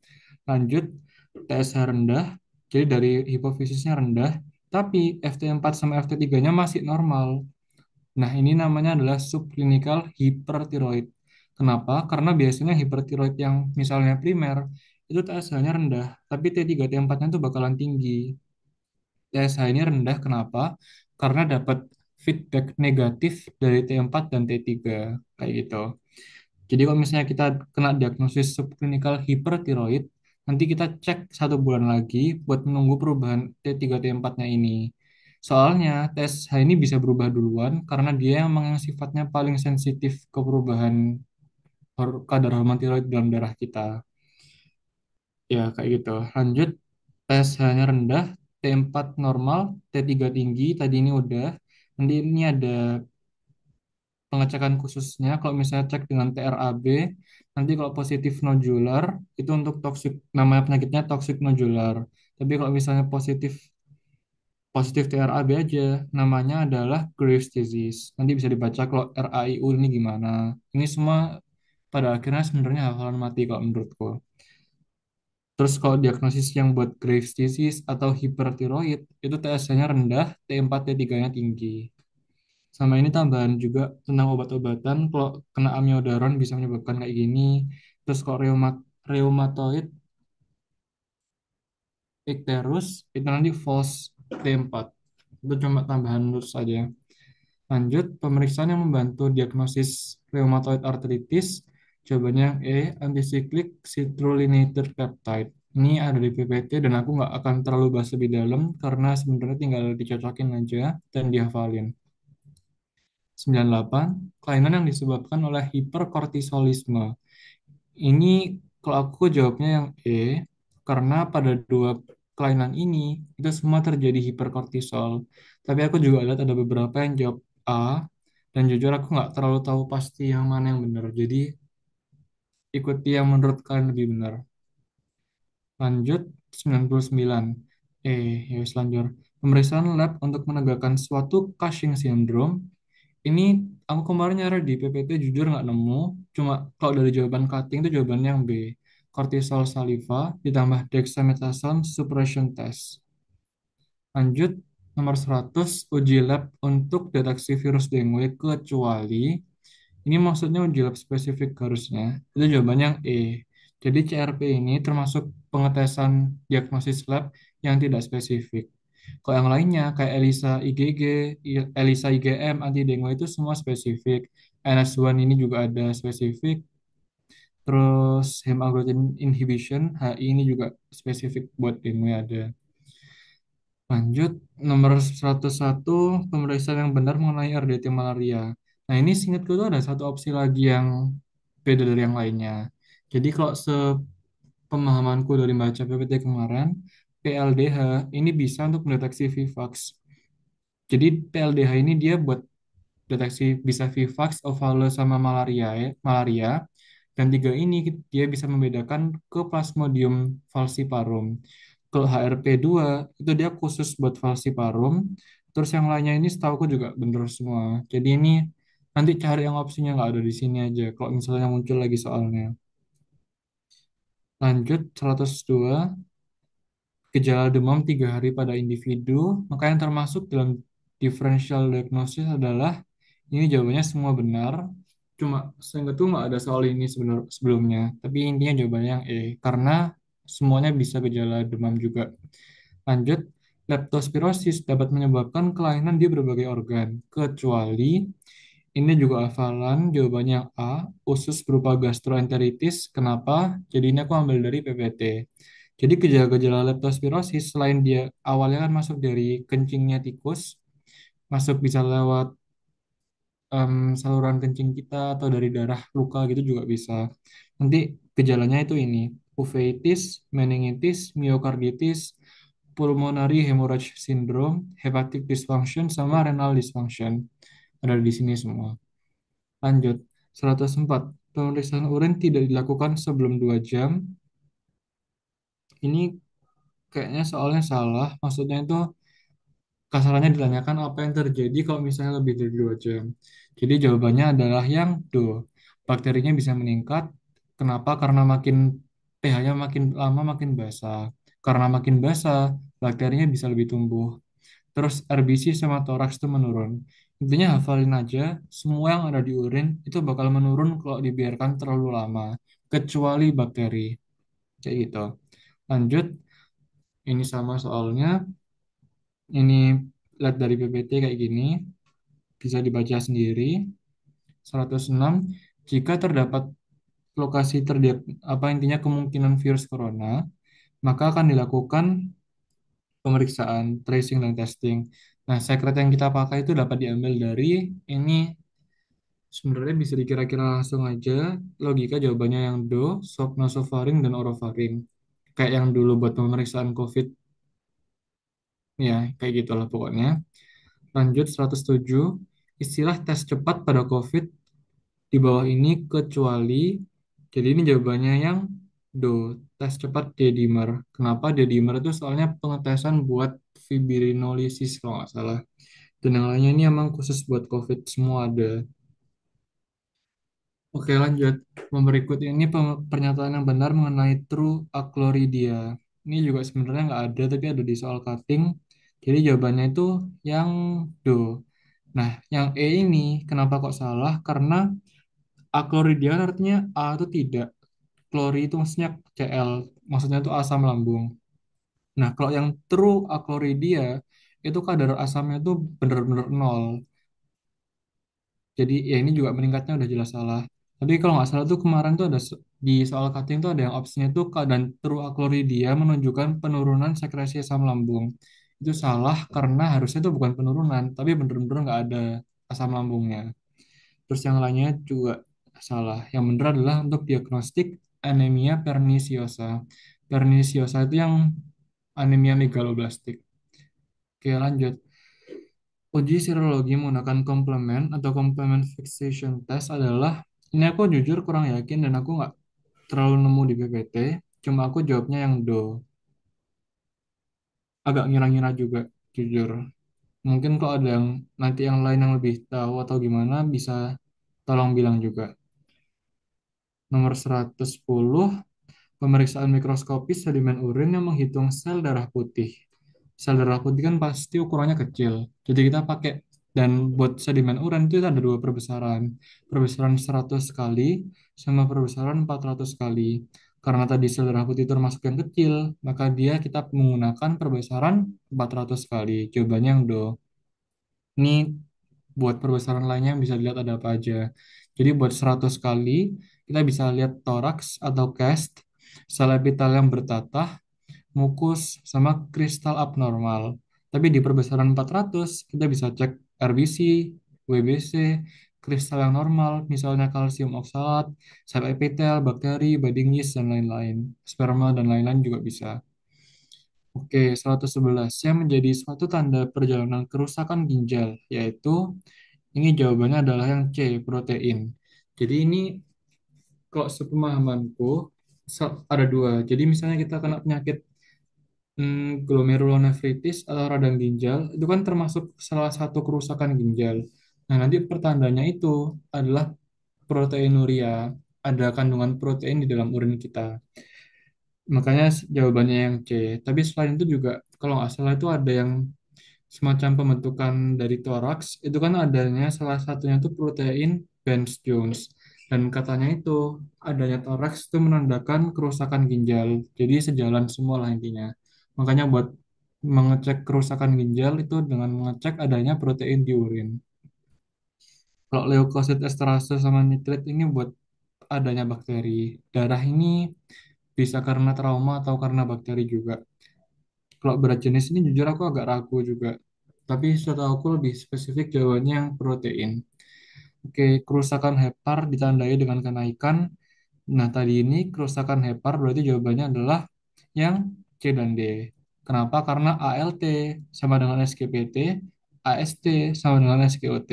Lanjut, TSH rendah, jadi dari hipofisisnya rendah, tapi FT4 sama FT3-nya masih normal. Nah, ini namanya adalah subclinical hyperthyroid. Kenapa? Karena biasanya hipertiroid yang misalnya primer itu TSH-nya rendah, tapi T3 T4-nya itu bakalan tinggi. TSH ini rendah kenapa? Karena dapat feedback negatif dari T4 dan T3 kayak gitu. Jadi kalau misalnya kita kena diagnosis subclinical hyperthyroid, nanti kita cek 1 bulan lagi buat menunggu perubahan T3 T4-nya ini. Soalnya tes H ini bisa berubah duluan karena dia emang yang sifatnya paling sensitif ke perubahan kadar hormon tiroid dalam darah kita. Ya kayak gitu. Lanjut, tes H-nya rendah, T4 normal, T3 tinggi, tadi ini udah. Nanti ini ada pengecekan khususnya kalau misalnya cek dengan TRAB, nanti kalau positif nodular itu untuk toxic, nama penyakitnya toxic nodular, tapi kalau misalnya positif positif TRAB aja namanya adalah Graves disease. Nanti bisa dibaca kalau RAIU ini gimana. Ini semua pada akhirnya sebenarnya hafalan mati kalau menurutku. Terus kalau diagnosis yang buat Graves disease atau hipertiroid itu TSH-nya rendah, T4 T3-nya tinggi. Sama ini tambahan juga tentang obat-obatan. Kalau kena amiodaron bisa menyebabkan kayak gini. Terus kalau rheumatoid icterus itu nanti false T4. Itu cuma tambahan lurus saja. Lanjut, pemeriksaan yang membantu diagnosis rheumatoid arthritis. Jawabannya yang E, anticyclic citrullineated peptide. Ini ada di PPT dan aku nggak akan terlalu bahas lebih dalam karena sebenarnya tinggal dicocokin aja dan dihafalin. 98, kelainan yang disebabkan oleh hiperkortisolisme. Ini kalau aku jawabnya yang E, karena pada dua kelainan ini itu semua terjadi hiperkortisol. Tapi aku juga lihat ada beberapa yang jawab A, dan jujur aku nggak terlalu tahu pasti yang mana yang benar. Jadi ikuti yang menurut kalian lebih benar. Lanjut, 99. Ya wis lanjut. Pemeriksaan lab untuk menegakkan suatu Cushing syndrome. Ini aku kemarin nyari di PPT jujur nggak nemu. Cuma kalau dari jawaban cutting itu jawabannya yang B. Cortisol saliva ditambah dexamethasone suppression test. Lanjut, nomor 100 uji lab untuk deteksi virus dengue kecuali ini maksudnya uji lab spesifik harusnya. Itu jawabannya yang E. Jadi CRP ini termasuk pengetesan diagnosis lab yang tidak spesifik. Kalau yang lainnya kayak ELISA IgG, ELISA IgM, anti dengue itu semua spesifik. NS1 ini juga ada spesifik. Terus hemagglutinin inhibition, HI ini juga spesifik buat dengue ada. Lanjut, nomor 101, pemeriksaan yang benar mengenai RDT malaria. Nah, ini seingatku tuh ada satu opsi lagi yang beda dari yang lainnya. Jadi kalau sepemahamanku dari baca PPT kemarin, PLDH ini bisa untuk mendeteksi VIVAX. Jadi PLDH ini dia buat deteksi bisa VIVAX, ovale sama malaria ya, malaria. Dan tiga ini dia bisa membedakan ke Plasmodium falciparum. Kalau HRP2 itu dia khusus buat falsiparum. Terus yang lainnya ini setauku juga bener semua. Jadi ini nanti cari yang opsinya nggak ada di sini aja. Kalau misalnya muncul lagi soalnya. Lanjut 102, gejala demam 3 hari pada individu. Maka yang termasuk dalam differential diagnosis adalah ini jawabannya semua benar. Cuma saya tuh nggak ada soal ini sebelumnya. Tapi intinya jawabannya yang E. Karena semuanya bisa gejala demam juga. Lanjut, leptospirosis dapat menyebabkan kelainan di berbagai organ, kecuali ini juga hafalan, jawabannya yang A, usus berupa gastroenteritis. Kenapa? Jadi ini aku ambil dari PPT. Jadi gejala-gejala leptospirosis selain dia awalnya kan masuk dari kencingnya tikus, masuk bisa lewat saluran kencing kita atau dari darah luka gitu juga bisa. Nanti gejalanya itu ini, uveitis, meningitis, myokarditis, pulmonary hemorrhage syndrome, hepatic dysfunction, sama renal dysfunction. Ada di sini semua. Lanjut, 104. Pemeriksaan urin tidak dilakukan sebelum 2 jam. Ini kayaknya soalnya salah. Maksudnya itu kasarannya ditanyakan apa yang terjadi kalau misalnya lebih dari 2 jam. Jadi jawabannya adalah yang do. Bakterinya bisa meningkat. Kenapa? Karena makin pH-nya makin lama makin basah. Karena makin basah, bakterinya bisa lebih tumbuh. Terus RBC sama toraks itu menurun. Intinya hafalin aja, semua yang ada di urin itu bakal menurun kalau dibiarkan terlalu lama. Kecuali bakteri. Kayak gitu. Lanjut, ini sama soalnya. Ini lihat dari PPT kayak gini. Bisa dibaca sendiri. 106, jika terdapat lokasi apa intinya kemungkinan virus corona, maka akan dilakukan pemeriksaan tracing dan testing. Nah, secret yang kita pakai itu dapat diambil dari ini, sebenarnya bisa dikira-kira langsung aja. Logika jawabannya yang do, swab nasofaring dan orofaring. Kayak yang dulu buat pemeriksaan COVID, ya kayak gitulah pokoknya. Lanjut 107, istilah tes cepat pada COVID di bawah ini kecuali, jadi ini jawabannya yang do, tes cepat D-dimer. Kenapa D-dimer itu soalnya pengetesan buat fibrinolisis kalau nggak salah. Dan yang lainnya ini emang khusus buat COVID semua ada. Oke lanjut. Berikut ini pernyataan yang benar mengenai true achlorhydria. Ini juga sebenarnya nggak ada tapi ada di soal cutting. Jadi jawabannya itu yang do. Nah, yang E ini kenapa kok salah? Karena achlorhydria artinya A itu tidak. Klori itu maksudnya Cl, maksudnya itu asam lambung. Nah, kalau yang true achlorhydria itu kadar asamnya itu benar-benar nol. Jadi ya ini juga meningkatnya udah jelas salah. Tapi kalau nggak salah tuh kemarin tuh ada di soal cutting tuh ada yang opsinya tuh keadaan true achlorhydria menunjukkan penurunan sekresi asam lambung. Itu salah karena harusnya itu bukan penurunan, tapi bener-bener nggak ada asam lambungnya. Terus yang lainnya juga salah. Yang benar adalah untuk diagnostik anemia perniciosa. Perniciosa itu yang anemia megaloblastik. Oke, lanjut. Uji serologi menggunakan komplement atau complement fixation test adalah, ini aku jujur kurang yakin dan aku nggak terlalu nemu di PPT, cuma aku jawabnya yang do. Agak ngira-ngira juga, jujur. Mungkin kalau ada yang nanti yang lain yang lebih tahu atau gimana, bisa tolong bilang juga. Nomor 110, pemeriksaan mikroskopis sedimen urin yang menghitung sel darah putih. Sel darah putih kan pasti ukurannya kecil. Jadi kita pakai, dan buat sedimen urin itu ada dua perbesaran. Perbesaran 100 kali sama perbesaran 400 kali. Karena tadi sel darah putih termasuk yang kecil, maka dia kita menggunakan perbesaran 400 kali. Jawabannya yang do. Ini buat perbesaran lainnya bisa dilihat ada apa aja. Jadi buat 100 kali, kita bisa lihat toraks atau chest, sel epitel yang bertatah, mukus, sama kristal abnormal. Tapi di perbesaran 400, kita bisa cek RBC, WBC, kristal yang normal, misalnya kalsium oksalat, sel epitel, bakteri, budding yeast, dan lain-lain. Sperma dan lain-lain juga bisa. Oke, 111. Yang menjadi suatu tanda perjalanan kerusakan ginjal, yaitu ini jawabannya adalah yang C, protein. Jadi ini kalau sepemahamanku ada dua. Jadi misalnya kita kena penyakit Glomerulonefritis atau radang ginjal itu kan termasuk salah satu kerusakan ginjal. Nah, nanti pertandanya itu adalah proteinuria, ada kandungan protein di dalam urin kita. Makanya jawabannya yang C. Tapi selain itu juga kalau nggak salah itu ada yang semacam pembentukan dari toraks, itu kan adanya salah satunya itu protein Benz Jones. Dan katanya itu adanya toraks itu menandakan kerusakan ginjal. Jadi sejalan semua lah intinya. Makanya buat mengecek kerusakan ginjal itu dengan mengecek adanya protein di urin. Kalau leukosit esterase sama nitrit ini buat adanya bakteri. Darah ini bisa karena trauma atau karena bakteri juga. Kalau berat jenis ini jujur aku agak ragu juga. Tapi setahu aku lebih spesifik jawabannya yang protein. Oke, kerusakan hepar ditandai dengan kenaikan. Nah, tadi ini kerusakan hepar berarti jawabannya adalah yang C dan D. Kenapa? Karena ALT sama dengan SGPT, AST sama dengan SGOT.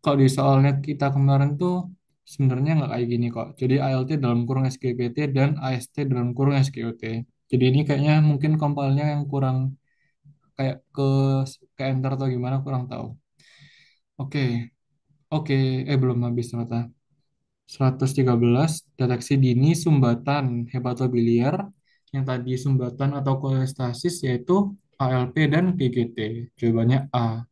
Kalau di soalnya kita kemarin tuh sebenarnya nggak kayak gini kok. Jadi ALT dalam kurung SGPT dan AST dalam kurung SGOT. Jadi ini kayaknya mungkin kompilnya yang kurang kayak ke enter atau gimana kurang tahu. Oke, oke, belum habis ternyata. 113 deteksi dini sumbatan hepatobiliar yang tadi sumbatan atau kolestasis yaitu ALP dan PGT. Jawabannya A.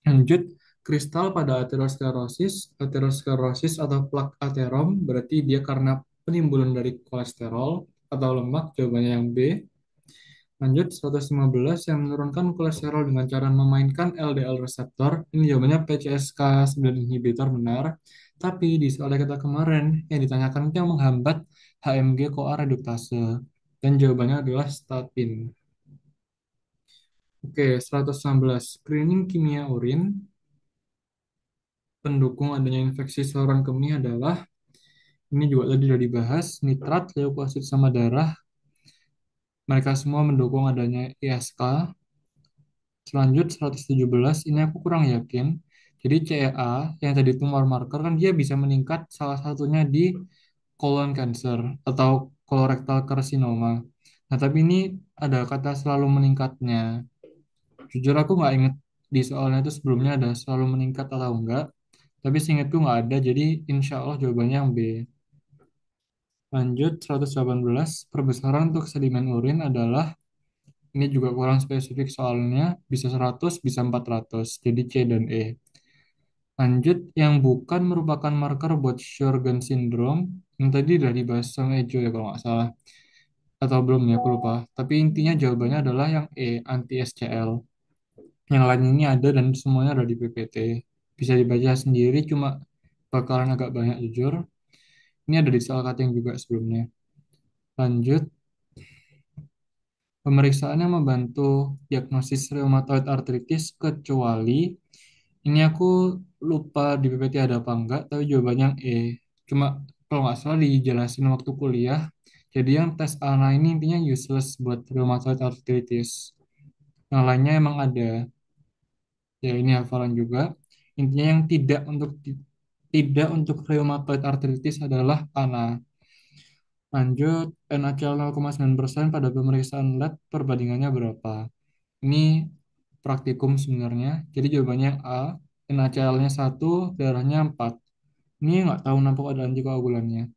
Lanjut, kristal pada aterosklerosis. Aterosklerosis atau plak aterom berarti dia karena penimbunan dari kolesterol atau lemak. Jawabannya yang B. Lanjut, 115 yang menurunkan kolesterol dengan cara memainkan LDL reseptor. Ini jawabannya PCSK9 inhibitor benar. Tapi di soal kita kemarin yang ditanyakan itu yang menghambat HMG-CoA reduktase. Dan jawabannya adalah statin. Oke, 116. Screening kimia urin pendukung adanya infeksi saluran kemih adalah, ini juga tadi sudah dibahas, nitrat, leukosit sama darah. Mereka semua mendukung adanya ISK. Selanjut 117 ini aku kurang yakin. Jadi CEA yang tadi tumor marker kan dia bisa meningkat salah satunya di colon cancer atau colorectal carcinoma. Nah, tapi ini ada kata selalu meningkatnya. Jujur aku nggak inget di soalnya itu sebelumnya ada selalu meningkat atau enggak. Tapi seingatku nggak ada, jadi insya Allah jawabannya yang B. Lanjut 118 perbesaran untuk sedimen urin adalah, ini juga kurang spesifik soalnya, bisa 100, bisa 400. Jadi C dan E. Lanjut, yang bukan merupakan marker buat Sjorgen syndrome, yang tadi udah dibahas sama Ejo ya kalau nggak salah. Atau belum ya, aku lupa. Tapi intinya jawabannya adalah yang E, anti-SCL. Yang lain ini ada dan semuanya ada di PPT. Bisa dibaca sendiri, cuma bakalan agak banyak jujur. Ini ada di soal cutting juga sebelumnya. Lanjut, pemeriksaannya membantu diagnosis rheumatoid arthritis kecuali, ini aku lupa di PPT ada apa enggak, tapi jawabannya yang E. Cuma kalau nggak salah dijelasin waktu kuliah, jadi yang tes ANA ini intinya useless buat rheumatoid arthritis. Yang lainnya emang ada, ya ini hafalan juga. Intinya yang tidak untuk rheumatoid arthritis adalah ANA. Lanjut, NaCl 0,9% pada pemeriksaan lab perbandingannya berapa? Ini praktikum sebenarnya. Jadi jawabannya A, NaCl-nya 1, darahnya 4. Ini nggak tahu kenapa ada antikoagulannya.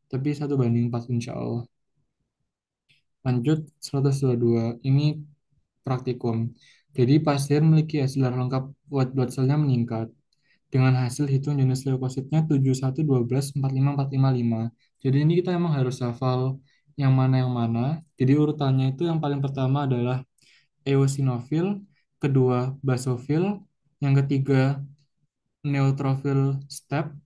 Tapi 1:4 insya Allah. Lanjut, 122. Ini praktikum. Jadi pasien memiliki hasil darah lengkap white blood cell-nya meningkat. Dengan hasil hitung jenis leukositnya 71, 12, 45, 455. Jadi ini kita emang harus hafal yang mana. Jadi urutannya itu yang paling pertama adalah eosinofil, kedua basofil, yang ketiga neutrofil step,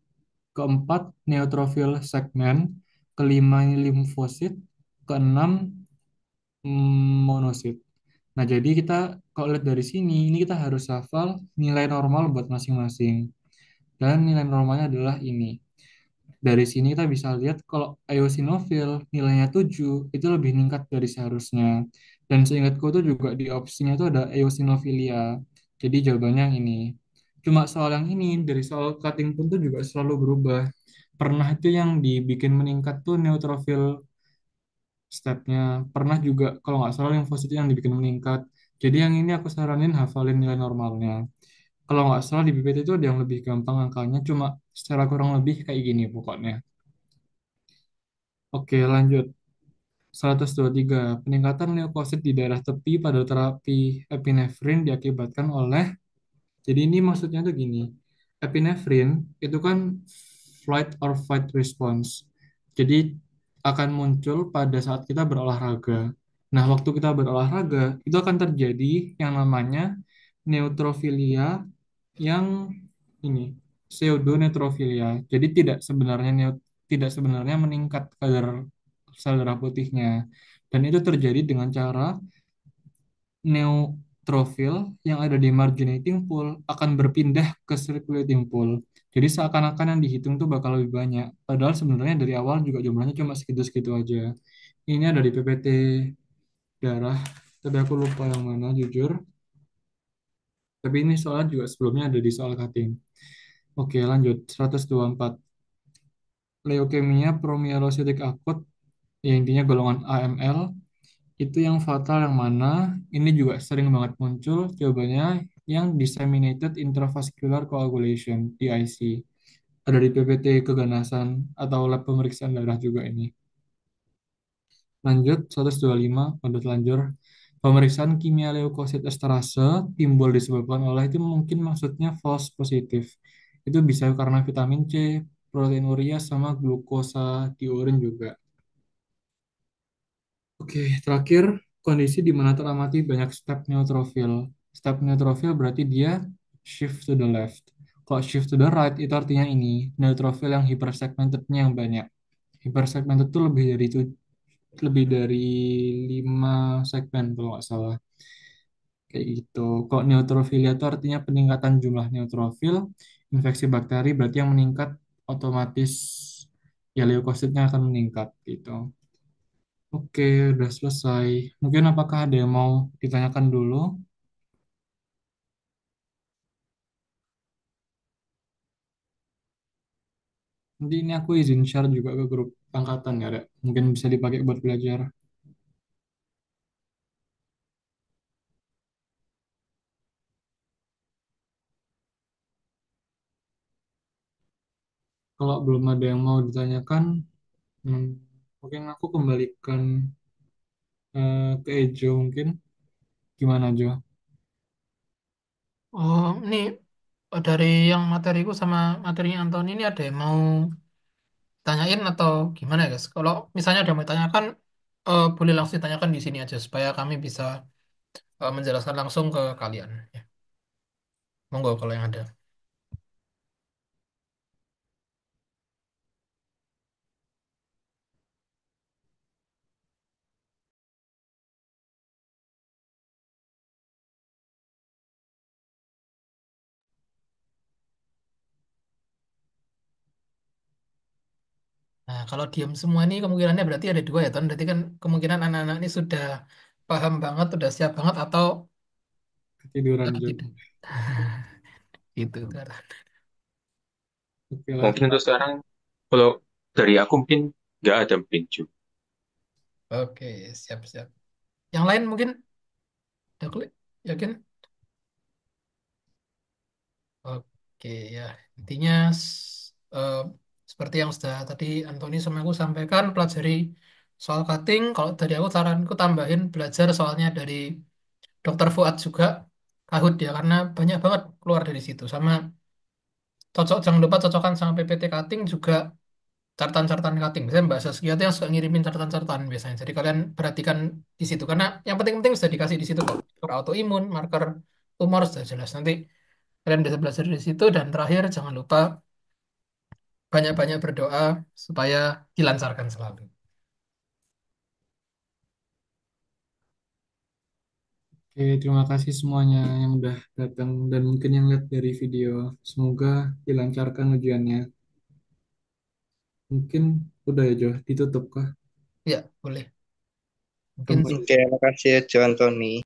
keempat neutrofil segmen, kelima ini limfosit, keenam monosit. Nah, jadi kita kalau lihat dari sini, ini kita harus hafal nilai normal buat masing-masing. Dan nilai normalnya adalah ini. Dari sini kita bisa lihat kalau eosinofil nilainya 7 itu lebih meningkat dari seharusnya. Dan seingatku tuh juga di opsinya itu ada eosinofilia. Jadi jawabannya yang ini. Cuma soal yang ini dari soal cutting pun tuh juga selalu berubah. Pernah itu yang dibikin meningkat tuh neutrofil stepnya. Pernah juga kalau nggak salah limfositnya yang dibikin meningkat. Jadi yang ini aku saranin hafalin nilai normalnya. Kalau nggak salah di PPT itu ada yang lebih gampang angkanya, cuma secara kurang lebih kayak gini pokoknya. Oke, lanjut. 123. Peningkatan leukosit di daerah tepi pada terapi epinefrin diakibatkan oleh, jadi ini maksudnya tuh gini, epinefrin itu kan flight or fight response. Jadi akan muncul pada saat kita berolahraga. Nah, waktu kita berolahraga, itu akan terjadi yang namanya neutrofilia yang ini, pseudonetrofilia. Jadi tidak sebenarnya meningkat kadar sel darah putihnya. Dan itu terjadi dengan cara neutrofil yang ada di marginating pool akan berpindah ke circulating pool. Jadi seakan-akan yang dihitung tuh bakal lebih banyak. Padahal sebenarnya dari awal juga jumlahnya cuma segitu-segitu aja. Ini ada di PPT darah, tapi aku lupa yang mana jujur. Tapi ini soal juga sebelumnya ada di soal cutting. Oke, lanjut. 124. Leukemia promyelositik akut, yang intinya golongan AML, itu yang fatal yang mana? Ini juga sering banget muncul. Jawabannya yang disseminated intravascular coagulation, DIC. Ada di PPT keganasan atau lab pemeriksaan darah juga ini. Lanjut, 125, pada telanjur. Pemeriksaan kimia leukosit esterase timbul disebabkan oleh, itu mungkin maksudnya false positif. Itu bisa karena vitamin C, proteinuria, sama glukosa di urin juga. Oke, terakhir, kondisi di mana teramati banyak step neutrofil. Step neutrofil berarti dia shift to the left. Kalau shift to the right, itu artinya ini, neutrofil yang hypersegmentednya yang banyak. Hypersegmented itu lebih dari 5 segmen kalau nggak salah. Kayak gitu. Kok neutrofilia itu artinya peningkatan jumlah neutrofil, infeksi bakteri berarti yang meningkat otomatis ya leukositnya akan meningkat gitu. Oke, udah selesai. Mungkin apakah ada yang mau ditanyakan dulu? Nanti ini aku izin share juga ke grup angkatan ya, Rek. Mungkin bisa dipakai buat belajar. Kalau belum ada yang mau ditanyakan, hmm, mungkin aku kembalikan ke Ejo mungkin. Gimana, Jo?
Oh, ini dari yang materiku sama materinya Anton ini ada yang mau tanyain atau gimana ya guys? Kalau misalnya ada yang mau ditanyakan, boleh langsung ditanyakan di sini aja supaya kami bisa menjelaskan langsung ke kalian. Ya, monggo kalau yang ada. Nah, kalau diam semua ini kemungkinannya berarti ada dua ya, Ton. Berarti kan kemungkinan anak-anak ini sudah paham banget, sudah siap banget atau
Ketiduran, Jo.
tidak. Gitu. Tuh.
Oke lah.
Mungkin untuk sekarang, kalau dari aku mungkin nggak ada mungkin Ju.
Oke, siap-siap. Yang lain mungkin udah klik, yakin? Oke, ya. Intinya eh, seperti yang sudah tadi Antoni sama aku sampaikan, pelajari soal cutting. Kalau dari aku saranku tambahin belajar soalnya dari Dokter Fuad juga, Kahut ya, karena banyak banget keluar dari situ. Sama cocok, jangan lupa cocokkan sama PPT cutting juga catatan-catatan cutting. Biasanya Mbak Saskia itu yang suka ngirimin catatan-catatan biasanya. Jadi kalian perhatikan di situ, karena yang penting-penting sudah dikasih di situ kok. Marker autoimun, marker tumor sudah jelas. Nanti kalian bisa belajar di situ. Dan terakhir, jangan lupa banyak-banyak berdoa supaya dilancarkan selalu.
Oke, terima kasih semuanya yang udah datang dan mungkin yang lihat dari video. Semoga dilancarkan ujiannya. Mungkin udah ya, Jo. Ditutup kah?
Ya, boleh. Mungkin,
Tempat.
Oke, makasih ya, Jo Antoni.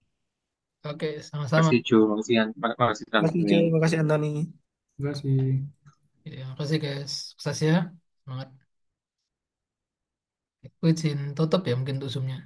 oke, sama-sama.
Makasih Ju, makasih, makasih
Makasih,
Antoni.
Jo. Makasih, Antoni.
Terima kasih.
Ya, makasih guys. Sukses ya. Semangat. Aku izin tutup ya mungkin untuk Zoom-nya.